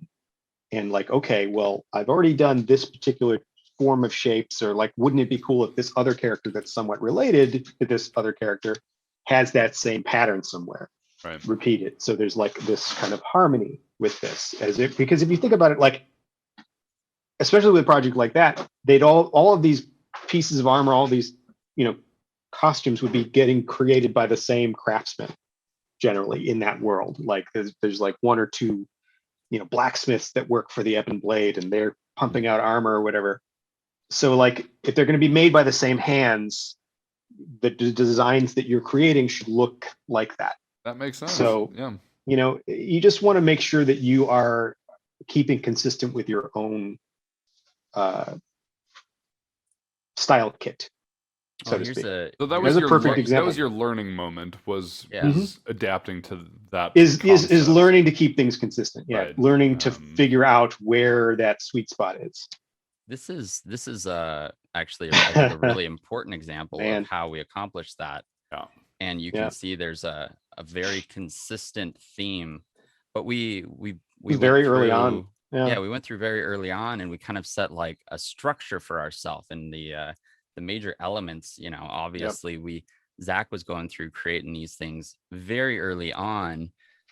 and like, okay, well, I've already done this particular form of shapes, or like, wouldn't it be cool if this other character that's somewhat related to this other character has that same pattern somewhere, repeated, so there's like this kind of harmony with this, because if you think about it, like, especially with a project like that, they'd all of these pieces of armor, all these costumes would be getting created by the same craftsman generally in that world. Like there's like one or two blacksmiths that work for the Ebon Blade, and they're pumping out armor or whatever. So like, if they're going to be made by the same hands, the designs that you're creating should look like that. That makes sense. So yeah, you just want to make sure that you are keeping consistent with your own style kit. So to speak. So that was a perfect example. That was your learning moment, was adapting to that. Is learning to keep things consistent. Yeah, Right. Learning to figure out where that sweet spot is. This is actually I think a really important example of how we accomplished that. Yeah. And you can see there's a very consistent theme, but we very early on. Yeah, we went through very early on, and we kind of set like a structure for ourselves, and the major elements. Obviously Zach was going through creating these things very early on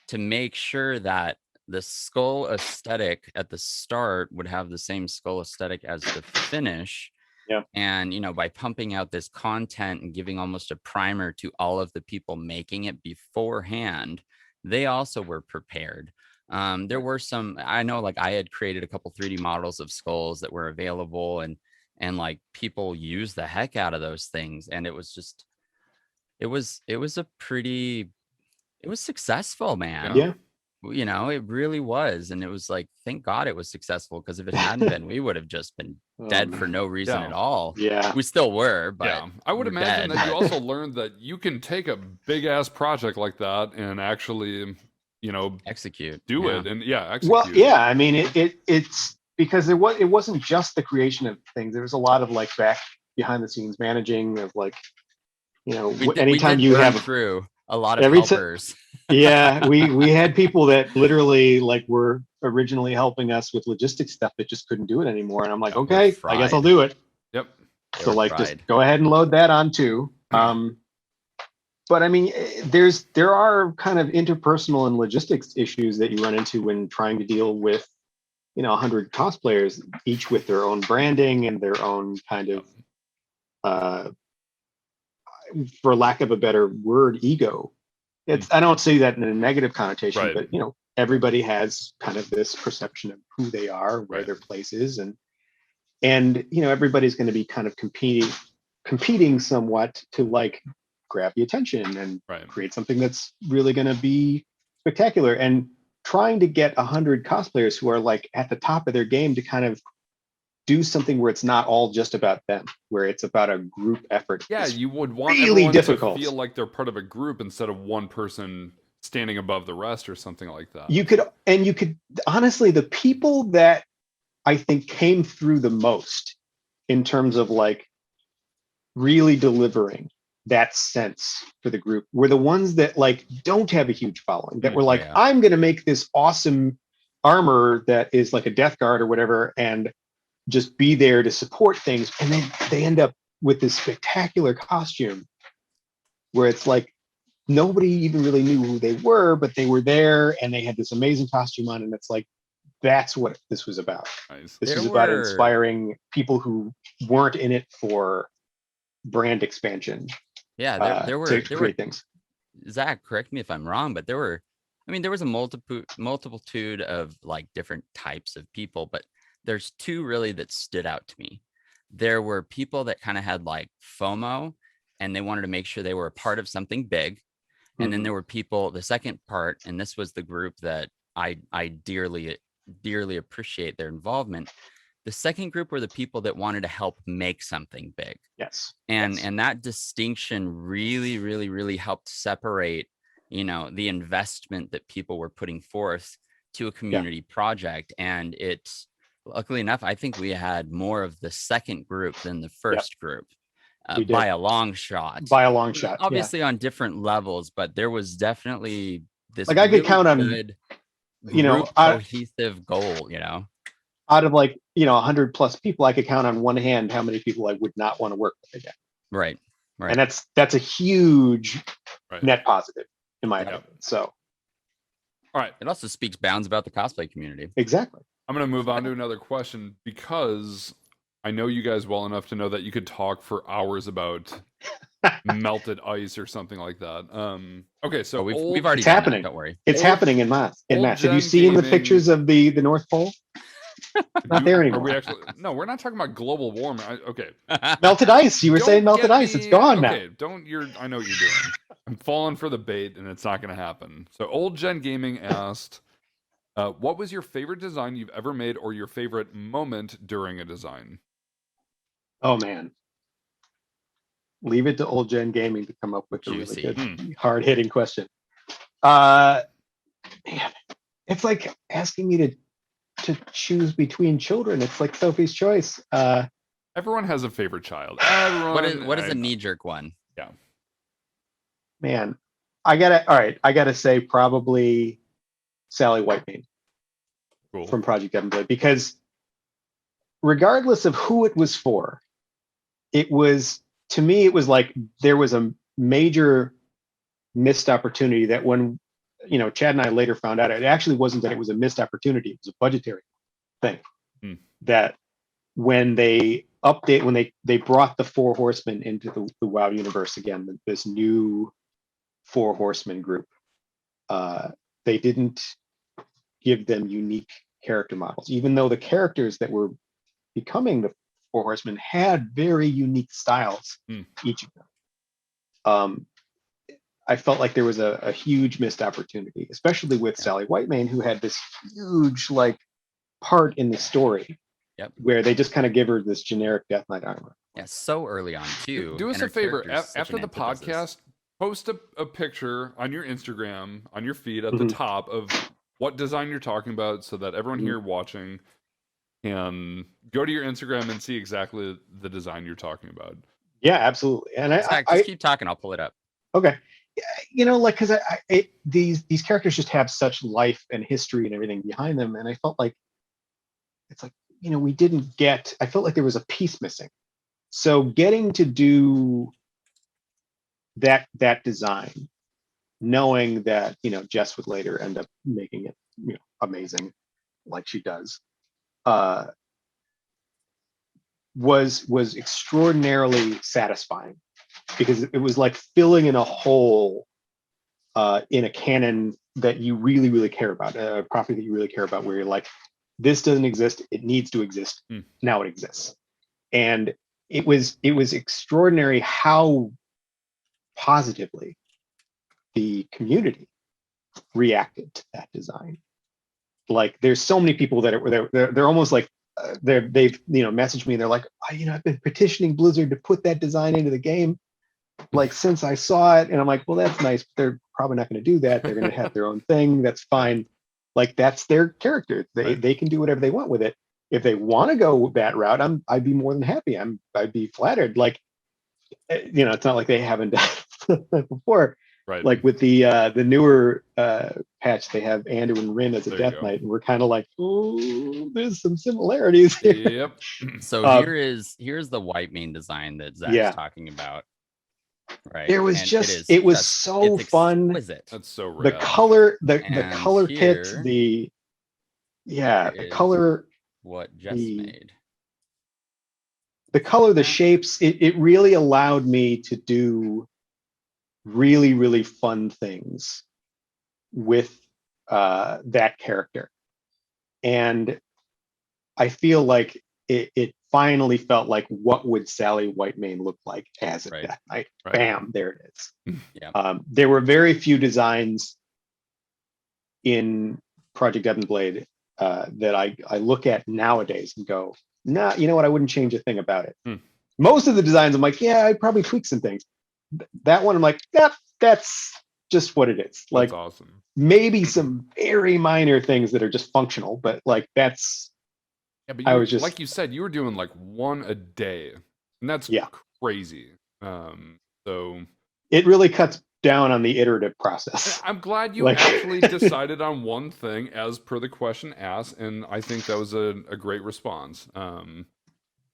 to make sure that the skull aesthetic at the start would have the same skull aesthetic as the finish. Yeah. And, by pumping out this content and giving almost a primer to all of the people making it beforehand, they also were prepared. There were some, I know, like I had created a couple 3D models of skulls that were available, and like people use the heck out of those things. And it was successful, man. Yeah. It really was. And it was like, thank God it was successful, because if it hadn't been, we would have just been dead for no reason at all. Yeah. We still were, but I would imagine dead. that you also learned that you can take a big ass project like that and actually, execute, do it, and execute. Well, yeah, I mean, it's because it wasn't just the creation of things. There was a lot of like back behind the scenes managing of like, anytime you have through a lot of helpers. Yeah, we had people that literally like were originally helping us with logistics stuff that just couldn't do it anymore. And I'm like, okay, I guess I'll do it. Yep. So like, just go ahead and load that on too. But I mean, there are kind of interpersonal and logistics issues that you run into when trying to deal with 100 cosplayers, each with their own branding and their own kind of, for lack of a better word, ego. I don't say that in a negative connotation, but everybody has kind of this perception of who they are, where their place is, and everybody's going to be kind of competing somewhat to like grab the attention and create something that's really going to be spectacular. And trying to get 100 cosplayers who are like at the top of their game to kind of do something where it's not all just about them, where it's about a group effort. Yeah, you would want really everyone difficult to feel like they're part of a group instead of one person standing above the rest or something like that. You could honestly, the people that I think came through the most in terms of like really delivering that sense for the group were the ones that like don't have a huge following, that were like, Yeah. I'm going to make this awesome armor that is like a death guard or whatever, and just be there to support things. And then they end up with this spectacular costume where it's like nobody even really knew who they were, but they were there and they had this amazing costume on. And it's like, that's what this was about. Nice. This There was about were- inspiring people who weren't in it for brand expansion. Yeah, there to were create things. Zach, correct me if I'm wrong, but there was a multitude of like different types of people, but there's two really that stood out to me. There were people that kind of had like FOMO and they wanted to make sure they were a part of something big. And then Mhm. there were people, the second part, and this was the group that I dearly appreciate their involvement. The second group were the people that wanted to help make something big. Yes. And yes. and that distinction really helped separate, the investment that people were putting forth to a community project. And it's, luckily enough, I think we had more of the second group than the first group, We did. by a long shot. By a long shot. Yeah. Obviously on different levels, but there was definitely this Like, I could really count on, good you know, group cohesive goal. Out of like, 100 plus people, I could count on one hand how many people I would not want to work with again. Right. And that's a huge Right. net positive in my Yeah. opinion. So All right. It also speaks bounds about the cosplay community. exactly. I'm going to move on to another question because I know you guys well enough to know that you could talk for hours about melted ice or something like that. Okay, so So we've old, already It's done that, happening. don't worry. It's Old- happening in mass. old Have you gen seen the gaming- pictures of the North Pole? Not there Are anymore. we actually? No, we're not talking about global warming. Okay, Melted ice. You were Don't saying melted get ice. It's me- gone now. Okay, I know what you're doing. I'm falling for the bait, and it's not going to happen. So, Old Gen Gaming asked, "What was your favorite design you've ever made, or your favorite moment during a design?" Oh man. Leave it to old gen gaming to come up with a really Juicy. good, hard hitting question. Man, it's like asking me to choose between children. It's like Sophie's Choice. Everyone has a favorite child. Everyone. What is I a know. knee jerk one? Man, I gotta say probably Sally Whitemane Cool. from Project Evanblade, because regardless of who it was for, it was, to me, it was like there was a major missed opportunity that when, Chad and I later found out, it actually wasn't that it was a missed opportunity, it was a budgetary thing. That when they brought the Four Horsemen into the WoW universe again, this new Four Horsemen group, they didn't give them unique character models, even though the characters that were becoming the Four Horsemen had very unique styles, each of them. I felt like there was a huge missed opportunity, especially with Sally Whitemane, who had this huge part in the story. Yep. Where they just kind of give her this generic Death Knight armor. Yeah, so early on too. Do us and a her favor. character's such After an the antithesis. podcast, post a picture on your Instagram, on your feed at the Mhm. top of what design you're talking about, so that everyone Mhm. here watching can go to your Instagram and see exactly the design you're talking about. Yeah, absolutely. And Zach, just keep talking. I'll pull it up. okay, because these characters just have such life and history and everything behind them, and I felt like it's like, we didn't get. I felt like there was a piece missing. So getting to do that design, knowing that Jess would later end up making it amazing, like she does, was extraordinarily satisfying, because it was like filling in a hole in a canon that you really, really care about, a property that you really care about, where you're like, this doesn't exist, it needs to exist. Now it exists. And it was extraordinary how positively the community reacted to that design. Like, there's so many people that they're almost like they've messaged me, and they're like, I've been petitioning Blizzard to put that design into the game like since I saw it. And I'm like, well, that's nice, but they're probably not going to do that. They're going to have their own thing. That's fine. Like, that's their character. They can do whatever they want with it. If they want to go that route, I'd be more than happy. I'd be flattered. Like, it's not like they haven't done it before. Right. Like with the newer patch, they have Andu and Rin as a There you Death go. Knight, and we're kind of like, oh, there's some similarities here. Yep. So here's the white mane design that Zach's Yeah. talking about. Right. It was And just, is it was just- so it's fun. exquisite. That's so The rad. color, the And color kit, here the is color, what Jess the- made. the color, the shapes, it really allowed me to do really, really fun things with that character. And I feel like it finally felt like, what would Sally Whitemane look like as a Right. Death Knight? Right. Bam, there it is. Yeah. There were very few designs in Project Blade that I look at nowadays and go, nah, you know what? I wouldn't change a thing about it. Most of the designs, I'm like, yeah, I'd probably tweak some things. That one, I'm like, that's just what it is. Like, That's awesome. maybe some very minor things that are just functional, but like that's. Yeah, but I was just like you said, you were doing like one a day, and that's crazy. So it really cuts down on the iterative process. I'm glad you Like- actually decided on one thing as per the question asked, and I think that was a great response.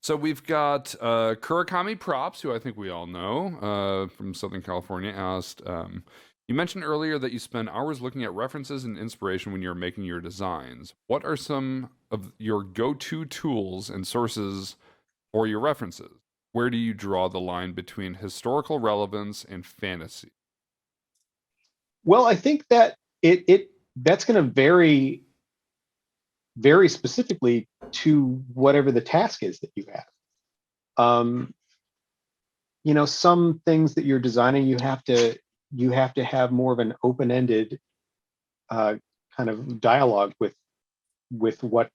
So we've got Kurakami Props, who I think we all know, from Southern California, asked, you mentioned earlier that you spend hours looking at references and inspiration when you're making your designs. What are some of your go-to tools and sources for your references? Where do you draw the line between historical relevance and fantasy? Well, I think that that's going to vary very specifically to whatever the task is that you have. Some things that you're designing, you have to have more of an open-ended kind of dialogue with what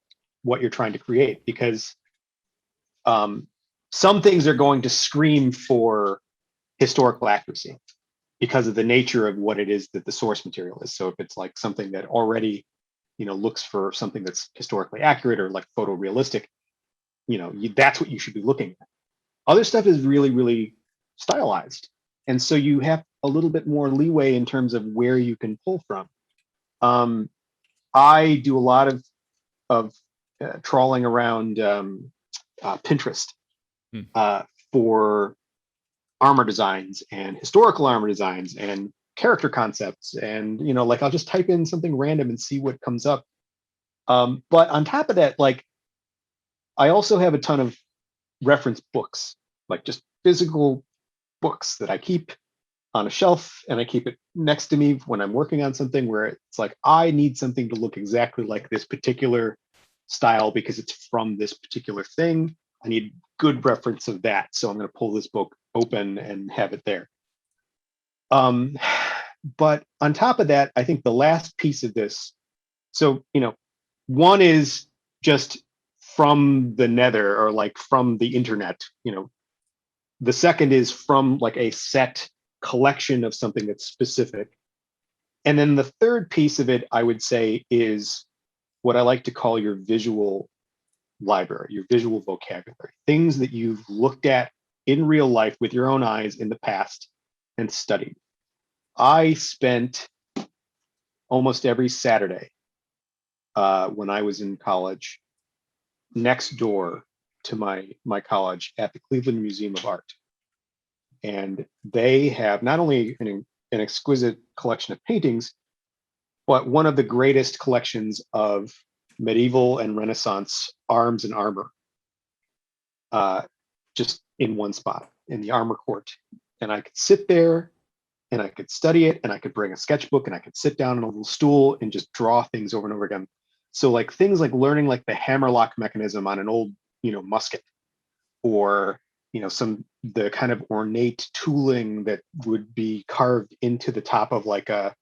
you're trying to create, because some things are going to scream for historical accuracy because of the nature of what it is that the source material is. So if it's like something that already looks for something that's historically accurate or like photorealistic, that's what you should be looking at. Other stuff is really, really stylized, and so you have a little bit more leeway in terms of where you can pull from. I do a lot of trawling around Pinterest for armor designs and historical armor designs and character concepts, and like I'll just type in something random and see what comes up. But on top of that, like I also have a ton of reference books, like just physical books that I keep on a shelf, and I keep it next to me when I'm working on something where it's like, I need something to look exactly like this particular style because it's from this particular thing. I need good reference of that. So I'm going to pull this book open and have it there. But on top of that, I think the last piece of this, so, one is just from the nether or like from the internet, the second is from like a set collection of something that's specific. And then the third piece of it, I would say, is what I like to call your visual library, your visual vocabulary, things that you've looked at in real life with your own eyes in the past and studied. I spent almost every Saturday when I was in college next door to my college at the Cleveland Museum of Art. And they have not only an exquisite collection of paintings, but one of the greatest collections of medieval and Renaissance arms and armor, just in one spot in the armor court. And I could sit there and I could study it, and I could bring a sketchbook and I could sit down on a little stool and just draw things over and over again. So like things like learning like the hammerlock mechanism on an old, musket, or the kind of ornate tooling that would be carved into the top of like a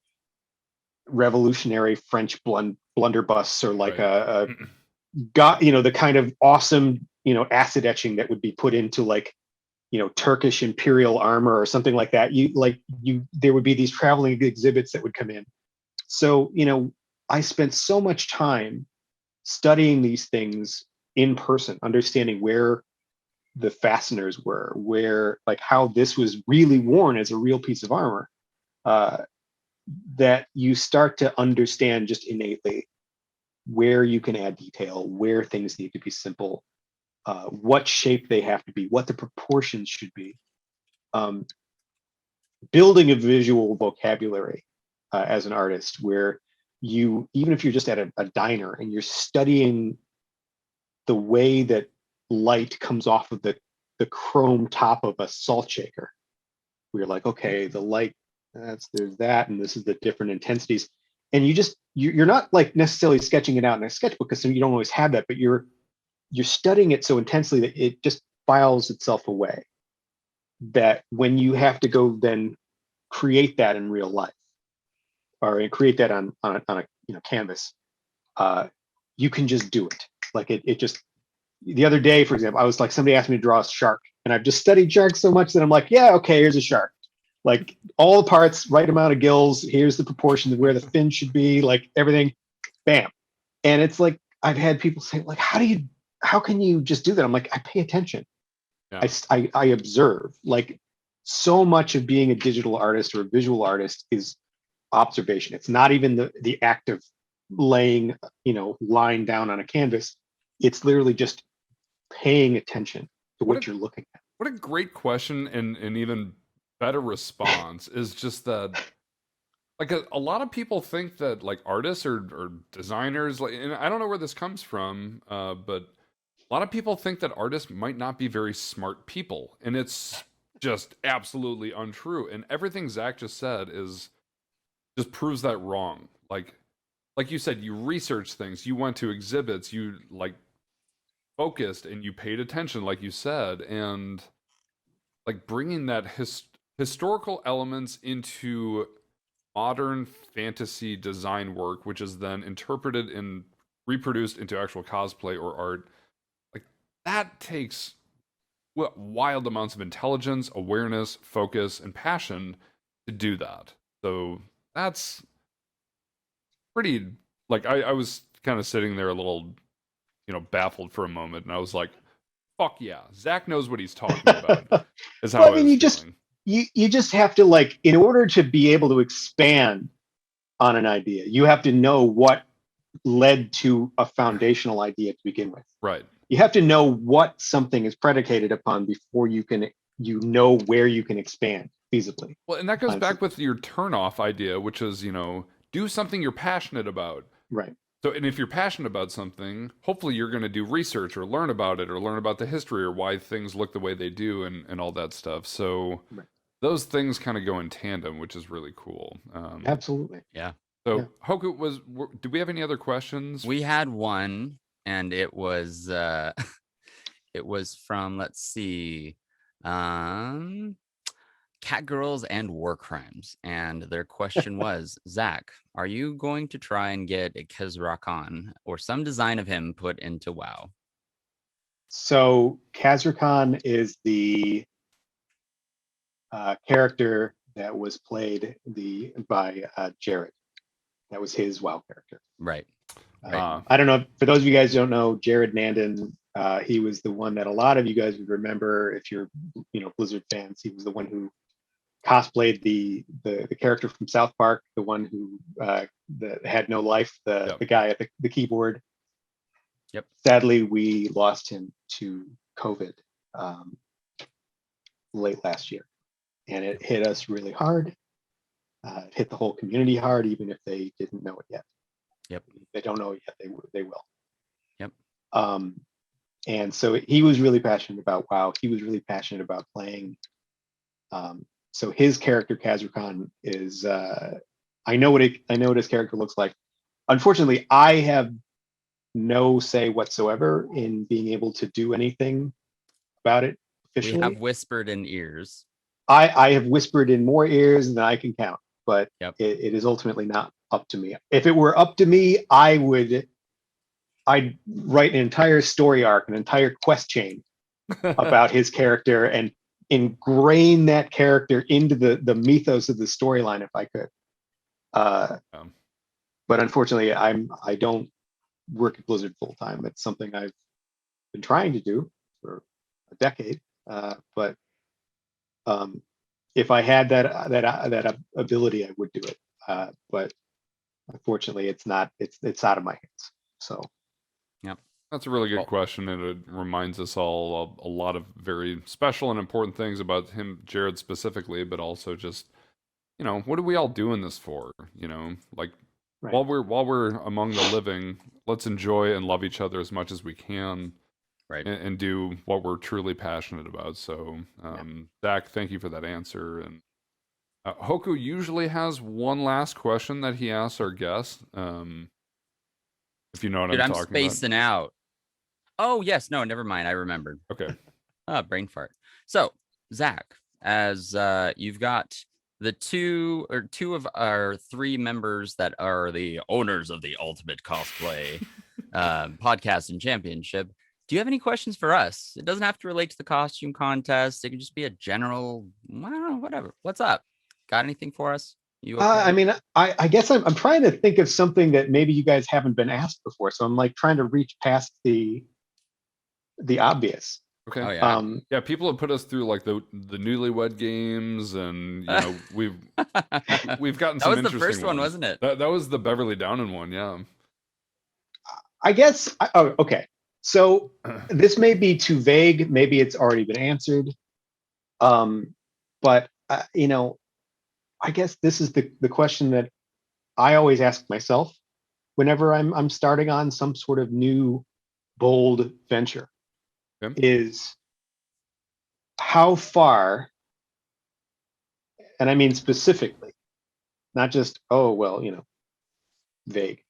revolutionary French blunderbuss, or like Right. the kind of awesome, acid etching that would be put into like, Turkish imperial armor or something like that. There would be these traveling exhibits that would come in. So, I spent so much time studying these things in person, understanding where the fasteners were, where like how this was really worn as a real piece of armor, that you start to understand just innately where you can add detail, where things need to be simple, what shape they have to be, what the proportions should be. Building a visual vocabulary as an artist, where you, even if you're just at a diner and you're studying the way that light comes off of the chrome top of a salt shaker, where you're like, okay, the light, there's that, and this is the different intensities. And you're not like necessarily sketching it out in a sketchbook, because you don't always have that, but you're studying it so intensely that it just files itself away. That when you have to go then create that in real life, or create that on a canvas, you can just do it. Like it just, the other day, for example, I was like, somebody asked me to draw a shark, and I've just studied sharks so much that I'm like, yeah, okay, here's a shark. Like all the parts, right amount of gills, here's the proportion of where the fin should be, like everything, bam. And it's like, I've had people say, like, how can you just do that? I'm like, I pay attention. Yeah. I observe. Like, so much of being a digital artist or a visual artist is observation. It's not even the act of laying, line down on a canvas. It's literally just paying attention to what you're looking at. What a great question, and even better response is just that, like, a lot of people think that like artists or designers, like, and I don't know where this comes from, but a lot of people think that artists might not be very smart people, and it's just absolutely untrue. And everything Zach just said just proves that wrong. Like you said, you researched things, you went to exhibits, you like focused and you paid attention, like you said, and like bringing that historical elements into modern fantasy design work, which is then interpreted and reproduced into actual cosplay or art. Like that takes wild amounts of intelligence, awareness, focus, and passion to do that. So that's pretty, like, I was kind of sitting there a little, baffled for a moment, and I was like, fuck yeah, Zach knows what he's talking about. Is how Well, I was feeling. You just have to, like, in order to be able to expand on an idea, you have to know what led to a foundational idea to begin with. Right. You have to know what something is predicated upon before you know where you can expand feasibly. Well, and that goes back with your turn-off idea, which is, do something you're passionate about. Right. So, and if you're passionate about something, hopefully you're going to do research or learn about it or learn about the history or why things look the way they do and all that stuff. So those things kind of go in tandem, which is really cool. Absolutely. Yeah. So Hoku, do we have any other questions? We had one, and it was it was from, let's see, Catgirls and War Crimes, and their question was, Zach, are you going to try and get a Kazrakan or some design of him put into WoW? So Kazrakan is the character that was played by Jared. That was his WoW character. Right. I don't know. For those of you guys who don't know, Jared Nandon, he was the one that a lot of you guys would remember if you're, Blizzard fans. He was the one who cosplayed the character from South Park, the one who that had no life, the guy at the keyboard. Yep. Sadly, we lost him to COVID late last year, and it hit us really hard. It hit the whole community hard, even if they didn't know it yet. Yep. If they don't know it yet, they will. Yep. And so he was really passionate about WoW. He was really passionate about playing. So his character Kazrakan is I know what his character looks like. Unfortunately, I have no say whatsoever in being able to do anything about it officially. We have whispered in ears. I have whispered in more ears than I can count, but Yep. it is ultimately not up to me. If it were up to me, I'd write an entire story arc, an entire quest chain about his character and ingrain that character into the mythos of the storyline if I could. But unfortunately, I don't work at Blizzard full time. It's something I've been trying to do for a decade. But if I had that ability, I would do it. But unfortunately, it's not. It's out of my hands. So. That's a really good Well- question, and it reminds us all of a lot of very special and important things about him, Jared specifically, but also just, what are we all doing this for? Like Right. while we're among the living, let's enjoy and love each other as much as we can, Right. and do what we're truly passionate about. So, Zach, thank you for that answer. And Hoku usually has one last question that he asks our guests. If you know what Dude, I'm I'm talking spacing out. Oh, yes. No, never mind. I remembered. about. Okay. Brain fart. So, Zach, as you've got the two of our three members that are the owners of the Ultimate Cosplay podcast and championship, do you have any questions for us? It doesn't have to relate to the costume contest. It can just be a general, I don't know, whatever. What's up? Got anything for us? You okay? I mean, I guess I'm trying to think of something that maybe you guys haven't been asked before. So I'm like trying to reach past the obvious. Okay. Oh, yeah. Yeah, people have put us through like the newlywed games, and we've gotten That some was the interesting first one, ones. wasn't it? That was the Beverly Downen one, yeah. I guess. Oh, okay. So this may be too vague. Maybe it's already been answered. But I guess this is the question that I always ask myself whenever I'm starting on some sort of new bold venture. Okay. Is how far, and I mean specifically, not just vague.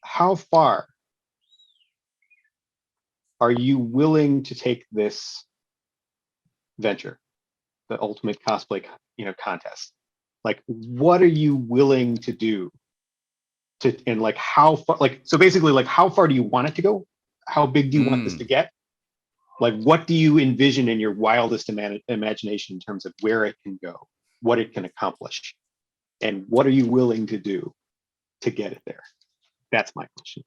How far are you willing to take this venture, the Ultimate Cosplay contest? Like, what are you willing to do and like how far, so basically, like, how far do you want it to go? How big do you want this to get? Like, what do you envision in your wildest imagination in terms of where it can go, what it can accomplish, and what are you willing to do to get it there? That's my question.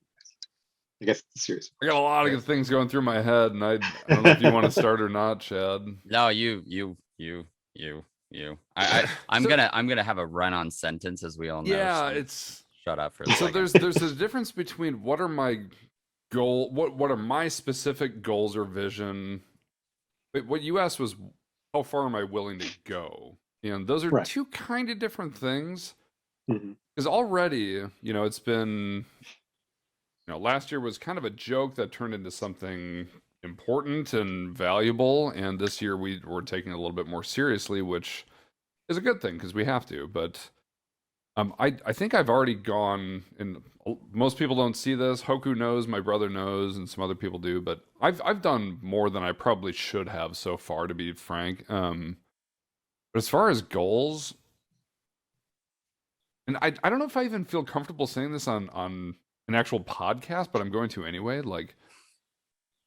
I guess it's serious. I got a lot of good things going through my head, and I don't know if you want to start or not, Chad. No, you. I'm gonna have a run-on sentence, as we all know. Yeah, so it's shut up for a so second. there's a difference between what are my what are my specific goals or vision. But what you asked was how far am I willing to go, and those are Right. two kind of different things. Mhm. Because already, it's been, last year was kind of a joke that turned into something important and valuable, and this year we're taking it a little bit more seriously, which is a good thing because we have to. But I think I've already gone, and most people don't see this. Hoku knows, my brother knows, and some other people do. But I've done more than I probably should have so far, to be frank. But as far as goals, and I don't know if I even feel comfortable saying this on an actual podcast, but I'm going to anyway. Like,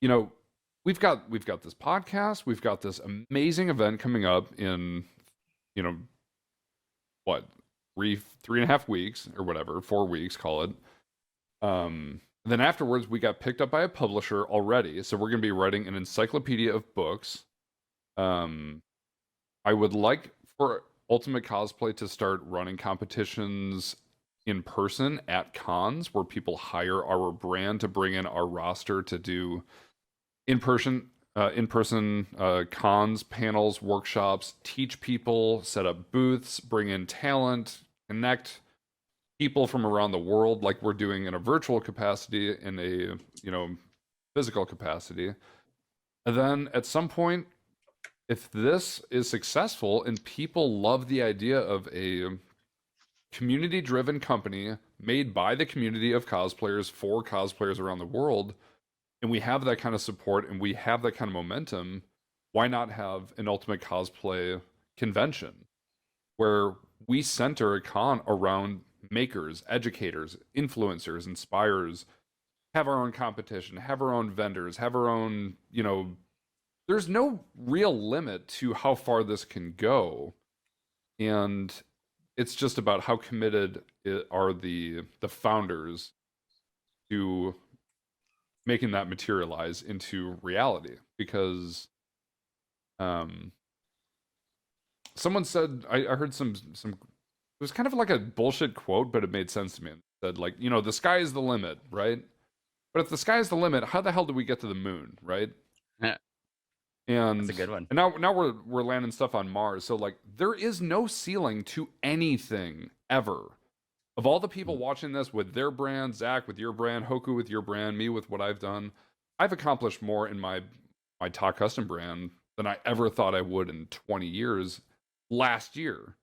we've got this podcast, we've got this amazing event coming up in, what, 3.5 weeks or whatever, 4 weeks, call it. Then afterwards, we got picked up by a publisher already, so we're going to be writing an encyclopedia of books. I would like for Ultimate Cosplay to start running competitions in person at cons where people hire our brand to bring in our roster to do in-person cons, panels, workshops, teach people, set up booths, bring in talent, connect people from around the world like we're doing in a virtual capacity, in a physical capacity. And then at some point, if this is successful and people love the idea of a community-driven company made by the community of cosplayers for cosplayers around the world, and we have that kind of support and we have that kind of momentum, why not have an Ultimate Cosplay convention where we center a con around makers, educators, influencers, inspirers, have our own competition, have our own vendors, have our own, there's no real limit to how far this can go. And it's just about how committed are the founders to making that materialize into reality. Because Someone said, I heard some, it was kind of like a bullshit quote, but it made sense to me. It said, like, you know, the sky is the limit, right? But if the sky is the limit, how the hell do we get to the moon, right? Yeah. And That's a good one. And now we're landing stuff on Mars. So like there is no ceiling to anything ever. Of all the people watching this with their brand, Zach with your brand, Hoku with your brand, me with what I've done, I've accomplished more in my Tock custom brand than I ever thought I would in 20 years last year.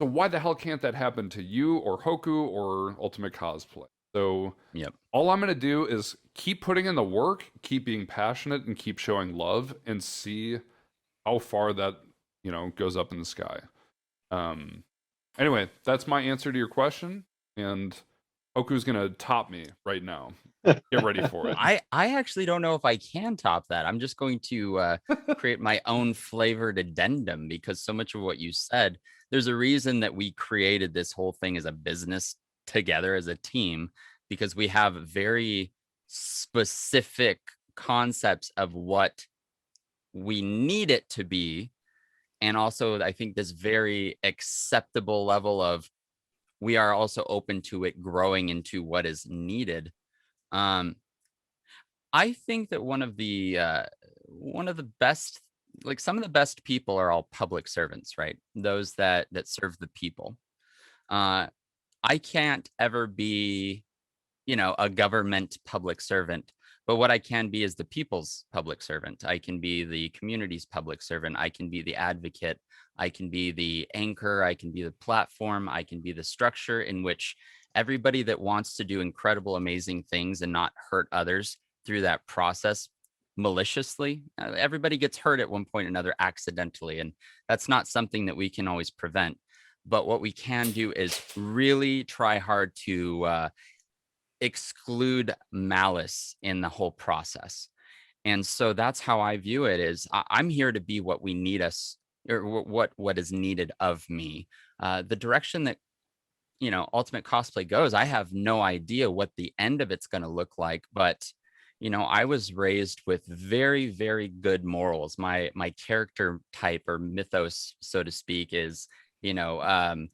So why the hell can't that happen to you or Hoku or Ultimate Cosplay? So Yep. all I'm going to do is keep putting in the work, keep being passionate, and keep showing love, and see how far that, you know, goes up in the sky. Anyway, that's my answer to your question, and Hoku's going to top me right now. Get ready for it. I actually don't know if I can top that. I'm just going to create my own flavored addendum, because so much of what you said, there's a reason that we created this whole thing as a business together as a team, because we have very specific concepts of what we need it to be. And also, I think this very acceptable level of we are also open to it growing into what is needed. I think that one of the best, like some of the best people are all public servants, right? Those that serve the people. I can't ever be, you know, a government public servant, but what I can be is the people's public servant. I can be the community's public servant. I can be the advocate. I can be the anchor. I can be the platform. I can be the structure in which everybody that wants to do incredible, amazing things and not hurt others through that process maliciously. Everybody gets hurt at one point or another accidentally, and that's not something that we can always prevent. But what we can do is really try hard to exclude malice in the whole process. And so that's how I view it. Is I'm here to be what we need us, or what is needed of me. The direction that, you know, Ultimate Cosplay goes, I have no idea what the end of it's going to look like, but you know, I was raised with very, very good morals. My character type or mythos, so to speak, is, you know,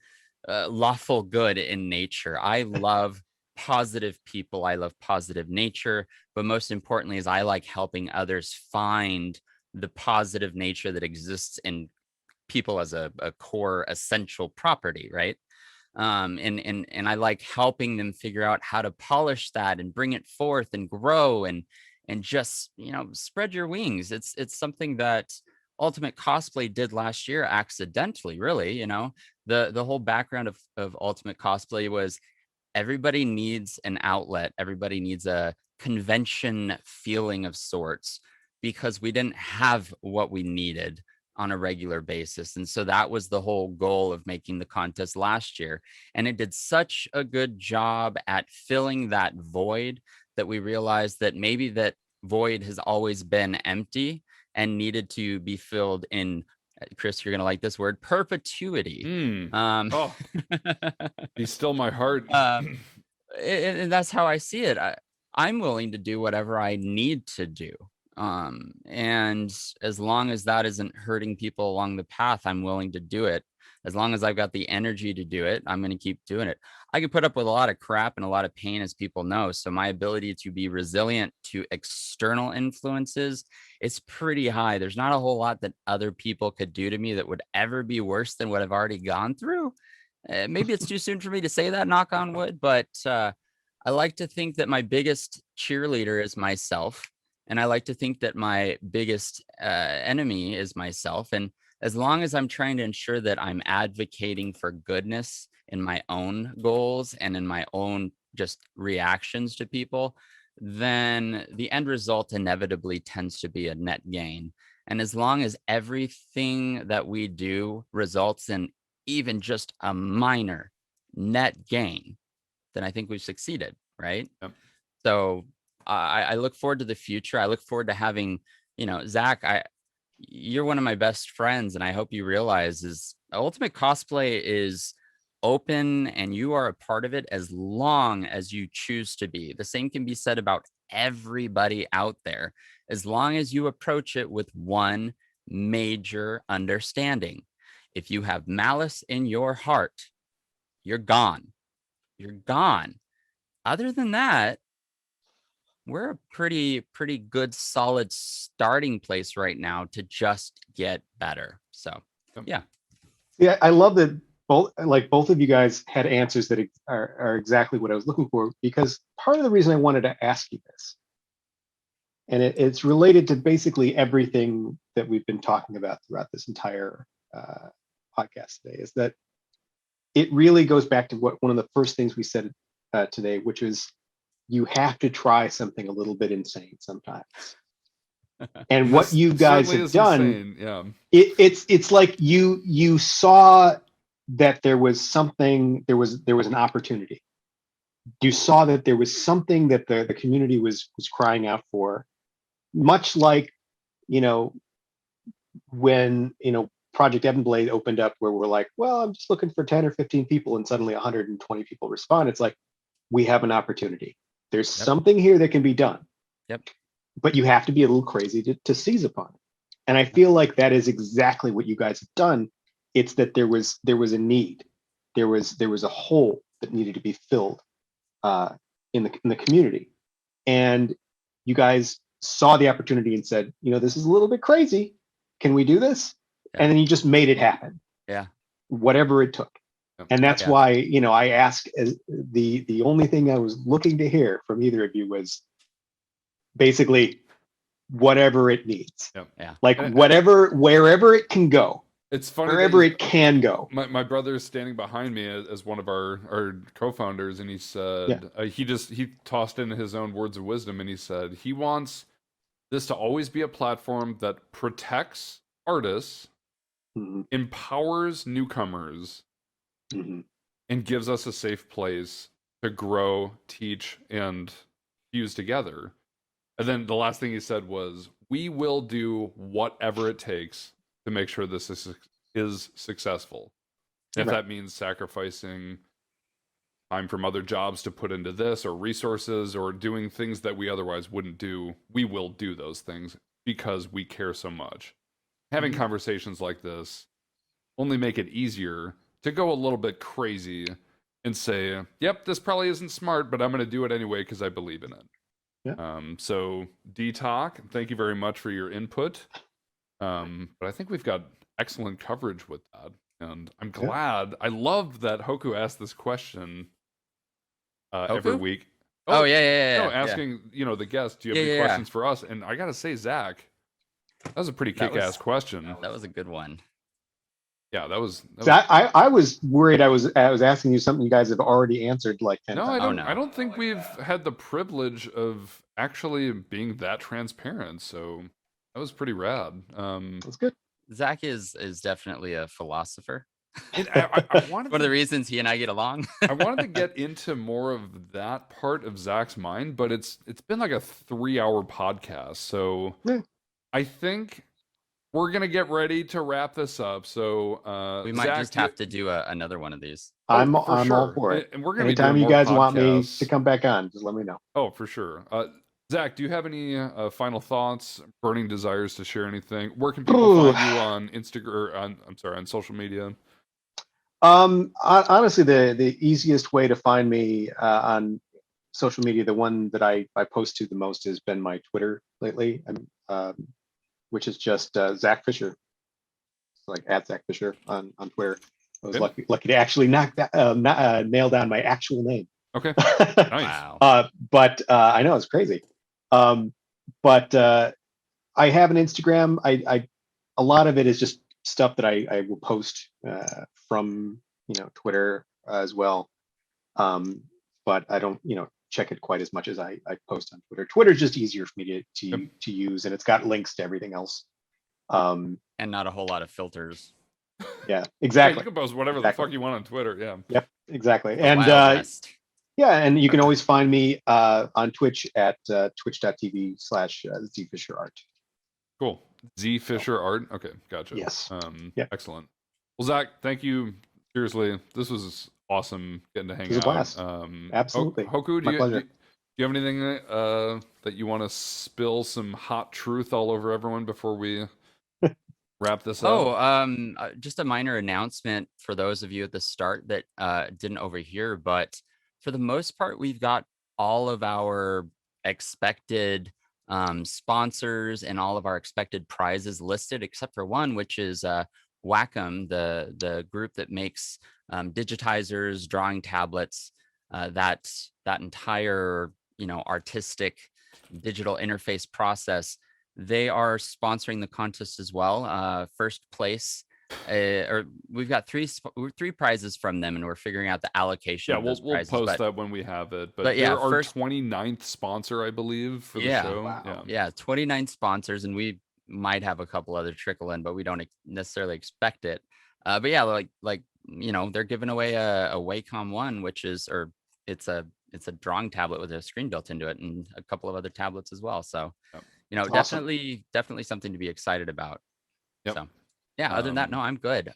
lawful good in nature. I love positive people. I love positive nature, but most importantly is I like helping others find the positive nature that exists in people as a core essential property, right? And I like helping them figure out how to polish that and bring it forth and grow and just, you know, spread your wings. It's something that Ultimate Cosplay did last year accidentally, really. You know, the whole background of Ultimate Cosplay was everybody needs an outlet. Everybody needs a convention feeling of sorts, because we didn't have what we needed on a regular basis. And so that was the whole goal of making the contest last year. And it did such a good job at filling that void that we realized that maybe that void has always been empty and needed to be filled in, Chris, you're going to like this word, perpetuity. Oh, be still my heart. And that's how I see it. I'm willing to do whatever I need to do. And as long as that isn't hurting people along the path, I'm willing to do it. As long as I've got the energy to do it, I'm going to keep doing it. I can put up with a lot of crap and a lot of pain, as people know. So my ability to be resilient to external influences is pretty high. There's not a whole lot that other people could do to me that would ever be worse than what I've already gone through. Maybe it's too soon for me to say that, knock on wood, but I like to think that my biggest cheerleader is myself. And I like to think that my biggest enemy is myself. And as long as I'm trying to ensure that I'm advocating for goodness in my own goals and in my own just reactions to people, then the end result inevitably tends to be a net gain. And as long as everything that we do results in even just a minor net gain, then I think we've succeeded, right? Yep. So I look forward to the future. I look forward to having, you know, Zach, you're one of my best friends, and I hope you realize is Ultimate Cosplay is open and you are a part of it as long as you choose to be. The same can be said about everybody out there. As long as you approach it with one major understanding. If you have malice in your heart, you're gone. You're gone. Other than that, we're a pretty good, solid starting place right now to just get better. So, yeah. Yeah, I love that both of you guys had answers that are exactly what I was looking for, because part of the reason I wanted to ask you this, and it's related to basically everything that we've been talking about throughout this entire podcast today, is that it really goes back to what one of the first things we said today, which is you have to try something a little bit insane sometimes. And what you guys have done, insane. Yeah, it's like you saw that there was something, there was an opportunity. You saw that there was something that the community was crying out for, much like, when Project Evanblade opened up, where we're like, well, I'm just looking for 10 or 15 people, and suddenly 120 people respond. It's like, we have an opportunity. There's something here that can be done. Yep. But you have to be a little crazy to seize upon it. And I feel like that is exactly what you guys have done. It's that there was a need. There was a hole that needed to be filled in the community. And you guys saw the opportunity and said, this is a little bit crazy. Can we do this? Yeah. And then you just made it happen. Yeah. Whatever it took. And that's why, I asked, the only thing I was looking to hear from either of you was basically whatever it needs. Yeah. Like wherever it can go. It's funny. Wherever it can go. My brother is standing behind me as one of our co-founders, and he said he tossed in his own words of wisdom, and he said he wants this to always be a platform that protects artists, empowers newcomers, and gives us a safe place to grow, teach, and fuse together. And then the last thing he said was, we will do whatever it takes to make sure this is successful. If that means sacrificing time from other jobs to put into this, or resources, or doing things that we otherwise wouldn't do, we will do those things because we care so much. Having conversations like this only make it easier to go a little bit crazy and say, yep, this probably isn't smart, but I'm going to do it anyway because I believe in it. Yeah. So Tock, thank you very much for your input. But I think we've got excellent coverage with that. And I'm glad. I love that Hoku asked this question every week. Oh, yeah. No, asking, the guests, do you have any questions for us? And I got to say, Zach, that was a pretty kick-ass question. That was a good one. Yeah, that was. I was worried I was asking you something you guys have already answered like 10 times. I don't think we've had the privilege of actually being that transparent. So that was pretty rad. That's good. Zach is definitely a philosopher. I wanted one of the reasons he and I get along. I wanted to get into more of that part of Zach's mind, but it's been like a 3-hour podcast. So I think we're going to get ready to wrap this up. So we might Zach, just have to do another one of these. I'm all for it. And we're going to Anytime you guys want me to come back on, just let me know. Oh, for sure. Zach, do you have any final thoughts, burning desires to share anything? Where can people find you on Instagram? On social media? Honestly, the easiest way to find me on social media, the one that I post to the most, has been my Twitter lately, which is just Zach Fischer, like at Zach Fischer on Twitter. I was lucky to actually nail down my actual name. Okay, nice. Wow. But I know it's crazy. But I have an Instagram. A lot of it is just stuff that I will post from Twitter as well. But I don't check it quite as much as I post on Twitter. Twitter's just easier for me to use, and it's got links to everything else. And not a whole lot of filters. Yeah, exactly. You can post whatever the fuck you want on Twitter. Yeah. Yep, exactly. And and you can always find me on Twitch at twitch.tv/Z Fischer Art. Cool. Z Fischer Art. Okay, gotcha. Yes. Excellent. Well, Zach, thank you. Seriously, this was awesome getting to hang out. It was a blast. Absolutely. Hoku, My pleasure. Do you have anything that you want to spill some hot truth all over everyone before we wrap this up? Just a minor announcement for those of you at the start that didn't overhear, but for the most part, we've got all of our expected sponsors and all of our expected prizes listed, except for one, which is Wacom, the group that makes digitizers, drawing tablets, that entire artistic digital interface process. They are sponsoring the contest as well. First place, or we've got three prizes from them, and we're figuring out the allocation. Yeah, of those we'll prizes, post that when we have it. But yeah, they're our first 29th sponsor, I believe, for the Yeah. show. Wow. Yeah, 29 sponsors, and we might have a couple other trickle in, but we don't necessarily expect it. But yeah, they're giving away a Wacom one, which is, or it's a drawing tablet with a screen built into it, and a couple of other tablets as well. So, Awesome. definitely something to be excited about. Yep. So, yeah. Other than that, no, I'm good.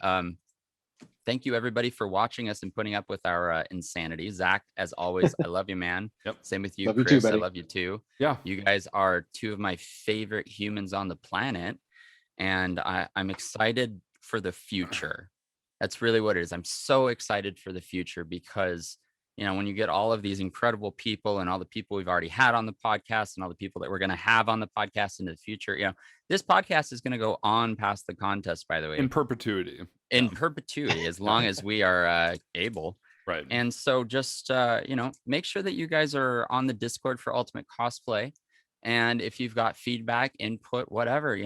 Thank you everybody for watching us and putting up with our insanity. Zach, as always, I love you, man. Yep. Same with you, Love you Chris. too, I buddy. love you too. Yeah. You guys are two of my favorite humans on the planet, and I'm excited for the future. That's really what it is. I'm so excited for the future because, when you get all of these incredible people and all the people we've already had on the podcast and all the people that we're going to have on the podcast into the future, this podcast is going to go on past the contest, by the way. In perpetuity. In perpetuity, as long as we are able. Right. And so just, make sure that you guys are on the Discord for Ultimate Cosplay. And if you've got feedback, input, whatever,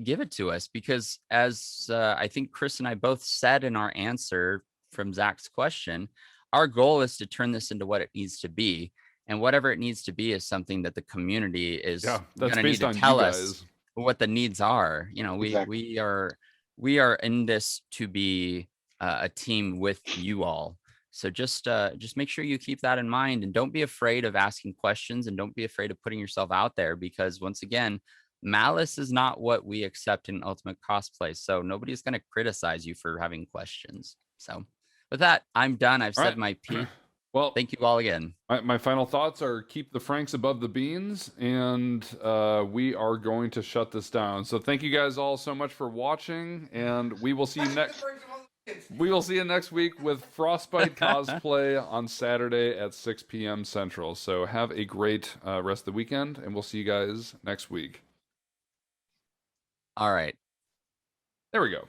give it to us. Because as I think Chris and I both said in our answer from Zach's question, our goal is to turn this into what it needs to be. And whatever it needs to be is something that the community is going to need to tell us what the needs are. Exactly. We are in this to be a team with you all. So just make sure you keep that in mind, and don't be afraid of asking questions, and don't be afraid of putting yourself out there, because once again, malice is not what we accept in Ultimate Cosplay. So nobody's going to criticize you for having questions. So with that, I'm done. I've said my piece. Well, thank you all again. My final thoughts are keep the Franks above the beans, and we are going to shut this down. So thank you guys all so much for watching, and we will see you next. We will see you next week with Frostbite Cosplay on Saturday at 6 p.m. Central. So have a great rest of the weekend, and we'll see you guys next week. All right. There we go.